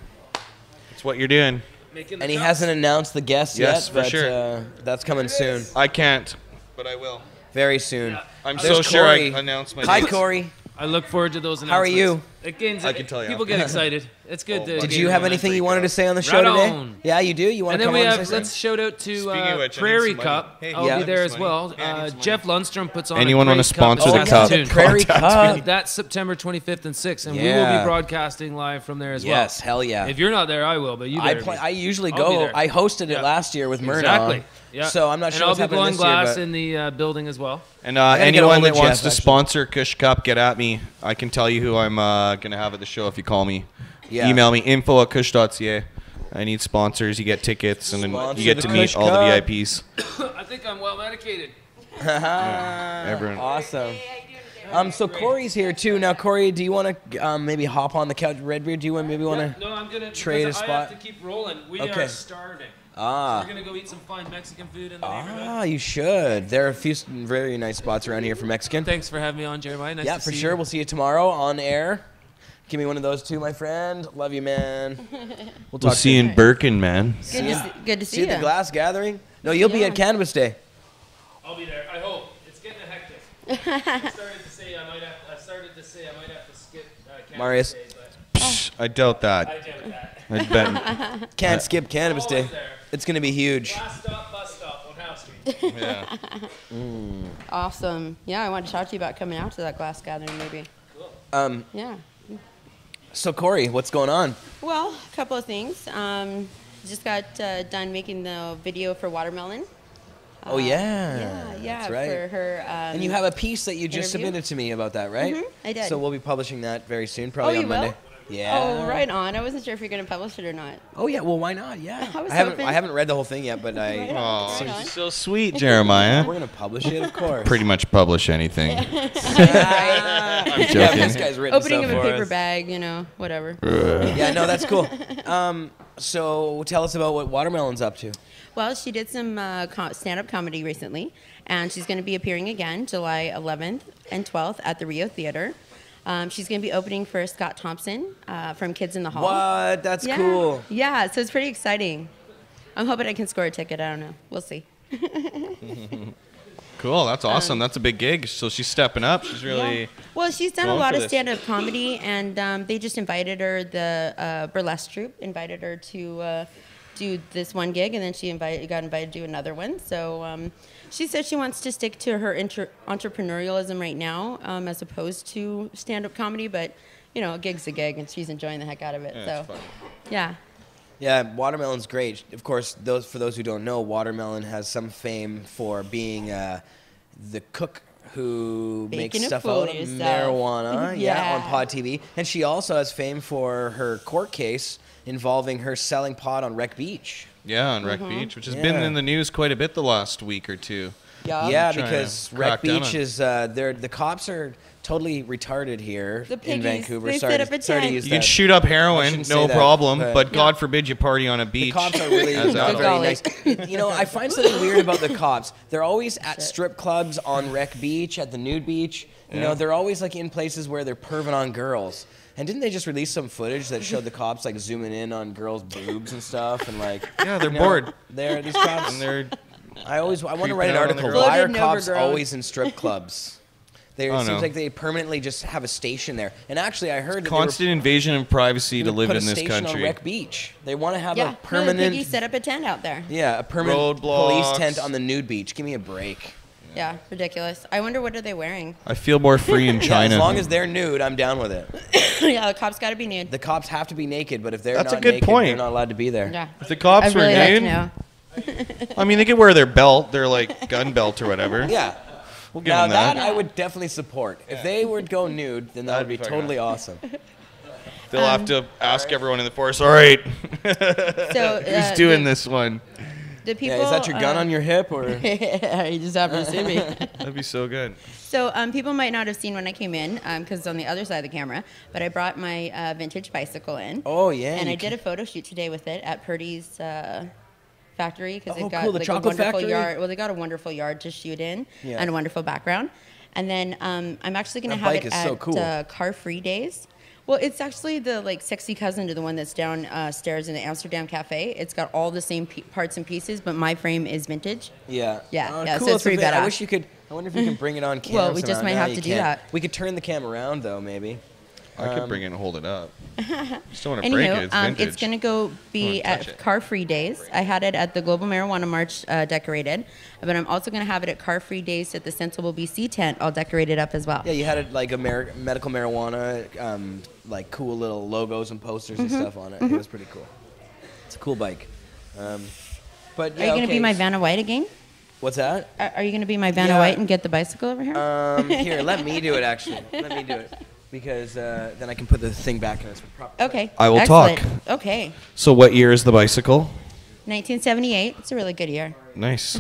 That's what you're doing. Making And the he cups. hasn't announced the guests Yes, yet, for but sure. That's coming soon. I can't, but I will. Very soon. I'm There's so sure I Corey. announced my Hi, dates. Corey. I look forward to those How are announcements. you? It gains, I can tell you people after. get excited. It's good to Did gain you have momentum. anything you wanted to say on the show Right today? on. Yeah, you do? You want And to then come we on have, and say let's shout out to Speaking of which, I need Prairie some money. Cup. Hey, I'll yeah. be there I need as some well. money. Yeah, I need some Jeff Lundstrom puts on Anyone a want to sponsor Prairie the Cup cup? this Prairie afternoon. Cup. That's September 25th and 6th, and we will Yeah. be broadcasting live from there as well. Yes, hell yeah. If you're not there, I will, but you better be. I usually I'll be go. there. I hosted it Yeah. last year with Murdoch. Exactly. Yeah. So I'm not and sure I'll what's be happening blowing this year, glass but- in the building as well. And gotta get anyone ahold that of wants Jeff, to actually. sponsor Kush Cup, get at me. I can tell you who I'm going to have at the show if you call me. Yeah. Email me, info@kush.ca. I need sponsors. You get tickets, and then Sponsor you get the to meet Kush all the Cup. VIPs. I think I'm well medicated. Everyone. Awesome. So Corey's here too. Now, Corey, do you want to maybe hop on the couch? Redbeard, do you want to No, I'm gonna trade a because spot? I have to keep rolling. We Okay. are starving. Ah. So we're gonna go eat some fine Mexican food in the neighborhood. Ah, you should. There are a few very nice spots around here for Mexican. Thanks for having me on, Jeremiah. Nice Yeah, to for see sure. you. We'll see you tomorrow on air. Give me one of those too, my friend. Love you, man. We'll see you in Birkin, man. Good to see you. See you at you. the Glass Gathering? No, you'll be at Cannabis Day. I'll be there. I hope. It's getting hectic. I started to say I might have to skip Cannabis Marius. Day, but Psh, I doubt that. I doubt that. I bet. Can't skip Cannabis Day. It's going to be huge. Last stop, bus stop on House Street. Yeah. Awesome. Yeah, I want to talk to you about coming out to that glass gathering, maybe. Yeah. So, Corey, what's going on? Well, a couple of things. Just got done making the video for Watermelon. Oh, yeah. Yeah, That's right. for her. And you have a piece that you just interview. submitted to me about that, right? Mhm, I did. So we'll be publishing that very soon, probably Oh, on you Monday. will? Yeah. Oh, right on. I wasn't sure if you're going to publish it or not. Oh yeah, well why not? Yeah. I was I haven't hoping. I haven't read the whole thing yet, but I. Right on, right on. So sweet, Jeremiah. We're gonna publish it, of course. Pretty much publish anything. I'm joking. Yeah, this guy's written Opening stuff of a for paper us. bag, you know, whatever. Yeah, no, that's cool. So tell us about what Watermelon's up to. Well, she did some stand-up comedy recently, and she's going to be appearing again July 11th and 12th at the Rio Theater. She's going to be opening for Scott Thompson from Kids in the Hall. What? That's Yeah. cool. Yeah, so it's pretty exciting. I'm hoping I can score a ticket. I don't know. We'll see. Cool. That's awesome. That's a big gig. So she's stepping up. She's really. Yeah. Well, she's done a going lot for of this. stand-up comedy, and they just invited her, the burlesque troupe invited her to do this one gig, and then she got invited to do another one. So she said she wants to stick to her entrepreneurialism right now, as opposed to stand-up comedy, but, you know, a gig's a gig, and she's enjoying the heck out of it. Yeah, so, it's fun. yeah. Yeah, Watermelon's great. Of course, for those who don't know, Watermelon has some fame for being the cook who makes Making a stuff fool out of of yourself. marijuana. Yeah. On Pot TV, and she also has fame for her court case involving her selling pot on Wreck Beach. Yeah, on Wreck Mm-hmm. Beach, which has been in the news quite a bit the last week or two. Yeah, Trying because to Wreck crack down Beach on- is the cops are totally retarded here The in piggies, Vancouver. they Sorry, set up a sorry to tent. use You that. can shoot up I heroin, shouldn't no say that, problem, but God forbid you party on a the beach. cops are really as not adults. very nice. You know, I find something weird about the cops. They're always at strip clubs on Wreck Beach, at the nude beach. You know, they're always like in places where they're perving on girls. And didn't they just release some footage that showed the cops like zooming in on girls' boobs and stuff, and like Yeah, they're you know, bored. They're these cops. And they're I want to creeping write an out on the article. girls. Why are Bloated and cops overgrown. always in strip clubs? It Oh, seems no. like they permanently just have a station there. And actually, I heard that constant invasion of privacy they to were live put in a this station on country. Wreck Beach. They want to have Yeah, a no, the permanent, piggies set up a tent out there. a permanent Roadblocks. police tent on the nude beach. Give me a break. Yeah, ridiculous. I wonder what are they wearing? I feel more free in Yeah, China. as long as they're nude, I'm down with it. Yeah, the cops got to be nude. The cops have to be naked, but if they're That's a not good naked, point. they're not allowed to be there. Yeah. If the cops I'd were really like to nude, know. I mean, they could wear their belt, their like gun belt or whatever. Yeah. We'll give Now them that. I would definitely support. If they would go nude, then that would be fucking totally awesome. They'll have to ask everyone in the force. All right, So, who's doing this one? The people. Yeah, is that your gun on your hip or? You just have to see me. That'd be so good. So people might not have seen when I came in because it's on the other side of the camera, but I brought my vintage bicycle in. Oh yeah. And you I did a photo shoot today with it at Purdy's factory because Oh, they've got cool, the like a chocolate wonderful factory? yard. Well, they got a wonderful yard to shoot in Yeah. and a wonderful background. And then I'm actually going to That have bike it is so at cool. Car Free Days. Well, it's actually the like sexy cousin to the one that's downstairs in the Amsterdam Cafe. It's got all the same parts and pieces, but my frame is vintage. Yeah. Yeah, yeah, Cool. so it's pretty I badass. wish you could. I wonder if you can bring it on camera. Well, we just somehow. might No, have you to do can't. that. We could turn the camera around though, maybe. I could bring it and hold it up. Just don't want to Anywho, break it. It's vintage. it's going to go be touch at it. Car Free Days. I had it at the Global Marijuana March decorated, but I'm also going to have it at Car Free Days at the Sensible BC tent, all decorated up as well. Yeah, you had it like a medical marijuana, like cool little logos and posters and stuff on it. It was pretty cool. It's a cool bike. But Are yeah, you going to okay. be my Vanna White again? What's that? Are you going to be my Vanna Yeah. White and get the bicycle over here? Here, let me do it. Actually, let me do it. because then I can put the thing back in its proper. Okay. I will Excellent. talk. Okay. So what year is the bicycle? 1978. It's a really good year. Nice.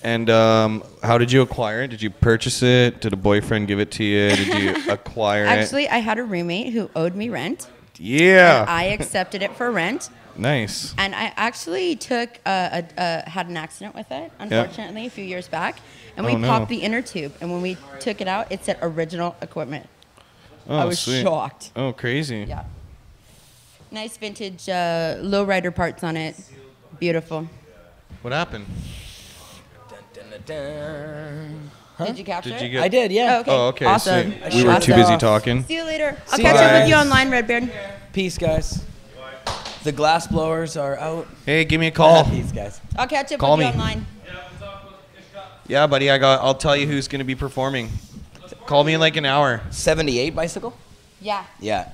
And how did you acquire it? Did you purchase it? Did a boyfriend give it to you? Did you acquire it? Actually, I had a roommate who owed me rent. Yeah. And I accepted it for rent. Nice. And I actually had an accident with it, unfortunately, a few years back. And we popped the inner tube. And when we took it out, it said original equipment. Oh, I was sweet. shocked. Oh, crazy. Yeah. Nice vintage lowrider parts on it. Beautiful. What happened? Huh? Did you capture Did you it? get- I did, yeah. Oh, okay. Oh, okay. Awesome. So we were too busy talking. See you later. I'll See catch you up with guys. you online, Redbeard. Peace, guys. The glass blowers are out. Hey, give me a call. Peace, guys. I'll catch up Call with me. you online. Yeah, buddy. I'll tell you who's going to be performing. Call me in like an hour. 78 bicycle? Yeah. Yeah.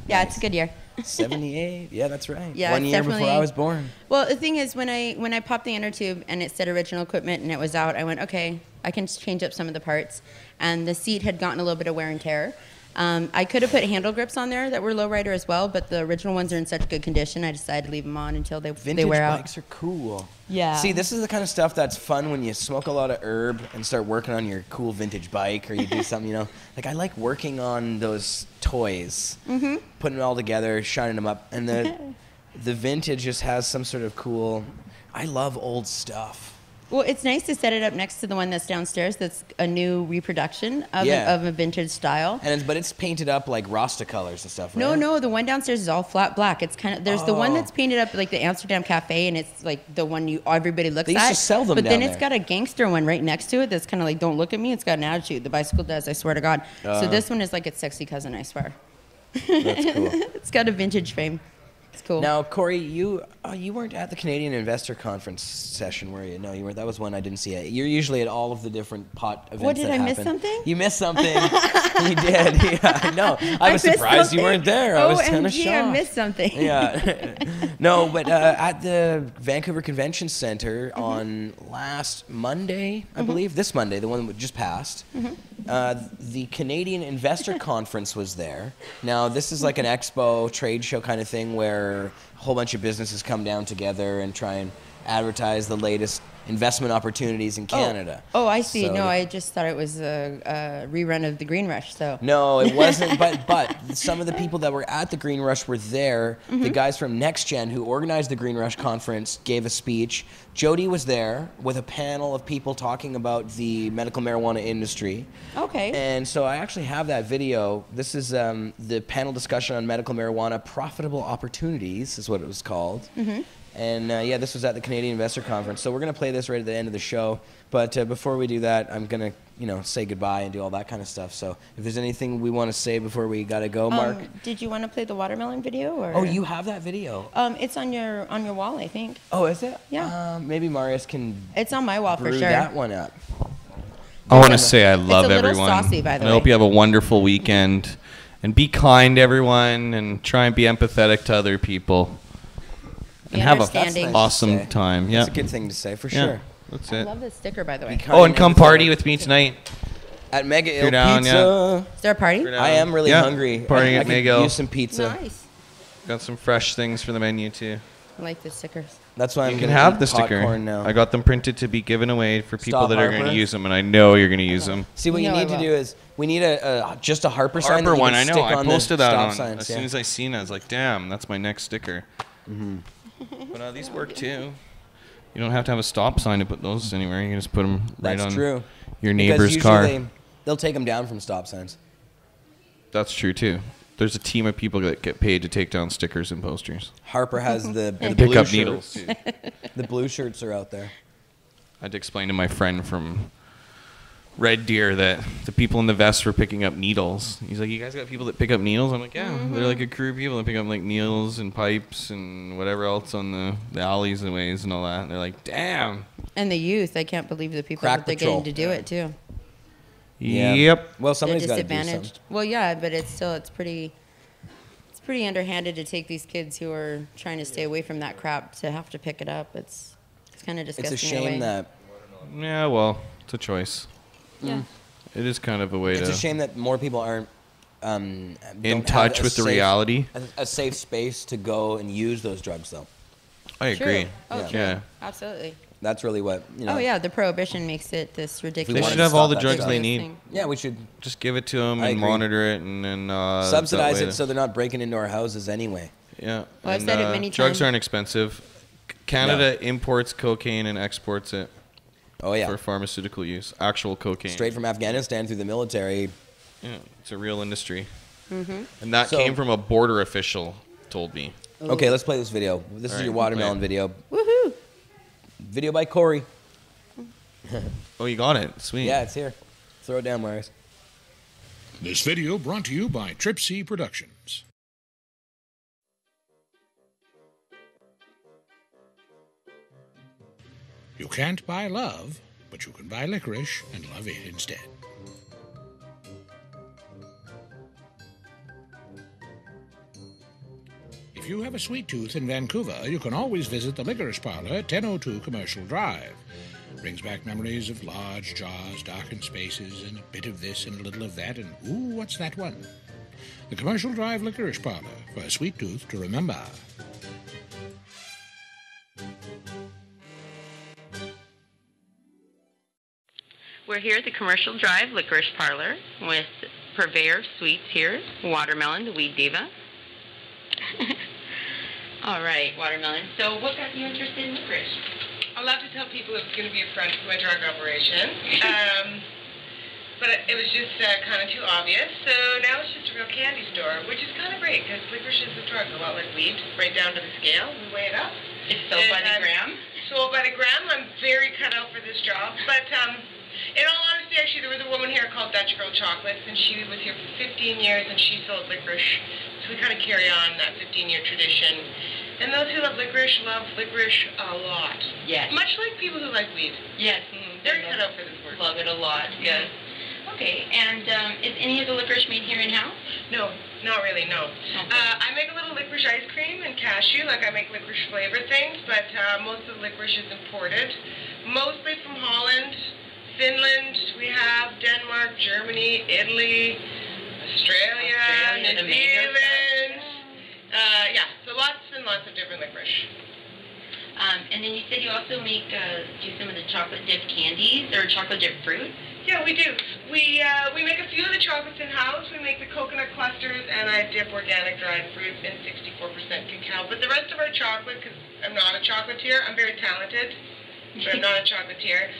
Yeah, it's a good year. 78. Yeah, that's right. Yeah, One it's year before definitely- I was born. Well, the thing is, when I popped the inner tube and it said original equipment and it was out, I went, okay, I can change up some of the parts. And the seat had gotten a little bit of wear and tear. I could have put handle grips on there that were lowrider as well, but the original ones are in such good condition, I decided to leave them on until they Vintage wear out. bikes are cool. Yeah. See, this is the kind of stuff that's fun when you smoke a lot of herb and start working on your cool vintage bike, or you do something, Like, I like working on those toys, putting it all together, shining them up. And the vintage just has some sort of cool... I love old stuff. Well, it's nice to set it up next to the one that's downstairs that's a new reproduction of, of a vintage style. But it's painted up like Rasta colors and stuff, right? No, the one downstairs is all flat black. It's kind of there's the one that's painted up like the Amsterdam Cafe, and it's like the one everybody looks They at. used to sell them but then down it's got a gangster one right next to it that's kind of like, don't look at me. It's got an attitude. The bicycle does, I swear to God. So this one is like its sexy cousin, I swear. That's cool. It's got a vintage frame. It's cool. Now, Corey, you weren't at the Canadian Investor Conference session, were you? No, you weren't. That was one I didn't see. You're usually at all of the different pot events. What, did that I miss happen. something? You missed something. You did. Yeah, no, I was missed surprised you something? weren't there. I was kind of OMG, shocked. I missed something. Yeah. No, but at the Vancouver Convention Center on last Monday, I believe, this Monday, the one that just passed, the Canadian Investor Conference was there. Now, this is like an expo, trade show kind of thing where a whole bunch of businesses come down together and try and advertise the latest investment opportunities in Canada. Oh, I see. So No, I just thought it was a rerun of the Green Rush. So no, it wasn't. but some of the people that were at the Green Rush were there. The guys from Next Gen who organized the Green Rush conference gave a speech. Jody was there with a panel of people talking about the medical marijuana industry. Okay. And so I actually have that video. This is the panel discussion on medical marijuana profitable opportunities is what it was called. And yeah, this was at the Canadian Investor Conference. So we're going to play this right at the end of the show. But before we do that, I'm going to, say goodbye and do all that kind of stuff. So if there's anything we want to say before we got to go, Mark. Did you want to play the watermelon video? Or? Oh, you have that video? It's on your wall, I think. Oh, is it? Yeah. Maybe Marius can It's on my wall for brew sure. that one up. I want to say I love a little everyone. saucy, by the I hope way. you have a wonderful weekend. And be kind to everyone and try and be empathetic to other people. And have understanding. an awesome time. Yeah. That's a good thing to say, for Yeah, sure. That's I it. love this sticker, by the way. Oh, and come party with me tonight. At Mega You're Il down, Pizza. yeah. Is there a party? I am really Yeah, hungry. partying I at could Mega. use some pizza. Nice. Got some fresh things for the menu too. I like the stickers. That's why I'm You can gonna have eat the sticker. popcorn now. I got them printed to be given away for people Stop that are going Harper. to use them, and I know you're going to use them. See, what you No, I need to will. do is we need just a Harper sign. Harper that you one, can I know. stick I on the posted that stop on. signs, As yeah. soon as I seen it, I was like, "Damn, that's my next sticker." But these work too. You don't have to have a stop sign to put those anywhere. You can just put them right That's on true. your Because neighbor's usually car. They'll take them down from stop signs. That's true too. There's a team of people that get paid to take down stickers and posters. Harper has the And blue pick up shirts. needles, too. The blue shirts are out there. I had to explain to my friend from Red Deer that the people in the vest were picking up needles. He's like, "You guys got people that pick up needles?" I'm like, "Yeah, they're like a crew of people that pick up like needles and pipes and whatever else on the alleys and ways and all that." And they're like, "Damn." And the youth, I can't believe the people Crack that they're patrol. getting to do it too. Yeah. Yep. Well, They're somebody's got to do something. disadvantaged. Well, yeah, but it's pretty underhanded to take these kids who are trying to stay away from that crap to have to pick it up. It's kind of It's disgusting. a in way. shame that. Yeah, well, it's a choice. Yeah. It is kind of a way It's to... a shame that more people aren't in touch with the reality. A safe space to go and use those drugs, though. I agree. Oh, true. Yeah. Absolutely. That's really what, you know. Oh, yeah, the prohibition makes it this ridiculous. They should have all the drugs they need. Yeah, we should just give it to them I and agree. monitor it and then subsidize that way it so they're not breaking into our houses anyway. Yeah. Well, I've said it many drugs times. aren't expensive. Canada imports cocaine and exports it. Oh yeah. For pharmaceutical use, actual cocaine. Straight from Afghanistan through the military. Yeah, it's a real industry. Mm-hmm. And that So- came from a border official, told me. Okay, let's play this video. This is All your right, watermelon play it. video. Woohoo! Video by Corey. Oh, you got it. Sweet. Yeah, it's here. Throw it down, Marius. This video brought to you by Trip C Productions. You can't buy love, but you can buy licorice and love it instead. If you have a sweet tooth in Vancouver, you can always visit the Licorice Parlor at 1002 Commercial Drive. Brings back memories of large jars, darkened spaces, and a bit of this and a little of that, and ooh, what's that one? The Commercial Drive Licorice Parlor, for a sweet tooth to remember. We're here at the Commercial Drive Licorice Parlor with purveyor of sweets here, Watermelon, the Weed Diva. All right, Watermelon. So what got you interested in licorice? I love to tell people it's going to be a front to my drug operation, but it was just kind of too obvious. So now it's just a real candy store, which is kind of great because licorice is a drug, a lot like weed, right down to the scale. We weigh it up. It's sold by the gram? Sold by the gram. I'm very cut out for this job, but in all honesty, actually, there was a woman here called Dutch Girl Chocolates, and she was here for 15 years, and she sold licorice. So we kind of carry on that 15-year tradition. And those who love licorice a lot. Yes. Much like people who like weed. Yes. Very cut out for this work. Love it a lot, yes. Okay, and is any of the licorice made here in-house? No, not really, no. Okay. I make a little licorice ice cream and cashew, like I make licorice flavored things, but most of the licorice is imported. Mostly from Holland, Finland, we have Denmark, Germany, Italy, Australia, New Zealand. Yeah, so lots and lots of different licorice. And then you said you also make do some of the chocolate dipped candies or chocolate dipped fruit? Yeah, we do. We make a few of the chocolates in-house. We make the coconut clusters, and I dip organic dried fruit in 64% cacao. But the rest of our chocolate, because I'm not a chocolatier, I'm very talented, but I'm not a chocolatier,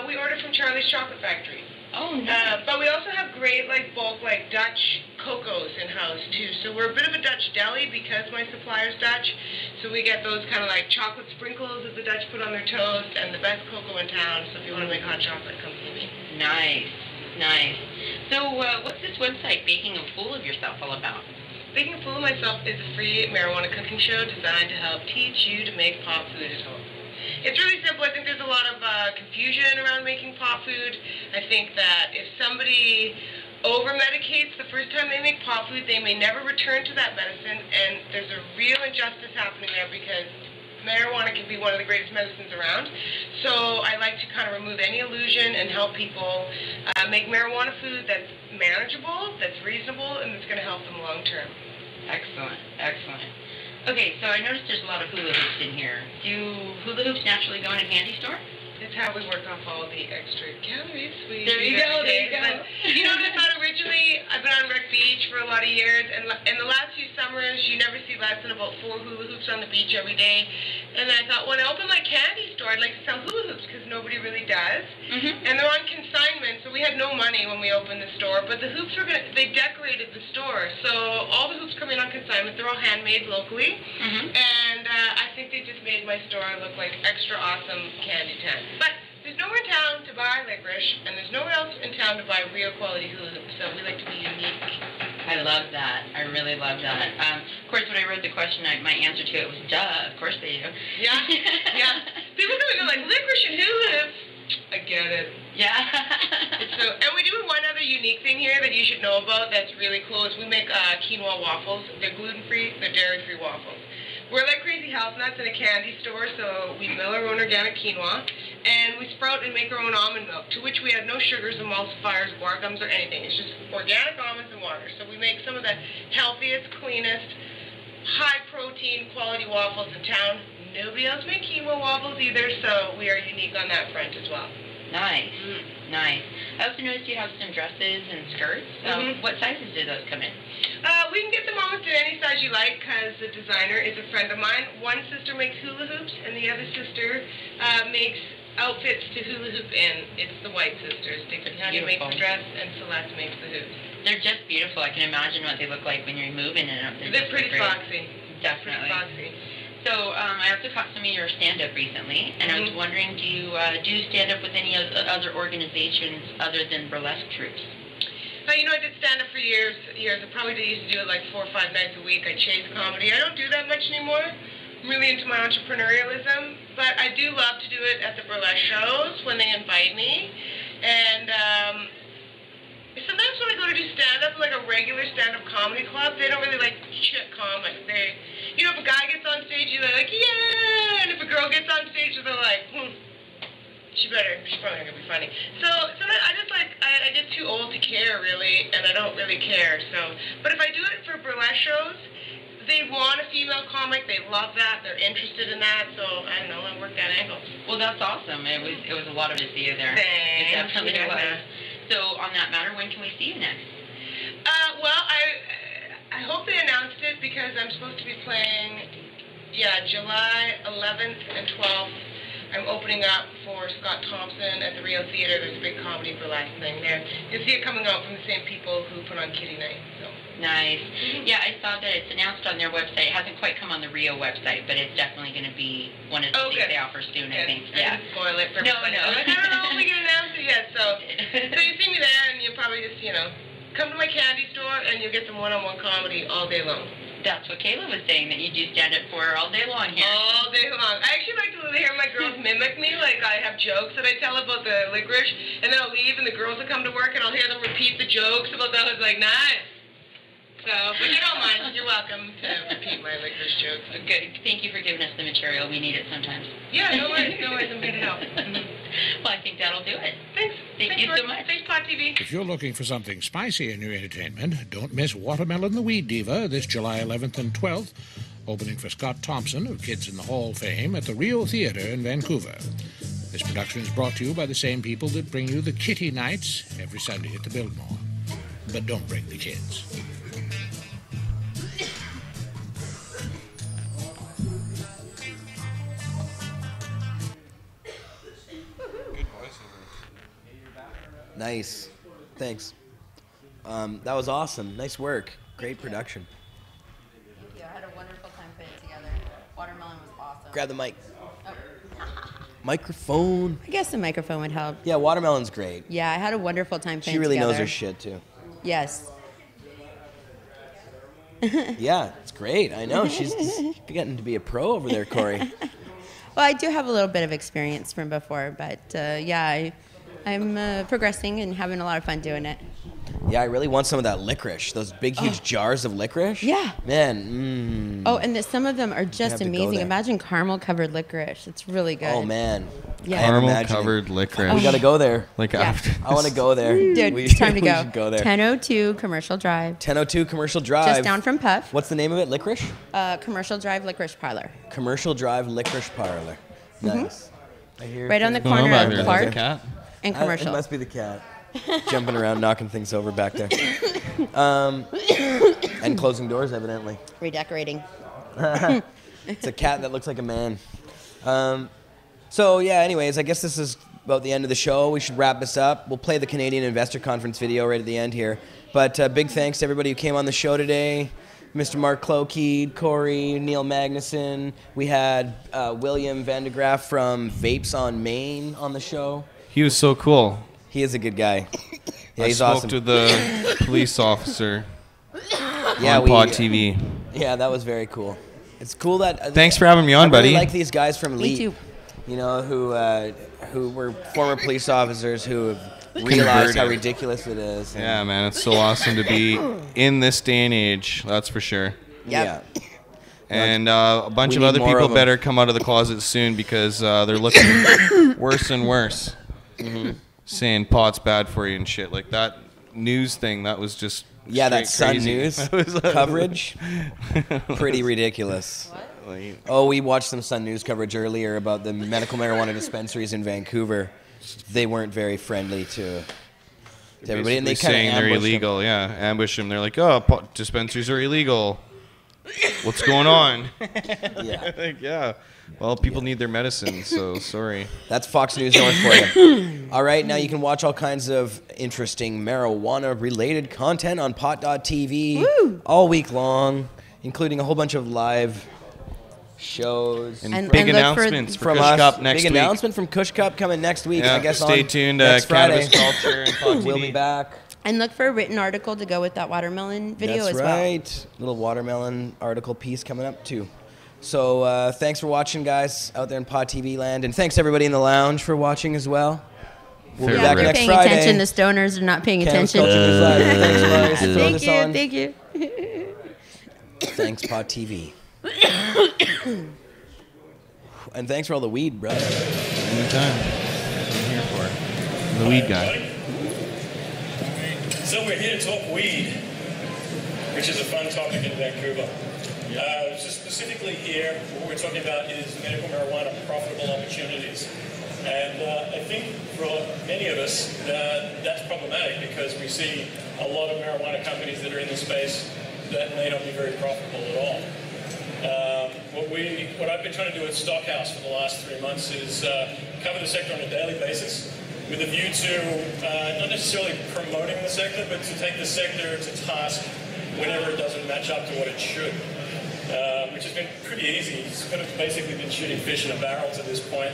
we order from Charlie's Chocolate Factory. Oh, nice. But we also have great, bulk, Dutch cocos in-house, too. So we're a bit of a Dutch deli because my supplier's Dutch. So we get those kind of chocolate sprinkles that the Dutch put on their toast and the best cocoa in town. So if you want to make hot chocolate, come see me. Nice, nice. So what's this website, Baking a Fool of Yourself, all about? Baking a Fool of Myself is a free marijuana cooking show designed to help teach you to make pot food at home. It's really simple. I think there's a lot of confusion around making pot food. I think that if somebody over-medicates the first time they make pot food, they may never return to that medicine, and there's a real injustice happening there because marijuana can be one of the greatest medicines around. So I like to kind of remove any illusion and help people make marijuana food that's manageable, that's reasonable, and that's going to help them long term. Excellent, excellent. Okay, so I noticed there's a lot of hula hoops in here. Do hula hoops naturally go in a candy store? It's how we work off all the extra calories. There you go, there you go. But, you know what I thought originally? I've been on Wreck Beach for a lot of years, and in the last few summers, you never see less than about 4 hula hoops on the beach every day. And I thought, when I open my candy store, I'd like to sell hula hoops, because nobody really does. And they're on consignment, so we had no money when we opened the store, but the hoops they decorated the store. So all the hoops come in on consignment. They're all handmade locally. And I think they just made my store look like extra awesome candy tent. But there's nowhere in town to buy licorice, and there's nowhere else in town to buy real quality hula hoops, so we like to be unique. I love that. I really love that. Of course, when I wrote the question, my answer to it was, duh, of course they do. Yeah, yeah. People come and go like, licorice and hula hoops. I get it. Yeah. And we do one other unique thing here that you should know about that's really cool is we make quinoa waffles. They're gluten-free, they're dairy-free waffles. We're like Crazy Health Nuts in a candy store, so we mill our own organic quinoa, And we sprout and make our own almond milk, to which we add no sugars, emulsifiers, guar gums, or anything. It's just organic almonds and water. So we make some of the healthiest, cleanest, high-protein, quality waffles in town. Nobody else makes quinoa waffles either, so we are unique on that front as well. Nice, nice. I also noticed you have some dresses and skirts. What sizes do those come in? We can get them almost in any size you like, because the designer is a friend of mine. One sister makes hula hoops, and the other sister makes outfits to hula hoop in. It's the White sisters. Honey makes the dress, and Celeste makes the hoops. They're just beautiful. I can imagine what they look like when you're moving in them. They're pretty foxy. Definitely. Pretty foxy. So I also caught some of your stand-up recently, and I was wondering, do you do stand-up with any other organizations other than burlesque troops? You know, I did stand-up for years. I probably used to do it like 4 or 5 nights a week. I chase comedy. I don't do that much anymore. I'm really into my entrepreneurialism, but I do love to do it at the burlesque shows when they invite me. And sometimes when I go to do stand-up, like a regular stand-up comedy club, they don't really like shit comics. You know, if a guy gets on stage, they're like, yeah! And if a girl gets on stage, they're like, she's probably not gonna be funny. So I just like, I get too old to care, really, and I don't really care. So, but if I do it for burlesque shows, they want a female comic. They love that. They're interested in that. So I don't know. I work that angle. Well, that's awesome. It was a lot of to see you there. Thanks. It definitely was. So on that matter, when can we see you next? Well, I hope they announced it because I'm supposed to be playing, July 11th and 12th. I'm opening up for Scott Thompson at the Rio Theater. There's a big comedy burlesque thing there. You'll see it coming out from the same people who put on Kitty Night. So. Nice. Yeah, I saw that it's announced on their website. It hasn't quite come on the Rio website, but it's definitely going to be one of the things they offer soon, I think. I didn't spoil it for everybody. No. Like, I don't know if we can announce it yet. So you see me there, and you'll probably just, come to my candy store, and you'll get some one-on-one comedy all day long. That's what Kayla was saying, that you do stand up for all day long here. All day long. I actually like to hear my girls mimic me. Like, I have jokes that I tell about the licorice, and then I'll leave, and the girls will come to work, and I'll hear them repeat the jokes about that. I was like, nice. So, but you don't mind. You're welcome to repeat my licorice jokes. Good. Thank you for giving us the material. We need it sometimes. Yeah, no worries. I'm here to help. Well, I think that'll do it. Thanks. Thank you so much. Thanks, Pot TV. If you're looking for something spicy in your entertainment, don't miss Watermelon the Weed Diva this July 11th and 12th, opening for Scott Thompson of Kids in the Hall fame at the Rio Theater in Vancouver. This production is brought to you by the same people that bring you the Kitty Nights every Sunday at the Biltmore. But don't bring the kids. Nice. Thanks. That was awesome. Nice work. Great production. Thank you. I had a wonderful time putting it together. Watermelon was awesome. Grab the mic. Microphone. I guess the microphone would help. Yeah, Watermelon's great. Yeah, I had a wonderful time putting She really together. knows her shit, too. Yes. Yeah, it's great. I know. She's getting to be a pro over there, Corey. Well, I do have a little bit of experience from before, but I'm progressing and having a lot of fun doing it. Yeah, I really want some of that licorice. Those big, huge jars of licorice. Yeah. Man. Oh, and some of them are just have to go amazing. there. Imagine caramel-covered licorice. It's really good. Oh, man. Yeah. Caramel-covered licorice. We got to go there. Like Yeah. after. I want to go there. Dude, We- it's time to we go. should go there. 1002 Commercial Drive. 1002 Commercial Drive. Just down from Puff. What's the name of it? Licorice? Commercial Drive Licorice Parlor. Commercial Drive Licorice Parlor. Nice. I hear Right on the things- corner of There's a Clark cat. and It Commercial. must be the cat. Jumping around, knocking things over back there. And closing doors, evidently. Redecorating. It's a cat that looks like a man. So, yeah, anyways, I guess this is about the end of the show. We should wrap this up. We'll play the Canadian Investor Conference video right at the end here. But big thanks to everybody who came on the show today. Mr. Mark Klokeid, Corey, Neil Magnuson. We had William Vandergraaf from Vapes on Main on the show. He was so cool. He is a good guy. Yeah, I he's spoke awesome. to the police officer Yeah, on Pod TV. Yeah, that was very cool. It's cool that. Thanks for having me on, I buddy. really like these guys from Me Leap. too. You know, who were former police officers who have realized how Converted. ridiculous it is. and- Yeah, man, it's so awesome to be in this day and age. That's for sure. Yeah. And a bunch We of need other more people of 'em. better come out of the closet soon because they're looking worse and worse. Saying pot's bad for you and shit. Like that news thing, that was just Yeah, that straight Sun crazy. News That was- coverage, pretty ridiculous. Oh, we watched some Sun News coverage earlier about the medical marijuana dispensaries in Vancouver. They weren't very friendly to everybody, and they Basically kind saying of they're illegal. Yeah, ambush them. They're like, oh, pot dispensaries are illegal. What's going on? Yeah. Like, yeah. Well, people need their medicine, so sorry. That's Fox News North for you. All right, now you can watch all kinds of interesting marijuana-related content on pot.tv all week long, including a whole bunch of live shows And big announcements for Kush us. Cup next big week. announcement from Kush Cup coming next week. Yeah, I guess stay on tuned. next Friday. Cannabis Culture and Pot TV. We'll be back. And look for a written article to go with that watermelon video That's as well. right. Little watermelon article piece coming up too. So thanks for watching, guys, out there in Pod TV land, and thanks everybody in the lounge for watching as well. We'll be Yeah, back we're next paying Friday. attention. The stoners are not paying Cannabis attention. Culture News Live. Thanks, Marius, for throwing us on. Thank you. Thanks, Pod TV. And thanks for all the weed, bro. Anytime. I'm here for it. The weed guy. So we're here to talk weed, which is a fun topic in Vancouver. So specifically here, what we're talking about is medical marijuana profitable opportunities. And I think for many of us, that's problematic because we see a lot of marijuana companies that are in the space that may not be very profitable at all. What I've been trying to do at Stockhouse for the last 3 months is cover the sector on a daily basis with a view to not necessarily promoting the sector, but to take the sector to task whenever it doesn't match up to what it should, which has been pretty easy. It's kind of basically been shooting fish in a barrel to this point.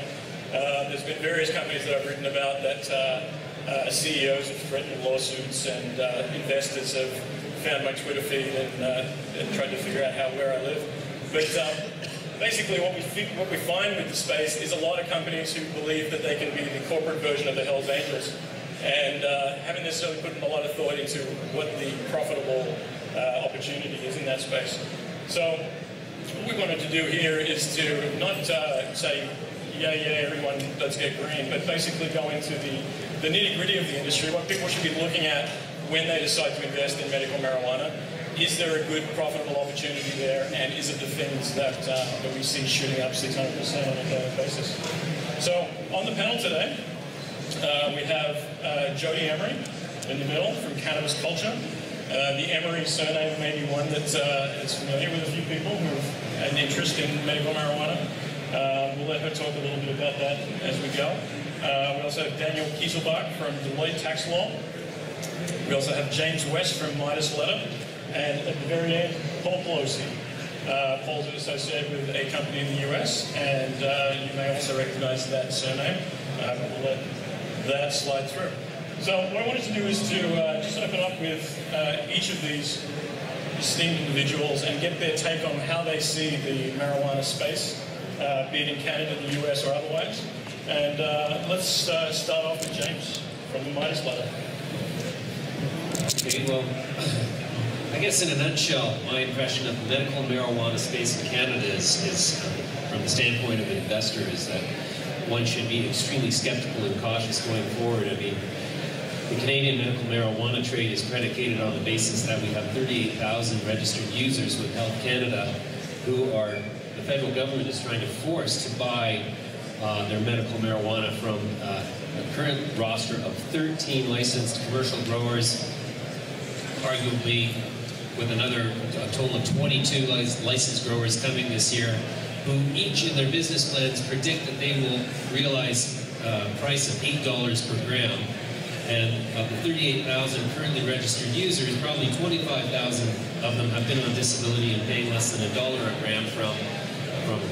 There's been various companies that I've written about that CEOs have threatened lawsuits and investors have found my Twitter feed and tried to figure out where I live. But basically what we find with the space is a lot of companies who believe that they can be the corporate version of the Hells Angels and haven't necessarily put a lot of thought into what the profitable opportunity is in that space. So what we wanted to do here is to not say, yeah, everyone, let's get green, but basically go into the nitty-gritty of the industry, what people should be looking at when they decide to invest in medical marijuana. Is there a good profitable opportunity there, and is it the things that we see shooting up 600% on a daily basis? So on the panel today, we have Jody Emery in the middle from Cannabis Culture. The Emery surname may be one that is familiar with a few people who have an interest in medical marijuana. We'll let her talk a little bit about that as we go. We also have Daniel Kieselbach from Deloitte Tax Law. We also have James West from Midas Letter. And at the very end, Paul Pelosi. Paul's associated with a company in the US, and you may also recognize that surname. We'll let that slide through. So what I wanted to do is to just open up with each of these esteemed individuals and get their take on how they see the marijuana space, be it in Canada, the US, or otherwise. And let's start off with James from the Midas Letter. Okay, well, I guess in a nutshell, my impression of the medical marijuana space in Canada is from the standpoint of an investor, is that one should be extremely skeptical and cautious going forward. I mean, the Canadian medical marijuana trade is predicated on the basis that we have 38,000 registered users with Health Canada who are, the federal government is trying to force to buy their medical marijuana from a current roster of 13 licensed commercial growers, arguably with a total of 22 licensed growers coming this year, who each in their business plans predict that they will realize a price of $8 per gram. And of the 38,000 currently registered users, probably 25,000 of them have been on disability and paying less than $1 a gram from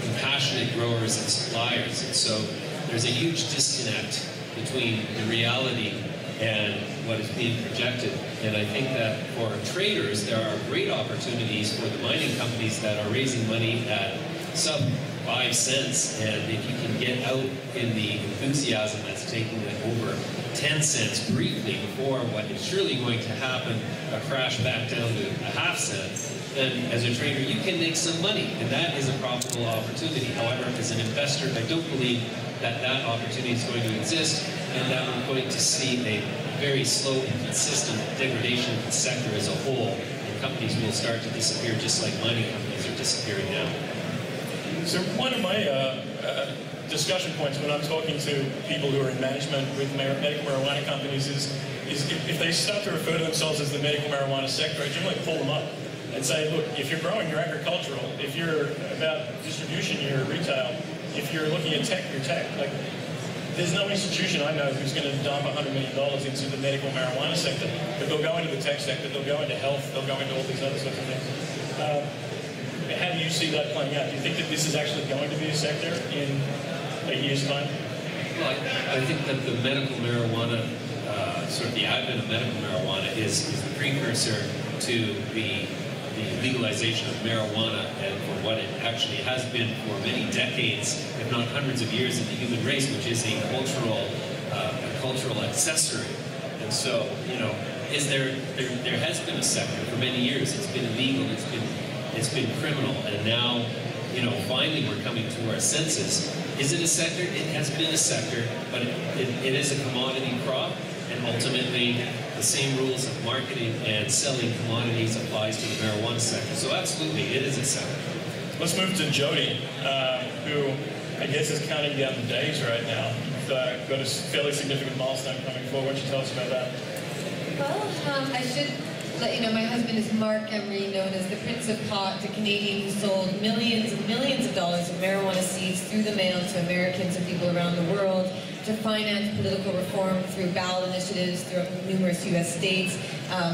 compassionate growers and suppliers. And so there's a huge disconnect between the reality and what is being projected. And I think that for traders, there are great opportunities for the mining companies that are raising money at sub 5 cents. And if you can get out in the enthusiasm that's taking it over 10 cents briefly before what is surely going to happen, a crash back down to a half cent, then as a trader, you can make some money, and that is a profitable opportunity. However, as an investor, I don't believe that that opportunity is going to exist, and that we're going to see a very slow and consistent degradation of the sector as a whole, and companies will start to disappear just like mining companies are disappearing now. So one of my discussion points when I'm talking to people who are in management with medical marijuana companies is if they start to refer to themselves as the medical marijuana sector, I generally pull them up and say, look, if you're growing, you're agricultural. If you're about distribution, you're retail. If you're looking at tech, you're tech. Like, there's no institution I know who's going to dump $100 million into the medical marijuana sector, but they'll go into the tech sector, they'll go into health, they'll go into all these other sorts of things. How do you see that playing out? Do you think that this is actually going to be a sector in a year's time? Well, I think that the medical marijuana, sort of the advent of medical marijuana is the precursor to the legalization of marijuana and for what it actually has been for many decades, if not hundreds of years in the human race, which is a cultural accessory. And so, you know, there has been a sector for many years. It's been illegal, it's been criminal, and now, you know, finally we're coming to our senses. Is it a sector? It has been a sector, but it is a commodity crop, and ultimately the same rules of marketing and selling commodities applies to the marijuana sector. So absolutely, it is a sector. Let's move to Jody, who I guess is counting down the days right now. You've got a fairly significant milestone coming forward. Why don't you tell us about that? Well, I should let you know my husband is Mark Emery, known as the Prince of Pot, the Canadian who sold millions and millions of dollars of marijuana seeds through the mail to Americans and people around the world to finance political reform through ballot initiatives through numerous U.S. states,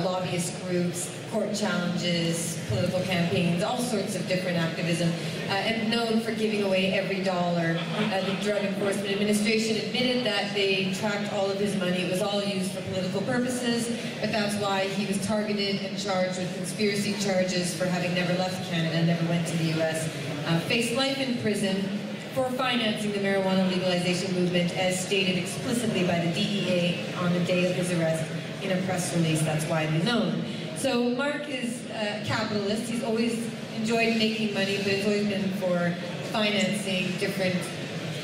lobbyist groups, court challenges, political campaigns, all sorts of different activism, and known for giving away every dollar. The Drug Enforcement Administration admitted that they tracked all of his money. It was all used for political purposes, but that's why he was targeted and charged with conspiracy charges for having never left Canada, never went to the U.S., faced life in prison for financing the marijuana legalization movement, as stated explicitly by the DEA on the day of his arrest in a press release. That's widely known. So Mark is a capitalist. He's always enjoyed making money, but it's always been for financing different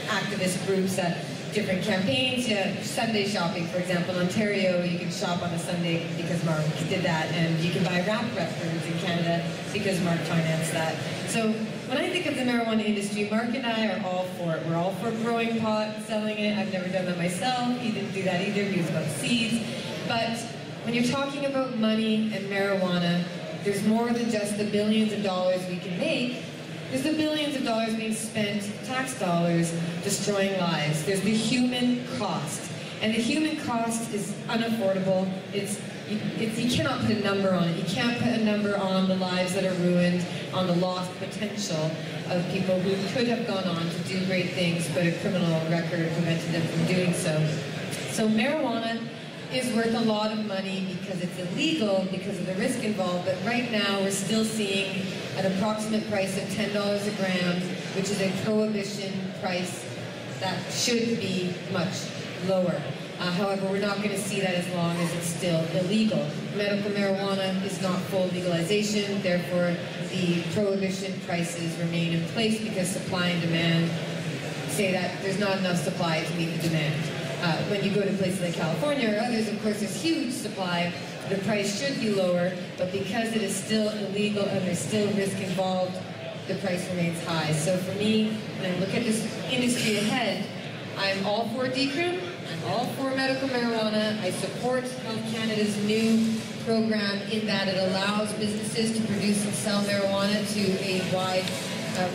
activist groups at different campaigns. Yeah, Sunday shopping, for example. In Ontario, you can shop on a Sunday because Mark did that, and you can buy rap records in Canada because Mark financed that. So when I think of the marijuana industry, Mark and I are all for it. We're all for growing pot, selling it. I've never done that myself. He didn't do that either. He was about seeds. But when you're talking about money and marijuana, there's more than just the billions of dollars we can make. There's the billions of dollars being spent, tax dollars, destroying lives. There's the human cost. And the human cost is unaffordable. You cannot put a number on it. You can't put a number on the lives that are ruined, on the lost potential of people who could have gone on to do great things, but a criminal record prevented them from doing so. So marijuana is worth a lot of money because it's illegal, because of the risk involved, but right now we're still seeing an approximate price of $10 a gram, which is a prohibition price that should be much lower. However, we're not going to see that as long as it's still illegal. Medical marijuana is not full legalization, therefore the prohibition prices remain in place because supply and demand say that there's not enough supply to meet the demand. When you go to places like California or others, of course, there's huge supply. The price should be lower, but because it is still illegal and there's still risk involved, the price remains high. So for me, when I look at this industry ahead, I'm all for decrim, I'm all for medical marijuana. I support Health Canada's new program in that it allows businesses to produce and sell marijuana to a wide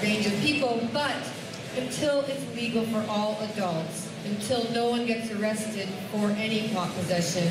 range of people, but until it's legal for all adults, until no one gets arrested for any pot possession,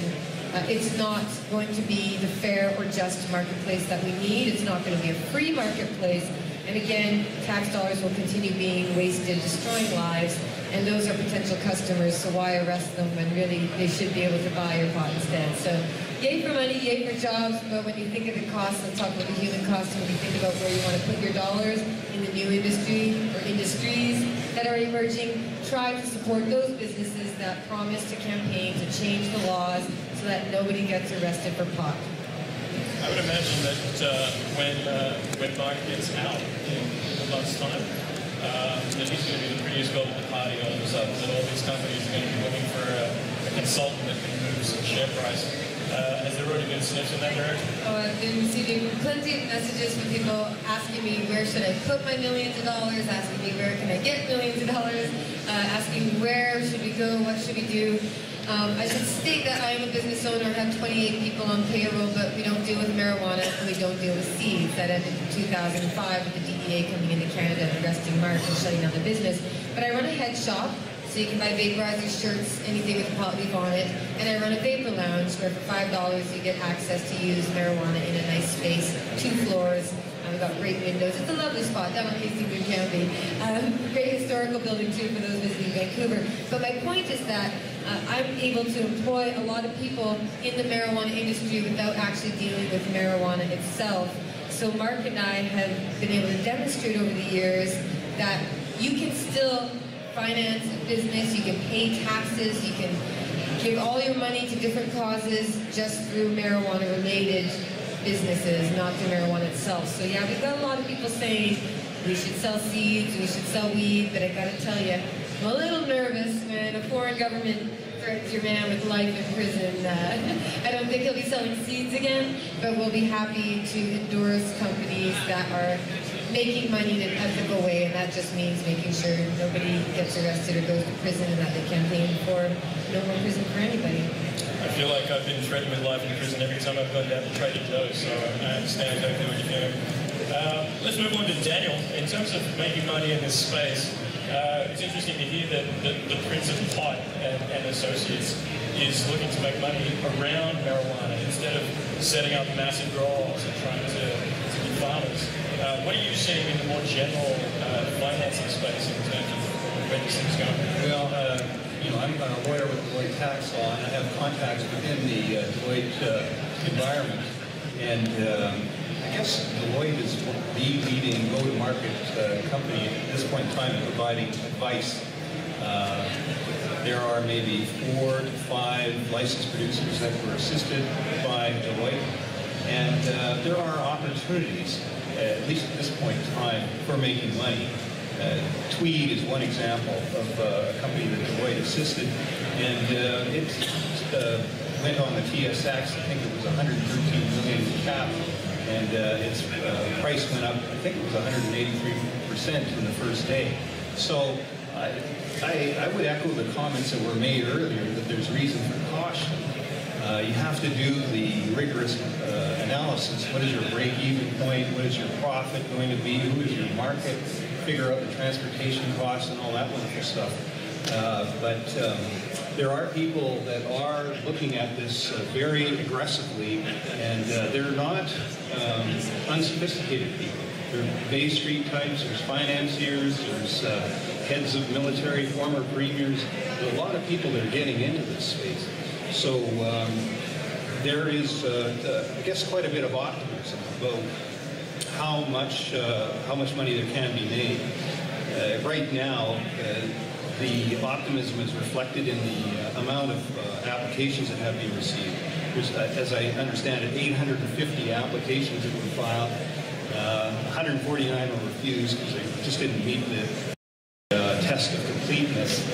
it's not going to be the fair or just marketplace that we need. It's not going to be a free marketplace. And again, tax dollars will continue being wasted, destroying lives, and those are potential customers, so why arrest them when really they should be able to buy your pot instead. So yay for money, yay for jobs, but when you think of the cost, let's talk about the human cost, and when you think about where you want to put your dollars in the new industry or industries that are emerging, try to support those businesses that promise to campaign to change the laws so that nobody gets arrested for pot. I would imagine that when Mark gets out in a month's time, that he's going to be the prettiest girl at the party all of a sudden, that all these companies are going to be looking for a consultant that can move some share price. Has there already been sniffs in that direction? Oh, I've been receiving plenty of messages from people asking me where should I put my millions of dollars, asking me where can I get millions of dollars, asking where should we go, what should we do. I should state that I am a business owner, I have 28 people on payroll, but we don't deal with marijuana and we don't deal with seeds. That ended in 2005 with the DEA coming into Canada and arresting Mark and shutting down the business. But I run a head shop, so you can buy vaporizers, shirts, anything with a pot leaf on it. And I run a vapor lounge where for $5 you get access to use marijuana in a nice space, 2 floors. We've got great windows. It's a lovely spot down on Hastings County. Great historical building too for those visiting Vancouver. But my point is that I'm able to employ a lot of people in the marijuana industry without actually dealing with marijuana itself. So Mark and I have been able to demonstrate over the years that you can still finance a business, you can pay taxes, you can give all your money to different causes just through marijuana-related businesses, not the marijuana itself. So yeah, we've got a lot of people saying we should sell seeds, we should sell weed, but I gotta tell you, I'm a little nervous when a foreign government threatens your man with life in prison. I don't think he'll be selling seeds again, but we'll be happy to endorse companies that are making money in an ethical way, and that just means making sure nobody gets arrested or goes to prison, and that they campaign for no more prison for anybody. I feel like I've been threatened with life in prison every time I've gone down to Trading Dough, so I understand exactly what you're doing. Let's move on to Daniel. In terms of making money in this space, it's interesting to hear that the Prince of Pot and Associates is looking to make money around marijuana instead of setting up massive growers and trying to be farmers. What are you seeing in the more general financing space in terms of where this thing's going? Well, I'm a lawyer with Deloitte Tax Law, and I have contacts within the Deloitte environment. And I guess Deloitte is the leading go-to-market company at this point in time in providing advice. There are maybe 4 to 5 licensed producers that were assisted by Deloitte. And there are opportunities, at least at this point in time, for making money. Tweed is one example of a company that Deloitte assisted, and it went on the TSX. I think it was 113 million cap, and its price went up. I think it was 183% in the first day. So I would echo the comments that were made earlier that there's reason for caution. You have to do the rigorous analysis. What is your break-even point? What is your profit going to be? Who is your market? Figure out the transportation costs and all that wonderful stuff. But there are people that are looking at this very aggressively, and they're not unsophisticated people. They're Bay Street types, there's financiers, there's heads of military, former premiers. There are a lot of people that are getting into this space. So there is, I guess, quite a bit of optimism about how much money there can be made. Right now, the optimism is reflected in the amount of applications that have been received. There's, as I understand it, 850 applications that were filed. 149 were refused because they just didn't meet the test of completeness.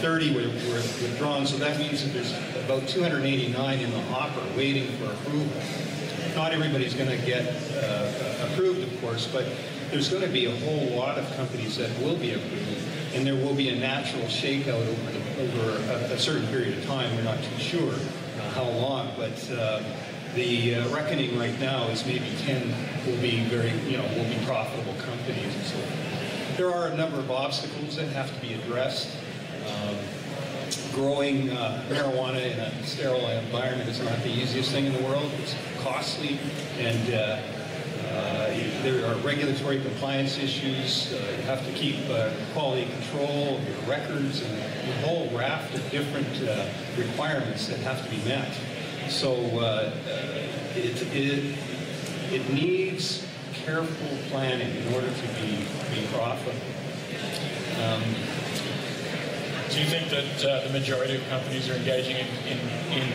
30 were withdrawn, so that means that there's about 289 in the hopper waiting for approval. Not everybody's going to get approved, of course, but there's going to be a whole lot of companies that will be approved, and there will be a natural shakeout over a certain period of time. We're not too sure how long, but the reckoning right now is maybe 10 will be will be profitable companies and so forth. There are a number of obstacles that have to be addressed. Growing marijuana in a sterile environment is not the easiest thing in the world. It's costly, and there are regulatory compliance issues. You have to keep quality control of your records and a whole raft of different requirements that have to be met. So it needs careful planning in order to be profitable. Do you think that the majority of companies are engaging in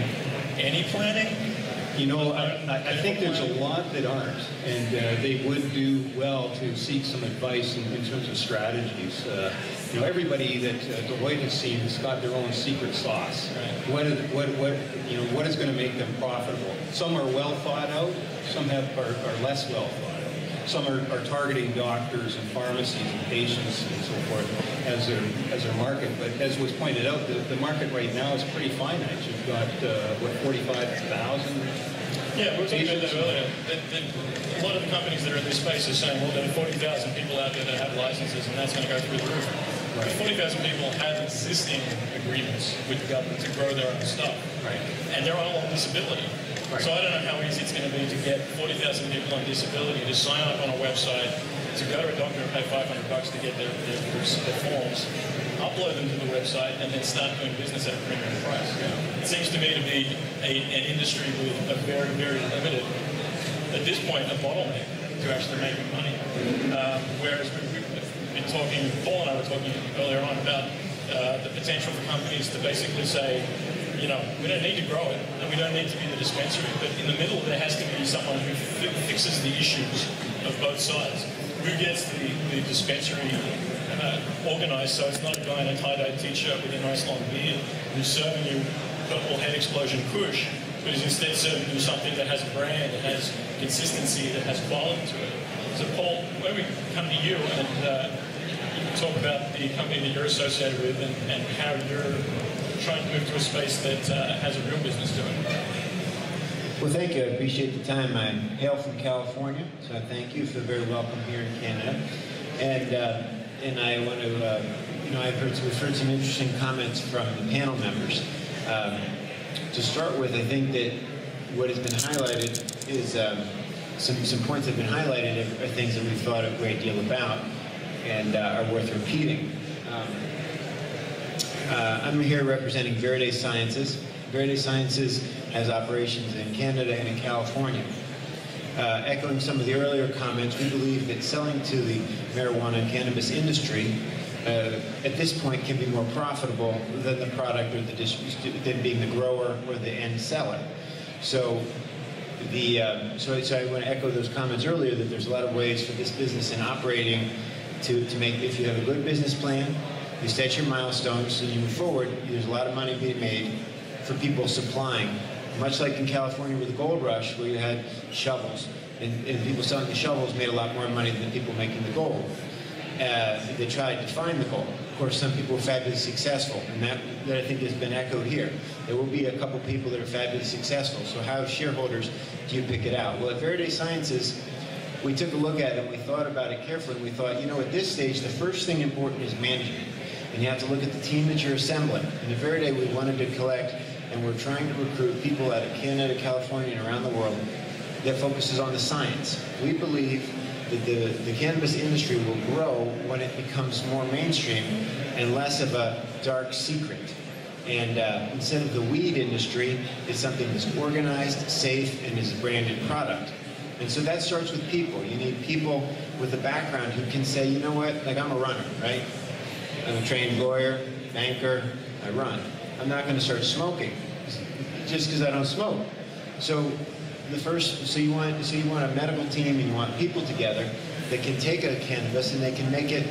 any planning? You know, I think there's a lot that aren't, and they would do well to seek some advice in terms of strategies. You know, everybody that Deloitte has seen has got their own secret sauce. What is going to make them profitable? Some are well thought out, some are less well thought out. Some are targeting doctors and pharmacies and patients and so forth as their market. But as was pointed out, the market right now is pretty finite. You've got, 45,000? Yeah, we were talking about that earlier. A lot of the companies that are in this space are saying, well, there are 40,000 people out there that have licenses, and that's going to go through the roof. But 40,000 people have existing agreements with the government to grow their own stuff. Right. And they're all on disability. Right. So I don't know how easy it's going to be to get 40,000 people on disability to sign up on a website, to go to a doctor and pay $500 to get their forms, upload them to the website, and then start doing business at a premium price. Yeah. It seems to me to be an industry with a very, very limited, at this point, a bottleneck to actually making money. Whereas we've been talking, Paul and I were talking earlier on about the potential for companies to basically say, you know, we don't need to grow it, and we don't need to be the dispensary, but in the middle there has to be someone who fixes the issues of both sides. Who gets the dispensary organized so it's not a guy in a tie-dye t-shirt with a nice long beard who's serving you purple head explosion Kush, but is instead serving you something that has a brand, that has consistency, that has quality to it. So Paul, when we come to you and talk about the company that you're associated with and how you're trying to move to a space that has a real business to it. Well, thank you. I appreciate the time. I hail from California, so I thank you. Feel very welcome here in Canada. And I want to, we've heard some interesting comments from the panel members. To start with, I think that what has been highlighted is some points that have been highlighted are things that we've thought a great deal about and are worth repeating. I'm here representing Verde Sciences. Verde Sciences has operations in Canada and in California. Echoing some of the earlier comments, we believe that selling to the marijuana and cannabis industry at this point can be more profitable than the product or than being the grower or the end seller. So I want to echo those comments earlier that there's a lot of ways for this business in operating to make, if you have a good business plan, you set your milestones and you move forward, there's a lot of money being made for people supplying. Much like in California with the gold rush, where you had shovels, and people selling the shovels made a lot more money than the people making the gold. They tried to find the gold. Of course, some people were fabulously successful, and that I think has been echoed here. There will be a couple people that are fabulously successful, so how, as shareholders, do you pick it out? Well, at Verde Sciences, we took a look at it and we thought about it carefully, and we thought, you know, at this stage, the first thing important is management. And you have to look at the team that you're assembling. And at Verde, we wanted to collect, and we're trying to recruit people out of Canada, California, and around the world that focuses on the science. We believe that the cannabis industry will grow when it becomes more mainstream and less of a dark secret. And instead of the weed industry, it's something that's organized, safe, and is a branded product. And so that starts with people. You need people with a background who can say, you know what, like I'm a runner, right? I'm a trained lawyer, banker, I run. I'm not going to start smoking just because I don't smoke. So you want a medical team and you want people together that can take a cannabis and they can make it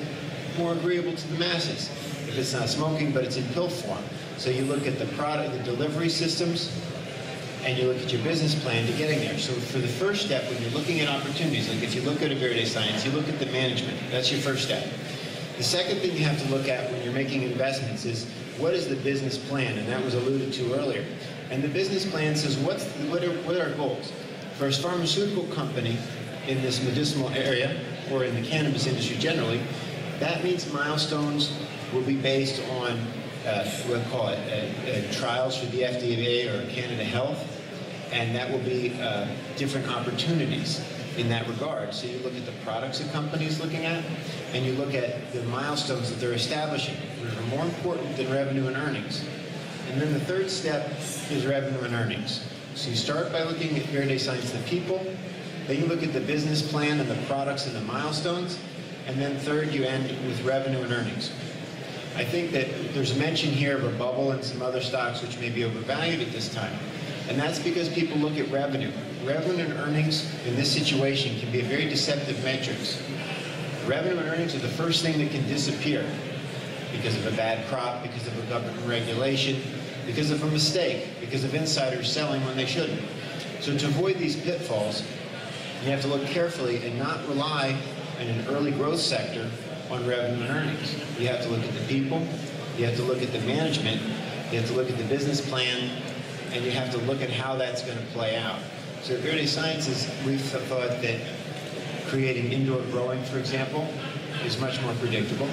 more agreeable to the masses. If it's not smoking, but it's in pill form. So you look at the product, the delivery systems, and you look at your business plan to getting there. So for the first step, when you're looking at opportunities, like if you look at a Verde Science, you look at the management. That's your first step. The second thing you have to look at when you're making investments is what is the business plan, and that was alluded to earlier. And the business plan says what are our goals? For a pharmaceutical company in this medicinal area, or in the cannabis industry generally, that means milestones will be based on we'll call it trials for the FDA or Canada Health, and that will be different opportunities in that regard. So you look at the products that companies looking at, and you look at the milestones that they're establishing, which are more important than revenue and earnings. And then the third step is revenue and earnings. So you start by looking at Verde Science, the people, then you look at the business plan and the products and the milestones, and then third you end with revenue and earnings. I think that there's mention here of a bubble and some other stocks which may be overvalued at this time. And that's because people look at revenue. Revenue and earnings in this situation can be a very deceptive metrics. Revenue and earnings are the first thing that can disappear because of a bad crop, because of a government regulation, because of a mistake, because of insiders selling when they shouldn't. So to avoid these pitfalls, you have to look carefully and not rely in an early growth sector on revenue and earnings. You have to look at the people, you have to look at the management, you have to look at the business plan, and you have to look at how that's going to play out. So at Verde Sciences, we've thought that creating indoor growing, for example, is much more predictable.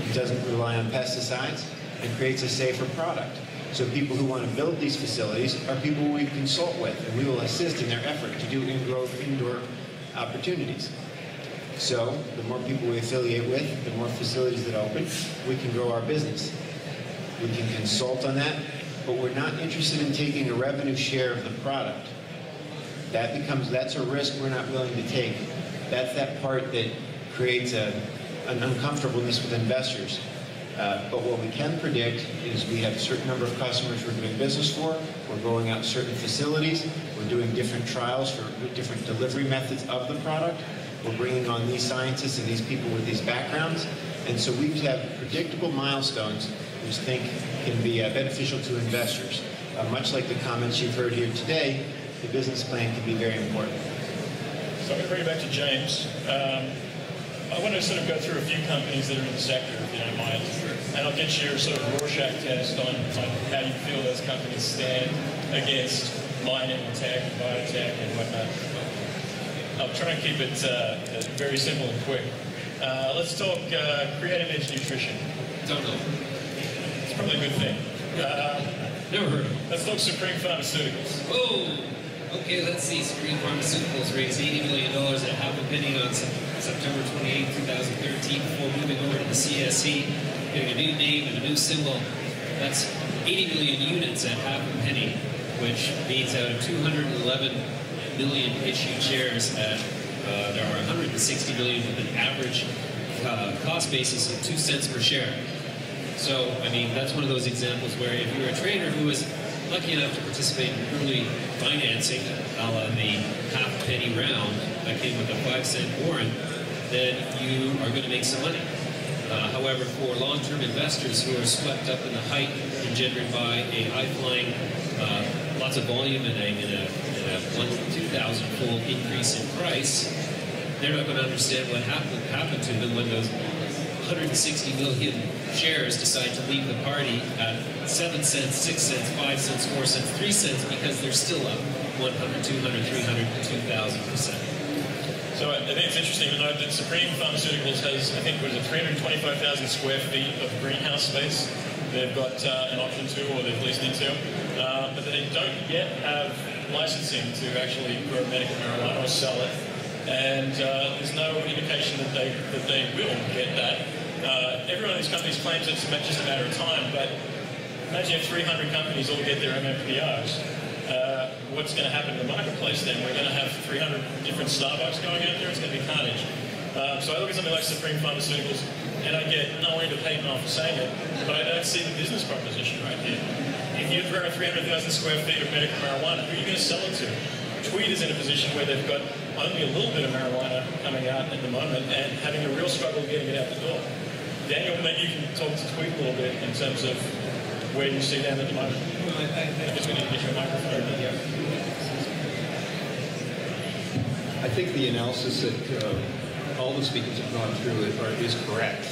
It doesn't rely on pesticides and creates a safer product. So people who want to build these facilities are people we consult with, and we will assist in their effort to do indoor opportunities. So the more people we affiliate with, the more facilities that open, we can grow our business. We can consult on that, but we're not interested in taking a revenue share of the product. That's a risk we're not willing to take. That's that part that creates an uncomfortableness with investors. But what we can predict is we have a certain number of customers we're doing business for. We're rolling out certain facilities. We're doing different trials for different delivery methods of the product. We're bringing on these scientists and these people with these backgrounds. And so we have predictable milestones which I think can be beneficial to investors. Much like the comments you've heard here today, the business plan can be very important. So I'm going to bring it back to James. I want to sort of go through a few companies that are in the sector, if you don't mind, and I'll get your sort of Rorschach test on how you feel those companies stand against mining and tech and biotech and whatnot. I'll try and keep it very simple and quick. Let's talk Creative Edge Nutrition. Don't know. It's probably a good thing. Never heard of it. Let's talk Supreme Pharmaceuticals. Oh! Okay, let's see. Supreme Pharmaceuticals raised $80 million at half a penny on September 28, 2013 before moving over to the CSE, getting a new name and a new symbol. That's 80 million units at half a penny, which means out of 211 million issued shares, there are 160 million with an average cost basis of 2 cents per share. So, I mean, that's one of those examples where if you're a trader who is lucky enough to participate in early financing, a la the half penny round that came with a 5-cent warrant, then you are going to make some money. However, for long-term investors who are swept up in the hype engendered by a high-flying, lots of volume and a 1,000 to 2,000-fold increase in price, they're not going to understand what happened to them when those 160 million shares decide to leave the party at 7 cents, 6 cents, 5 cents, 4 cents, 3 cents, because they're still up 100, 200, 300, 2,000%. So I think it's interesting to note that Supreme Pharmaceuticals has, I think, was it 325,000 square feet of greenhouse space they've got an option to, or they've leased into, but they don't yet have licensing to actually grow medical marijuana or sell it, and there's no indication that they will get that. Every one of these companies claims it's just a matter of time, but imagine if 300 companies all get their MMPRs. What's going to happen in the marketplace then? We're going to have 300 different Starbucks going out there. It's going to be carnage. So I look at something like Supreme Pharmaceuticals, and I get nowhere to pay off for saying it, but I don't see the business proposition right here. If you grow 300,000 square feet of medical marijuana, who are you going to sell it to? Tweed is in a position where they've got only a little bit of marijuana coming out at the moment and having a real struggle getting it out the door. Daniel, maybe you can talk to Tweed a little bit in terms of where you see them at the moment. I guess we need to get you a microphone. I think the analysis that all the speakers have gone through is correct.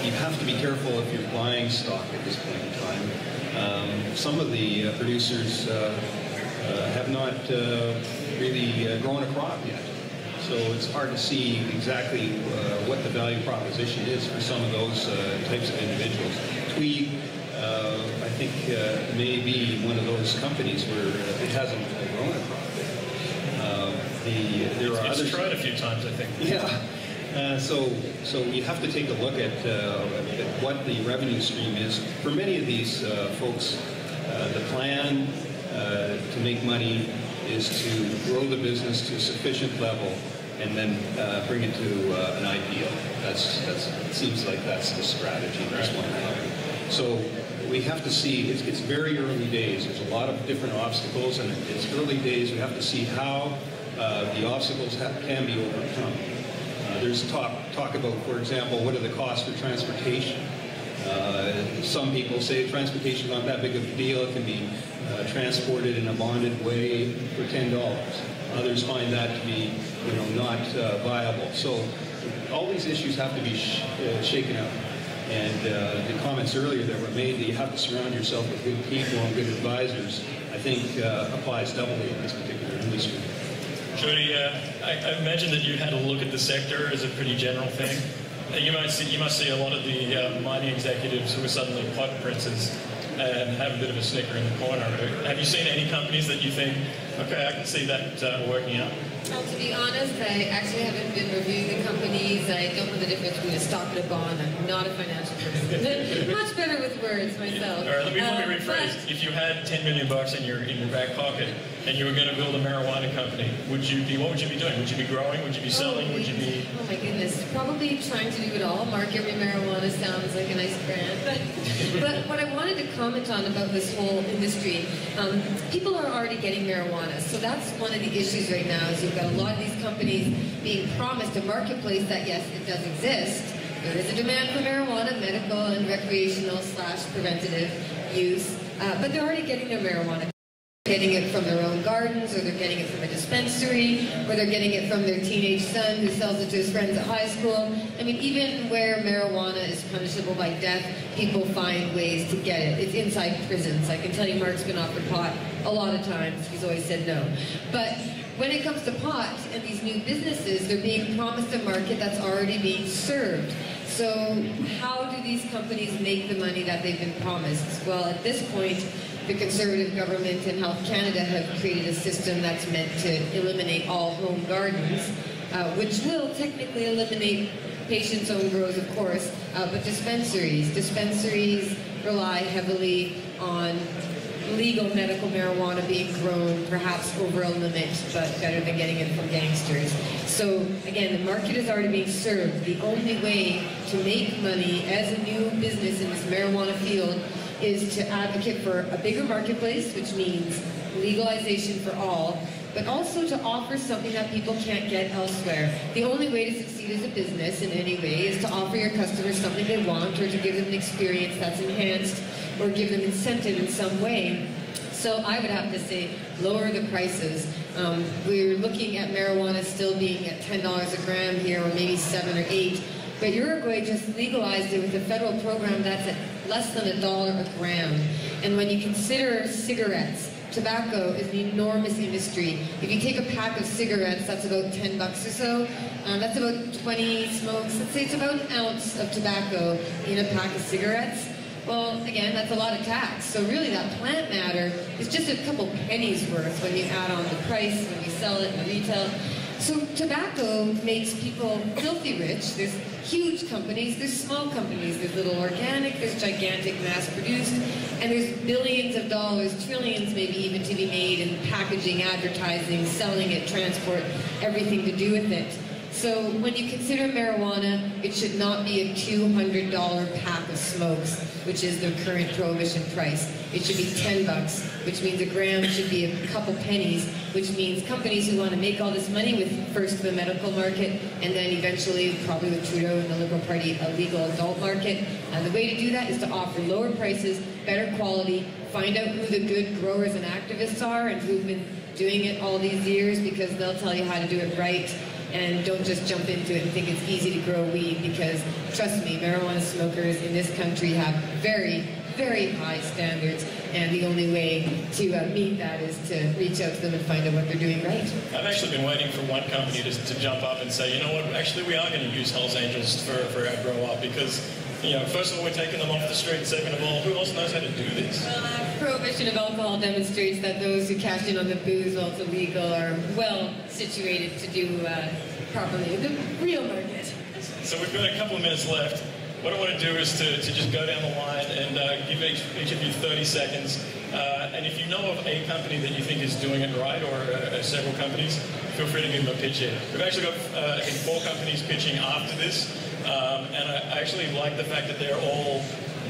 You have to be careful if you're buying stock at this point in time. Some of the producers have not really grown a crop yet. So it's hard to see exactly what the value proposition is for some of those types of individuals. Tweed, I think, may be one of those companies where it hasn't grown a crop yet. There are others. It's tried a few times, I think. Yeah. So you have to take a look at what the revenue stream is. For many of these folks, the plan to make money is to grow the business to a sufficient level and then bring it to an IPO. It seems like that's the strategy at this point in time. So we have to see, it's very early days. There's a lot of different obstacles, and it's early days. We have to see how the obstacles can be overcome. There's talk about, for example, what are the costs for transportation? Some people say transportation is not that big of a deal. It can be transported in a bonded way for $10. Others find that to be, not viable. So all these issues have to be shaken out. And the comments earlier that were made that you have to surround yourself with good people and good advisors, I think applies doubly in this particular industry. Jody, I imagine that you had a look at the sector as a pretty general thing. You must see a lot of the mining executives who are suddenly pot princes and have a bit of a snicker in the corner. Have you seen any companies that you think, okay, I can see that working out? Well, to be honest, I actually haven't been reviewing the companies. I don't know the difference between a stock and a bond. I'm not a financial person. Much better with words myself. All right, let me rephrase. If you had $10 million in your back pocket and you were going to build a marijuana company, what would you be doing? Would you be growing? Would you be selling? Would you be? Oh my goodness, probably trying to do it all. Mark Every Marijuana sounds like a nice brand. But what I wanted to comment on about this whole industry, people are already getting marijuana. So that's one of the issues right now is you've got a lot of these companies being promised a marketplace that, yes, it does exist. There is a demand for marijuana, medical and recreational / preventative use, but they're already getting their marijuana. Getting it from their own gardens, or they're getting it from a dispensary, or they're getting it from their teenage son who sells it to his friends at high school. I mean, even where marijuana is punishable by death, people find ways to get it. It's inside prisons. I can tell you Mark's been offered pot a lot of times. He's always said no. But when it comes to pot and these new businesses, they're being promised a market that's already being served. So how do these companies make the money that they've been promised? Well, at this point, the Conservative government and Health Canada have created a system that's meant to eliminate all home gardens, which will technically eliminate patients' own grows, of course, but dispensaries. Dispensaries rely heavily on legal medical marijuana being grown, perhaps over a limit, but better than getting it from gangsters. So again, the market is already being served. The only way to make money as a new business in this marijuana field is to advocate for a bigger marketplace, which means legalization for all, but also to offer something that people can't get elsewhere. The only way to succeed as a business in any way is to offer your customers something they want, or to give them an experience that's enhanced, or give them incentive in some way. So I would have to say, lower the prices. We're looking at marijuana still being at $10 a gram here, or maybe 7 or 8. But Uruguay just legalized it with a federal program that's at less than $1 a gram. And when you consider cigarettes, tobacco is an enormous industry. If you take a pack of cigarettes, that's about $10 or so. That's about 20 smokes. Let's say it's about an ounce of tobacco in a pack of cigarettes. Well, again, that's a lot of tax. So really that plant matter is just a couple pennies worth when you add on the price, when you sell it in retail. So tobacco makes people filthy rich. There's huge companies, there's small companies, there's little organic, there's gigantic mass-produced, and there's billions of dollars, trillions maybe even to be made in packaging, advertising, selling it, transport, everything to do with it. So when you consider marijuana, it should not be a $200 pack of smokes, which is the current prohibition price. It should be $10, which means a gram should be a couple pennies, which means companies who want to make all this money with first the medical market, and then eventually, probably with Trudeau and the Liberal Party, a legal adult market. And the way to do that is to offer lower prices, better quality, find out who the good growers and activists are and who've been doing it all these years, because they'll tell you how to do it right. And don't just jump into it and think it's easy to grow weed, because trust me, marijuana smokers in this country have very, very high standards, and the only way to meet that is to reach out to them and find out what they're doing right. I've actually been waiting for one company to jump up and say, you know what, actually we are going to use Hells Angels for our grow up, because first of all, we're taking them off the street, second of all, who else knows how to do this? Well, prohibition of alcohol demonstrates that those who cash in on the booze while it's illegal are well situated to do properly the real market. So we've got a couple of minutes left. What I want to do is to just go down the line and give each of you 30 seconds. And if you know of a company that you think is doing it right, or several companies, feel free to give them a pitch in. We've actually got, I think, 4 companies pitching after this. And I actually like the fact that they're all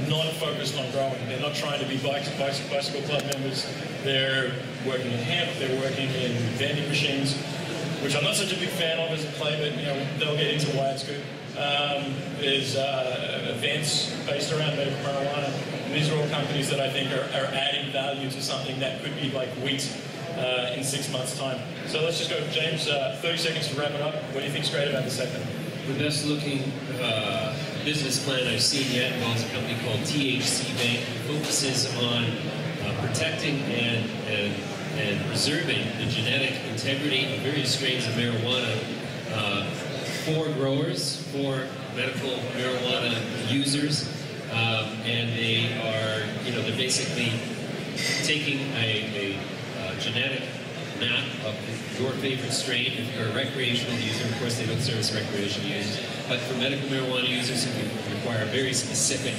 not focused on growing. They're not trying to be bicycle club members. They're working in hemp, they're working in vending machines, which I'm not such a big fan of as a play, but they'll get into why it's good. There's events based around medical marijuana. And these are all companies that I think are adding value to something that could be like wheat in 6 months' time. So let's just go, James, 30 seconds to wrap it up. What do you think is great about the sector? The best looking business plan I've seen yet involves a company called THC Bank. It focuses on protecting and preserving the genetic integrity of various strains of marijuana for growers, for medical marijuana users, and they are, they're basically taking a genetic map of your favorite strain. If you're a recreational user, of course they don't service recreational users, but for medical marijuana users who require very specific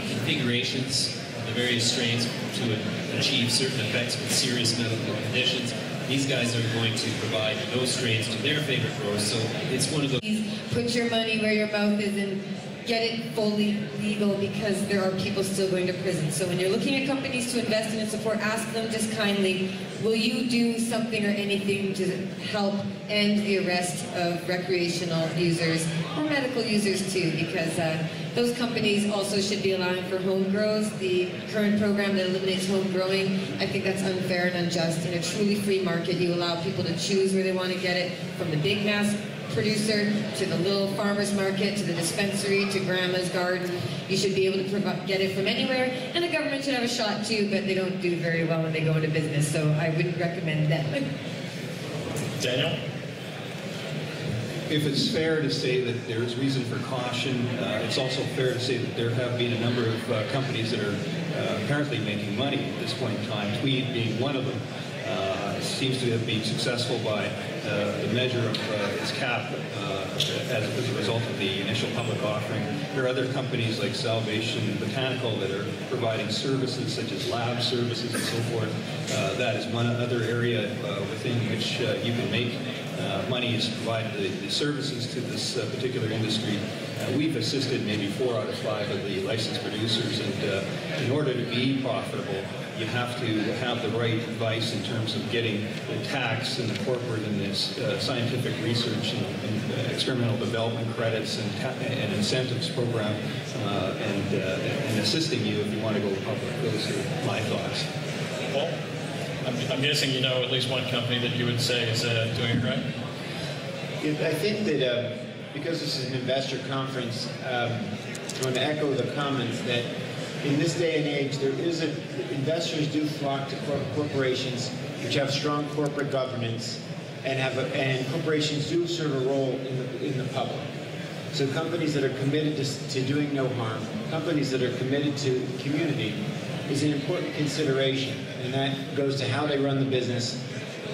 configurations of the various strains to achieve certain effects with serious medical conditions, these guys are going to provide those strains to their favorite growers. So it's one of those. Put your money where your mouth is and get it fully legal, because there are people still going to prison. So when you're looking at companies to invest in and support, ask them just kindly, will you do something or anything to help end the arrest of recreational users or medical users too? Because those companies also should be allowing for home grows. The current program that eliminates home growing, I think that's unfair and unjust. In a truly free market, you allow people to choose where they want to get it, from the big mass producer to the little farmer's market to the dispensary to grandma's garden. You should be able to get it from anywhere, and the government should have a shot too, but they don't do very well when they go into business, so I wouldn't recommend them. Daniel? If it's fair to say that there is reason for caution, it's also fair to say that there have been a number of companies that are apparently making money at this point in time, Tweed being one of them. Seems to have been successful by the measure of its cap as a result of the initial public offering. There are other companies like Salvation Botanical that are providing services such as lab services and so forth. That is one other area within which you can make money, is provide the services to this particular industry. We've assisted maybe 4 out of 5 of the licensed producers, and in order to be profitable, you have to have the right advice in terms of getting the tax and the corporate and this scientific research and experimental development credits and incentives program and assisting you if you want to go public. Those are my thoughts. Paul, I'm guessing you know at least one company that you would say is doing it right? I think that because this is an investor conference, I want to echo the comments that in this day and age, investors do flock to corporations which have strong corporate governance and corporations do serve a role in the public. So companies that are committed to doing no harm, companies that are committed to community, is an important consideration, and that goes to how they run the business,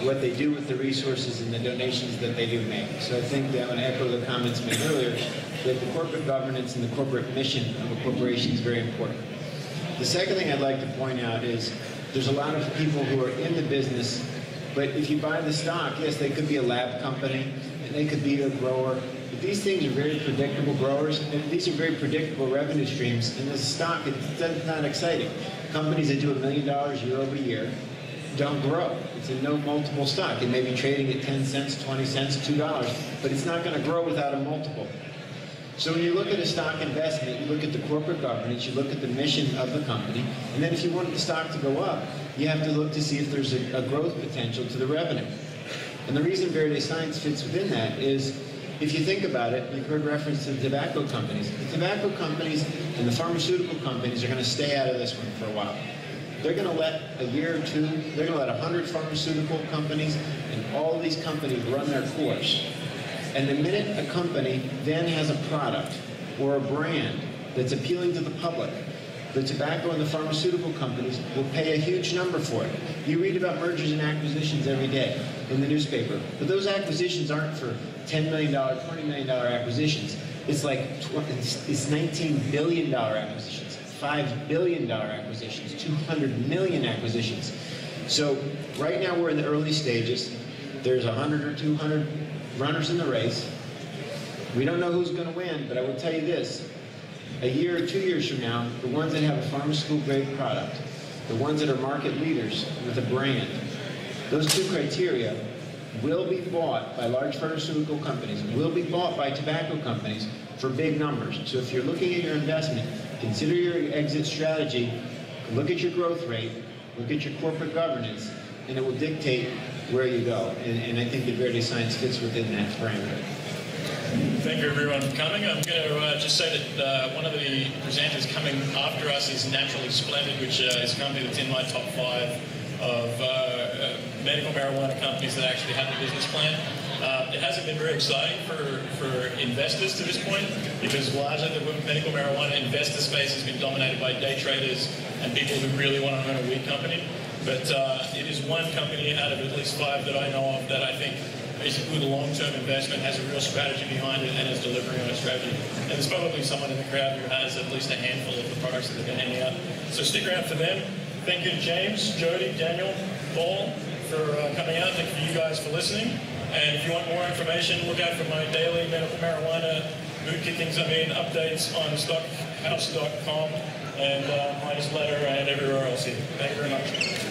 what they do with the resources and the donations that they do make. So I think that I want to echo the comments made earlier, that the corporate governance and the corporate mission of a corporation is very important. The second thing I'd like to point out is there's a lot of people who are in the business, but if you buy the stock, yes, they could be a lab company, and they could be a grower, but these things are very predictable growers, and these are very predictable revenue streams, and the stock, it's not exciting. Companies that do $1 million year over year don't grow. It's a no multiple stock. It may be trading at 10 cents, 20 cents, $2, but it's not going to grow without a multiple. So when you look at a stock investment, you look at the corporate governance, you look at the mission of the company, and then if you want the stock to go up, you have to look to see if there's a growth potential to the revenue. And the reason Verde Science fits within that is, if you think about it, you've heard reference to the tobacco companies. The tobacco companies and the pharmaceutical companies are going to stay out of this one for a while. They're going to let a year or two, they're going to let 100 pharmaceutical companies and all these companies run their course. And the minute a company then has a product or a brand that's appealing to the public, the tobacco and the pharmaceutical companies will pay a huge number for it. You read about mergers and acquisitions every day in the newspaper, but those acquisitions aren't for $10 million, $20 million acquisitions. It's like it's $19 billion acquisitions, $5 billion acquisitions, 200 million acquisitions. So right now we're in the early stages. There's 100 or 200 runners in the race. We don't know who's going to win, but I will tell you this. a year or 2 years from now, the ones that have a pharmaceutical grade product, the ones that are market leaders with a brand, those two criteria will be bought by large pharmaceutical companies, will be bought by tobacco companies for big numbers. So if you're looking at your investment, consider your exit strategy, look at your growth rate, look at your corporate governance, and it will dictate where you go. And I think that Verde Science fits within that parameter. Thank you everyone for coming. I'm going to just say that one of the presenters coming after us is Naturally Splendid, which is a company that's in my top 5 of medical marijuana companies that actually have a business plan. It hasn't been very exciting for investors to this point because largely the medical marijuana investor space has been dominated by day traders and people who really want to run a weed company. But it is one company out of at least 5 that I know of that I think is a good long-term investment, has a real strategy behind it, and is delivering on a strategy. And there's probably someone in the crowd who has at least a handful of the products that they've been handing out. So stick around for them. Thank you to James, Jody, Daniel, Paul for coming out. Thank you guys for listening. And if you want more information, look out for my daily medical marijuana mood kickings, updates on stockhouse.com and my newsletter and everywhere else here. Thank you very much.